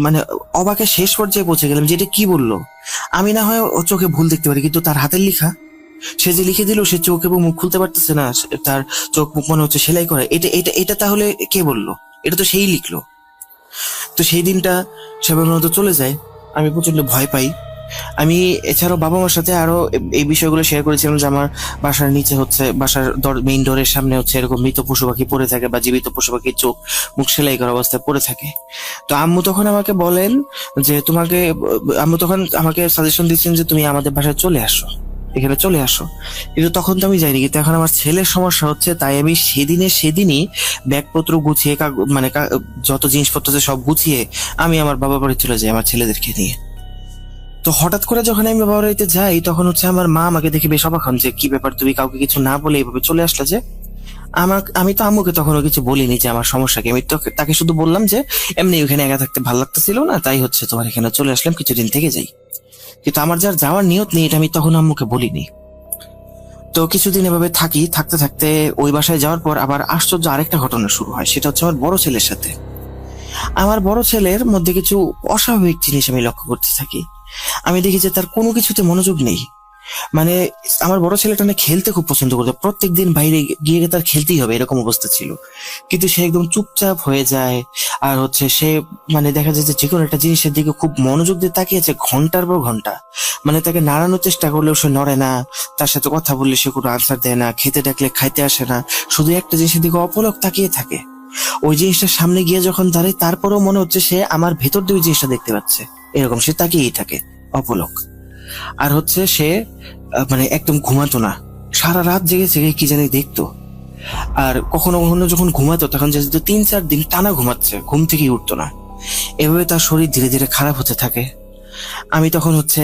মানে অবাকে শেষ পর্যায়ে পৌঁছে গেলাম যে এটা কি বললো। আমি না হয় ও চোখে ভুল দেখতে পারি, কিন্তু তার হাতের লেখা, সে যে লিখে দিল সে চোখ এবং মুখ খুলতে পারতেছে না, তার চোখ মুখ মনে হচ্ছে সেলাই করে, এটা এটা এটা তাহলে কে বললো? এটা তো সেই লিখলো। তো সেই দিনটা সেবার মতো চলে যায়। আমি প্রচন্ড ভয় পাই। আমি এছাড়াও বাবা মার সাথে আরো এই বিষয়গুলো শেয়ার করেছিলাম যে আমার বাসার নিচে হচ্ছে বাসার মেইন ডোরের সামনে হচ্ছে এরকম মৃত পশু পাখি পড়ে থাকে বা জীবিত পশু পাখির চোখ মুখ সেলাই করা অবস্থায় পড়ে থাকে। তো আম্মু তখন আমাকে বলেন যে আম্মু তখন আমাকে সাজেশন দিচ্ছেন যে তুমি আমাদের বাসায় চলে আসো, এখানে চলে আসো। কিন্তু তখন তো আমি যাইনি, কিন্তু এখন আমার ছেলের সমস্যা হচ্ছে, তাই আমি সেদিনই ব্যাগপত্র গুছিয়ে যত জিনিসপত্র আছে সব গুছিয়ে আমি আমার বাবা বাড়ি চলে যাই আমার ছেলেদেরকে নিয়ে। তো হঠাৎ করে যখন আমি বাবার বাড়িতে যাই তখন হচ্ছে আমার মা আমাকে দেখে বেশ অবাক হন যে কি ব্যাপার, তুমি কাউকে কিছু না বলে এইভাবে চলে আসলে যে? আমি তো আম্মুকে তখনও কিছু বলিনি যে আমার সমস্যা কি। আমি তো তাকে শুধু বললাম যে এমনি ওখানে একা থাকতে ভালো লাগতেছিল না, তাই হচ্ছে তোমার এখানে চলে আসলাম, কিছুদিন থেকে যাই। কিন্তু আমার যার যাওয়ার নিয়ত নেই এটা আমি তখন আম্মুকে বলিনি। তো কিছুদিন এভাবে থাকতে থাকতে ওই বাসায় যাওয়ার পর আবার আশ্চর্য আরেকটা ঘটনা শুরু হয়। সেটা হচ্ছে আমার বড় ছেলের সাথে। আমার বড় ছেলের মধ্যে কিছু অস্বাভাবিক জিনিস আমি লক্ষ্য করতে থাকি। আমি দেখি যে তার কোনো কিছুতে মনোযোগ নেই। মানে আমার বড় ছেলেটা না খেলতে খুব পছন্দ করতো, প্রত্যেকদিন বাইরে গিয়ে তার খেলতেই হবে এরকম অবস্থা ছিল। কিন্তু সে একদম চুপচাপ হয়ে যায়। আর হচ্ছে সে মানে দেখা যায় যে যেকোনো একটা জিনিসের দিকে খুব মনোযোগ দিয়ে তাকিয়েছে ঘন্টার পর ঘন্টা। মানে তাকে নাড়ানোর চেষ্টা করলেও সে নড়ে না, তার সাথে কথা বললে সে কোনো আনসার দেয় না, খেতে ডাকলে খাইতে আসে না, শুধু একটা জিনিসের দিকে অপলক তাকিয়ে থাকে। ওই জিনিসটার সামনে গিয়ে যখন দাঁড়ায় তারপরেও মনে হচ্ছে সে আমার ভেতর দিয়ে ওই জিনিসটা দেখতে পাচ্ছে, এরকম সে তাকিয়েই থাকে অপলক। আর হচ্ছে সে মানে একদম ঘুমাতো না, সারা রাত জেগে জেগে কি জানি দেখতো। আর কখনো কখনো যখন ঘুমাতো তখন যে 3-4 দিন টানা ঘুমাচ্ছে, ঘুম থেকেই উঠতো না। এভাবে তার শরীর ধীরে ধীরে খারাপ হতে থাকে। আমি তখন হচ্ছে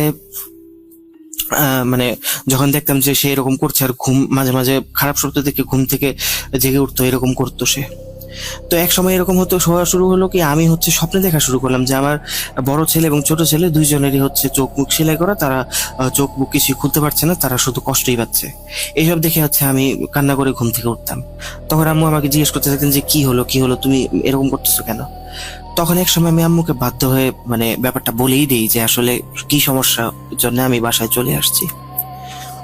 মানে যখন দেখতাম যে সে এরকম করছে আর ঘুম মাঝে মাঝে খারাপ শব্দ থেকে ঘুম থেকে জেগে উঠতো, এরকম করতো সে। তো এক সময় এরকম হওয়া শুরু হলো কি, আমি হচ্ছে স্বপ্নে দেখা শুরু করলাম যে আমার বড় ছেলে এবং ছোট ছেলে দুইজনেরই হচ্ছে চোখ মুখ সেলাই করা, তারা চোখ মুখ কিছু খুলতে পারছে না, তারা শুধু কষ্টই পাচ্ছে। এইসব দেখে হচ্ছে আমি কান্না করে ঘুম থেকে উঠতাম। তখন আম্মু আমাকে জিজ্ঞেস করতে থাকতেন যে কি হলো তুমি এরকম করতেছো কেন। তখন এক সময় আমি আম্মুকে বাধ্য হয়ে মানে ব্যাপারটা বলেই দিই যে আসলে কি সমস্যা জন্য আমি বাসায় চলে আসছি।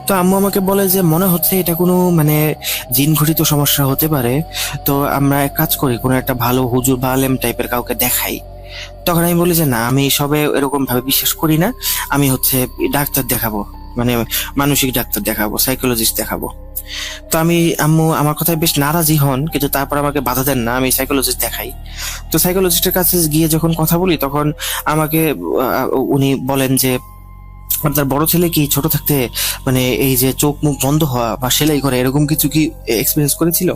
তো আম্মু আমাকে বলে যে মনে হচ্ছে এটা কোনো মানে জিন ঘটিত সমস্যা হতে পারে, তো আমরা এক কাজ করি, কোনো একটা ভালো হুজুর বা আলেম টাইপের কাউকে দেখাই। তখন আমি বলি যে না, আমি সবে এরকম ভাবে বিশ্বাস করি না, আমি হচ্ছে ডাক্তার দেখাবো, মানে মানসিক ডাক্তার দেখাবো, সাইকোলজিস্ট দেখাবো। তো আম্মু আমার কথায় বেশ নারাজি হন, কিন্তু তারপর আমাকে বাধা দেন না, আমি সাইকোলজিস্ট দেখাই। তো সাইকোলজিস্টের কাছে গিয়ে যখন কথা বলি তখন আমাকে উনি বলেন যে আপনার বড় ছেলে কি ছোট থাকতে মানে এই যে চোখ মুখ বন্ধ হওয়া বা সেলাই করা এরকম কিছু কি এক্সপিরিয়েন্স করেছিল।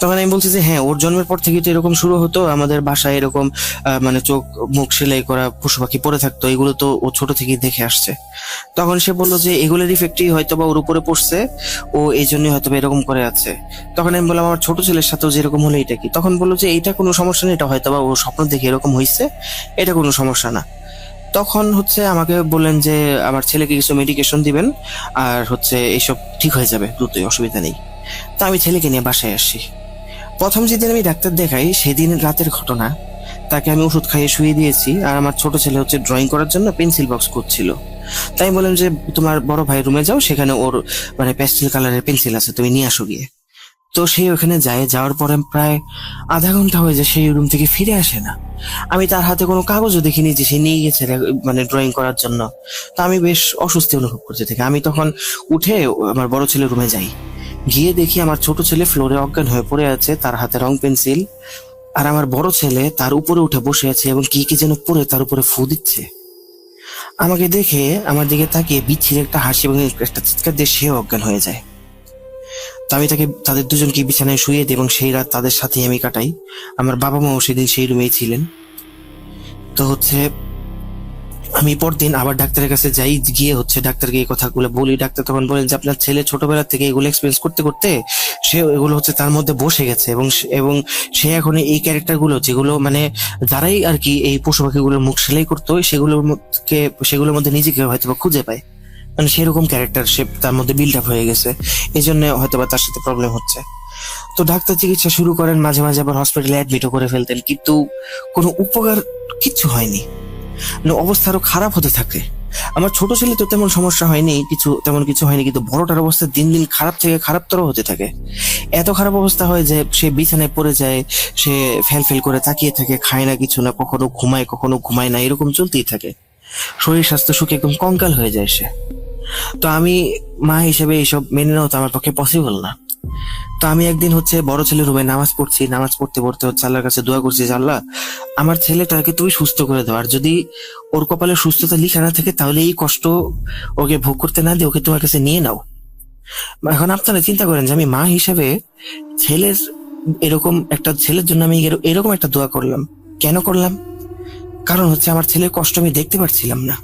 তখন আমি বলছি যে হ্যাঁ, ওর জন্মের পর থেকে তো এরকম শুরু হতো, আমাদের বাসায় এরকম মানে চোখ মুখ সেলাই করা পশু পাখি পড়ে থাকতো, এগুলো তো ও ছোট থেকেই দেখে আসছে। তখন সে বললো যে এগুলোর ইফেক্টই হয়তো বা ওর উপরে পড়ছে, ও এই জন্যই হয়তো বা এরকম করে আছে। তখন আমি বললাম আমার ছোট ছেলের সাথেও যেরকম হলো এটা কি। তখন বললো যে এইটা কোনো সমস্যা নেই, এটা হয়তো বা ও স্বপ্ন দেখে এরকম হয়েছে, এটা কোনো সমস্যা না। তখন হচ্ছে আমাকে বললেন যে আমার ছেলেকে কিছু মেডিকেশন দিবেন, আর হচ্ছে এইসব ঠিক হয়ে যাবে দ্রুতই, অসুবিধা নেই। তো আমি ছেলেকে নিয়ে বাসায় আসি। প্রথম যেদিন আমি ডাক্তার দেখাই সেদিন রাতের ঘটনা, তাকে আমি ওষুধ খাইয়ে শুয়ে দিয়েছি, আর আমার ছোট ছেলে হচ্ছে ড্রয়িং করার জন্য পেন্সিল বক্স করছিল। তাই বললাম যে তোমার বড় ভাই রুমে যাও, সেখানে ওর মানে প্যাস্টেল কালারের পেন্সিল আছে, তুমি নিয়ে আসো গিয়ে। তো সে ওখানে যায়, যাওয়ার পরে প্রায় আধা ঘন্টা হয়ে যায়, সেই রুম থেকে ফিরে আসে না। আমি তার হাতে কোনো কাগজও দেখিনি যে সে নিয়ে গেছে মানে ড্রয়িং করার জন্য। তো আমি বেশ অস্বস্তি অনুভব করতে থাকি। আমি তখন উঠে আমার বড় ছেলের রুমে যাই, গিয়ে দেখি আমার ছোট ছেলে ফ্লোরে অজ্ঞান হয়ে পড়ে আছে, তার হাতে রং পেন্সিল, আর আমার বড় ছেলে তার উপরে উঠে বসে আছে এবং কি কি যেন পড়ে তার উপরে ফু দিচ্ছে। আমাকে দেখে আমার দিকে তাকিয়ে বিচ্ছিরি একটা হাসি এবং একটা চিৎকার দিয়ে সেও অজ্ঞান হয়ে যায়। তো আমি তাদের দুজনকে বিছানায় শুয়ে দিই এবং সেই রাত তাদের সাথেই আমি কাটাই। আমার বাবা মাও সেদিন সেই রুমেই ছিলেন। তো হচ্ছে আমি পরদিন আবার ডাক্তারের কাছে যাই, গিয়ে হচ্ছে ডাক্তারকে এই কথাগুলো বলি। ডাক্তার তখন বলেন যে আপনার ছেলে ছোটবেলা থেকে এগুলো এক্সপিরিয়েন্স করতে করতে সে এগুলো হচ্ছে তার মধ্যে বসে গেছে, এবং সে এখন এই ক্যারেক্টার গুলো যেগুলো মানে যারাই আর কি এই পশু পাখিগুলোর মুখ সেলাই করতো সেগুলোর মধ্যে নিজেকে হয়তো খুঁজে পায়, মানে সেরকম ক্যারেক্টার সে তার মধ্যে বিল্ড আপ হয়ে গেছে, এই জন্য হয়তো বা তার সাথে প্রবলেম হচ্ছে। তো ডাক্তার চিকিৎসা শুরু করেন, মাঝে মাঝে আবার হসপিটালে অ্যাডমিটও করে ফেলতেন, কিন্তু কোনো উপকার কিচ্ছু হয়নি, অবস্থা আরো খারাপ হতে থাকে। আমার ছোট ছেলে তো তেমন সমস্যা হয়নি, তেমন কিছু হয়নি, কিন্তু বড়টার অবস্থা দিন দিন খারাপ থেকে খারাপতর হতে থাকে। এত খারাপ অবস্থা হয় যে সে বিছানায় পড়ে যায়, সে ফেল করে তাকিয়ে থাকে, খায় না কিছু না, কখনো ঘুমায় না, এরকম চলতেই থাকে। শরীর স্বাস্থ্য সুখে একদম কঙ্কাল হয়ে যায় সে। তো আমি মা হিসেবে এইসব মেনে নেওয়া তো আমার পক্ষে পসিবল না। তো আমি একদিন হচ্ছে বড় ছেলের রুমে নামাজ পড়তে পড়তে হচ্ছে আল্লাহর কাছে দোয়া করছি যে আল্লাহ, আমার ছেলেটাকে তুমি সুস্থ করে দাও, আর যদি ওর কপালে সুস্থতা লিখা না থাকে তাহলে এই কষ্ট ওকে ভোগ করতে না দিয়ে ওকে তোমার কাছে নিয়ে নাও। এখন আপনারা চিন্তা করেন যে আমি মা হিসেবে এরকম একটা ছেলের জন্য আমি এরকম একটা দোয়া করলাম। কেন করলাম? কারণ হচ্ছে আমার ছেলের কষ্ট আমি দেখতে পারছিলাম না।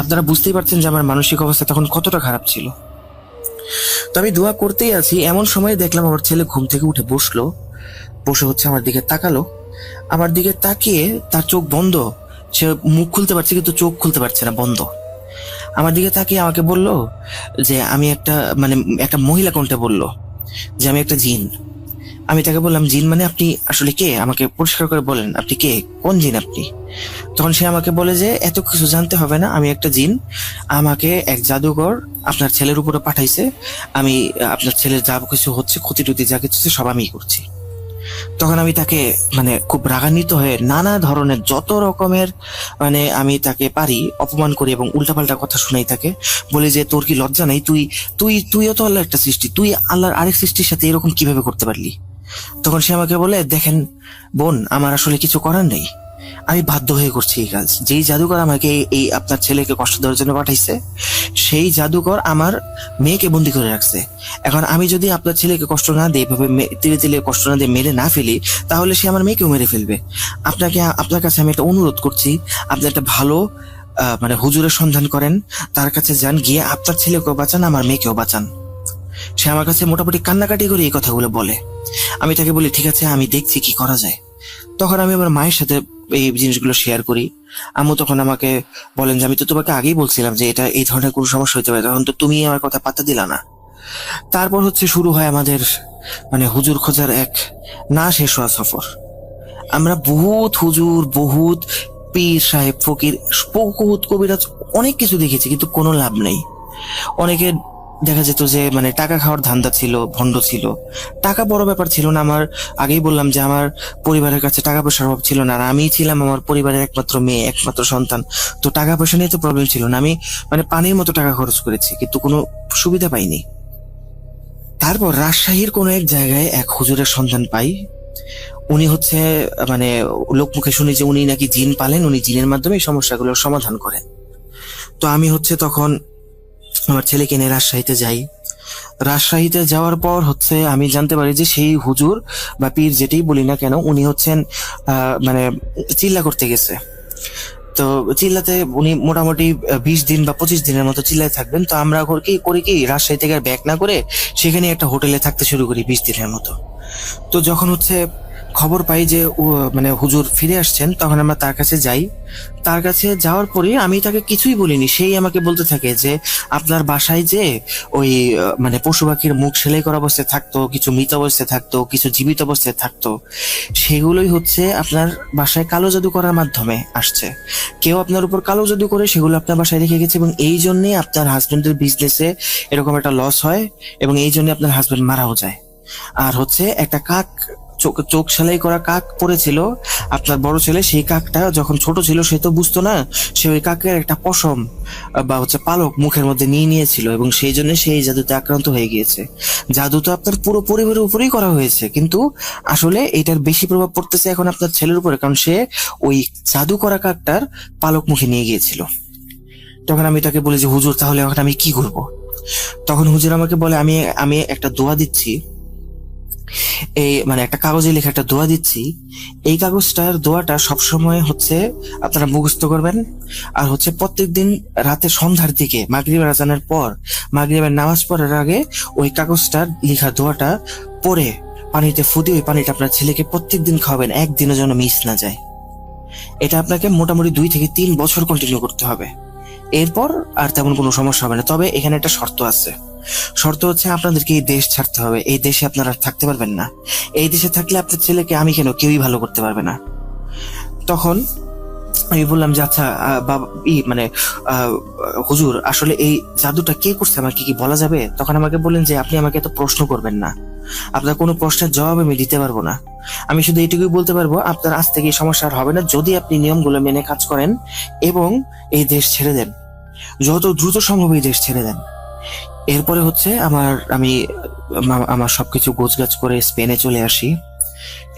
আপনারা বুঝতেই পারছেন যে আমার মানসিক অবস্থা তখন কতটা খারাপ ছিল। তো আমি দোয়া করতেই আছি, এমন সময় দেখলাম আমার ছেলে ঘুম থেকে উঠে বসলো, বসে হচ্ছে আমার দিকে তাকালো। আমার দিকে তাকিয়ে তার চোখ বন্ধ, সে মুখ খুলতে পারছে কিন্তু চোখ খুলতে পারছে না, বন্ধ। আমার দিকে তাকিয়ে আমাকে বলল যে আমি একটা একটা মহিলা কণ্ঠে বলল যে আমি একটা জিন। আমি তাকে বললাম, জিন মানে আপনি আসলে কে? আমাকে পরিষ্কার করে বলেন, আপনি কে, কোন জিন আপনি? তখন সে আমাকে বলে যে এত কিছু জানতে হবে না, আমি একটা জিন, আমাকে এক জাদুকর আপনার ছেলের উপরে পাঠাইছে, আমি আপনার ছেলের যা কিছু হচ্ছে, ক্ষতি টুতি যা কিছু হচ্ছে সব আমিই করছি। তখন আমি তাকে খুব রাগান্বিত হয়ে নানা ধরনের যত রকমের আমি তাকে পারি অপমান করি এবং উল্টাপাল্টা কথা শুনাই তাকে, বলি যে তোর কি লজ্জা নেই? তুইও তো আল্লাহর একটা সৃষ্টি, তুই আল্লাহর আরেক সৃষ্টির সাথে এরকম কিভাবে করতে পারলি? তখন সে আমাকে বলে, দেখেন বোন, আমার আসলে কিছু করার নেই, আমি বাধ্য হয়ে করছি এই কাজ। যেই জাদুকর আমাকে এই আপনার ছেলেকে কষ্ট দেওয়ার জন্য পাঠাইছে, সেই জাদুকর আমার মেয়েকে বন্দি করে রাখছে। এখন আমি যদি আপনার ছেলেকে কষ্ট না দিই, এভাবে তিলে তিলে কষ্ট না দিয়ে মেরে না ফেলি, তাহলে সে আমার মেয়েকেও মেরে ফেলবে। আপনার কাছে আমি একটা অনুরোধ করছি, আপনি একটা ভালো হুজুরের সন্ধান করেন, তার কাছে যান, গিয়ে আপনার ছেলেকেও বাঁচান, আমার মেয়েকেও বাঁচান। সে আমার কাছে মোটামুটি কান্নাকাটি করে এই কথাগুলো বলে। আমি তাকে বলি, ঠিক আছে, আমি দেখছি কি করা যায়। তখন আমি আমার মায়ের সাথে এই জিনিসগুলো শেয়ার করি। আম্মু তখন আমাকে বলেন যে আমি তো তোমাকে আগেই বলছিলাম যে এটা এই ধরনের কোনো সমস্যা হতে পারে, তখন তো তুমি আমার কথা পাত্তা দিলা না। তারপর শুরু হয় আমাদের হুজুর খোঁজার এক না শেষ হওয়া সফর। আমরা বহুত হুজুর, বহুত পীর সাহেব, ফকির, বহুত কবিরাজ, অনেক কিছু দেখেছি, কিন্তু কোনো লাভ নেই। অনেকে দেখা যেত যে টাকা খাওয়ার ধান্দা ছিল, ভণ্ড ছিল। টাকা বড় ব্যাপার ছিল না। আমার আগেই বললাম যে আমার পরিবারের কাছে টাকা পয়সার অভাব ছিল না, আর আমি ছিলাম আমার পরিবারের একমাত্র মেয়ে, একমাত্র সন্তান। তো টাকা পয়সা নিয়ে তো প্রবলেম ছিল না। আমি পানির মতো টাকা খরচ করেছি, কিন্তু কোনো সুবিধা পাইনি। তারপর রাজশাহীর কোনো এক জায়গায় এক হুজুরের সন্ধান পাই। উনি লোকমুখে শুনি যে উনি নাকি জিন পালেন, উনি জিনের মাধ্যমে এই সমস্যাগুলোর সমাধান করেন। তো আমি তখন আমার ছেলেকে নিয়ে রাজশাহীতে যাই। রাজশাহীতে যাওয়ার পর আমি জানতে পারি যে সেই হুজুর বা পীর যেটাই বলি না কেন, উনি চিল্লা করতে গেছে। তো চিল্লাতে উনি মোটামুটি 20 দিন বা 25 দিনের মতো চিল্লায় থাকবেন। তো আমরা করি কি রাজশাহী থেকে আর ব্যাক না করে সেখানে একটা হোটেলে থাকতে শুরু করি 20 দিনের মতো। তো যখন খবর পাই যে হুজুর ফিরে আসছেন, তখন আমরা তার কাছে যাই। তার কাছে যাওয়ার পরে আমি তাকে কিছুই বলিনি, সেই আমাকে বলতে থাকে যে আপনার বাসায় যে ওই পশু পাখির মুখ সেলাই করা অবস্থায় থাকতো, কিছু মৃত অবস্থায় থাকতো, কিছু জীবিত অবস্থায় থাকতো, সেগুলোই আপনার বাসায় কালো জাদু করার মাধ্যমে আসছে। কেউ আপনার উপর কালো জাদু করে সেগুলো আপনার বাসায় রেখে গেছে, এবং এই জন্যই আপনার হাজবেন্ডের বিজনেসে এরকম একটা লস হয়, এবং এই জন্য আপনার হাজবেন্ড মারাও যায়। আর একটা কাক, চোখ সেলাই করা কাক পড়েছিল আপনার বড় ছেলে। সেই কাকটা যখন ছোট ছিল সে তো বুঝতো না, সে ওই কাকের একটা পশম বা পালক মুখের মধ্যে নিয়েছিল, এবং সেই জন্য সেই জাদুতে আক্রান্ত হয়ে গিয়েছে। জাদু তো আপনার পুরো পরিবারের উপরেই করা হয়েছে, কিন্তু আসলে এটার বেশি প্রভাব পড়তেছে এখন আপনার ছেলের উপরে, কারণ সে ওই জাদু করা কাকটার পালক মুখে নিয়ে গিয়েছিল। তখন আমি তাকে বলি যে হুজুর, তাহলে এখন আমি কি করব? তখন হুজুর আমাকে বলে, আমি একটা দোয়া দিচ্ছি, এই একটা কাগজে লেখা একটা দোয়া দিচ্ছি। এই কাগজটার দোয়াটা সবসময় আপনারা মুখস্থ করবেন, আর প্রত্যেকদিন রাতে সন্ধ্যার দিকে মাগরিবের আজানের পর, মাগরিবের নামাজ পড়ার আগে ওই কাগজটার লেখা দোয়াটা পড়ে পানিতে ফুটিয়ে ওই পানিটা আপনার ছেলেকে প্রত্যেকদিন খাওয়াবেন, একদিনও যেন মিস না যায়। এটা আপনাকে মোটামুটি 2 থেকে 3 বছর কন্টিনিউ করতে হবে। এরপর আর তেমন কোনো সমস্যা হবে না। তবে এখানে একটা শর্ত আছে। শর্ত আপনাদেরকে এই দেশ ছাড়তে হবে। এই দেশে আপনারা থাকতে পারবেন না। এই দেশে থাকলে আপনার ছেলেকে আমি কেন, কেউই ভালো করতে পারবে না। তখন আমি বললাম যে আচ্ছা হুজুর, আসলে এই জাদুটা কে করছে, আমার কি বলা যাবে? তখন আমাকে বললেন যে আপনি আমাকে এত প্রশ্ন করবেন না, আপনার কোনো প্রশ্নের জবাব আমি দিতে পারবো না। আমি শুধু এইটুকুই বলতে পারবো, আপনার আজ থেকে এই সমস্যা আর হবে না যদি আপনি নিয়মগুলো মেনে কাজ করেন এবং এই দেশ ছেড়ে দেন, যত দ্রুত সম্ভব এই দেশ ছেড়ে দেন। এরপরে আমি আমার সবকিছু গোছগাছ করে স্পেনে চলে আসি।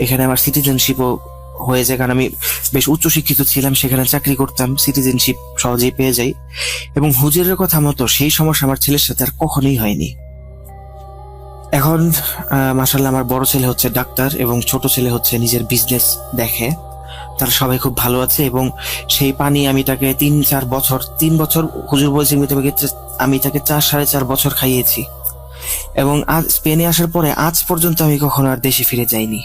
এখানে আমার সিটিজেনশিপও হয়ে যায়, কারণ আমি বেশ উচ্চশিক্ষিত ছিলাম, সেখানে চাকরি করতাম, সিটিজেনশিপ সহজেই পেয়ে যাই। এবং হুজুরের কথা মতো সেই সমস্যা আমার ছেলের সাথে আর কখনোই হয়নি। এখন মাশাআল্লাহ আমার বড় ছেলে ডাক্তার, এবং ছোট ছেলে নিজের বিজনেস দেখে। তারা সবাই খুব ভালো আছে, এবং সেই পানি আমি তাকে 3 বছর হুজুর বলছি আমি তাকে 4-4.5 বছর খাইয়েছি। এবং আজ স্পেনে আসার পরে আজ পর্যন্ত আমি কখনো আর দেশে ফিরে যাইনি।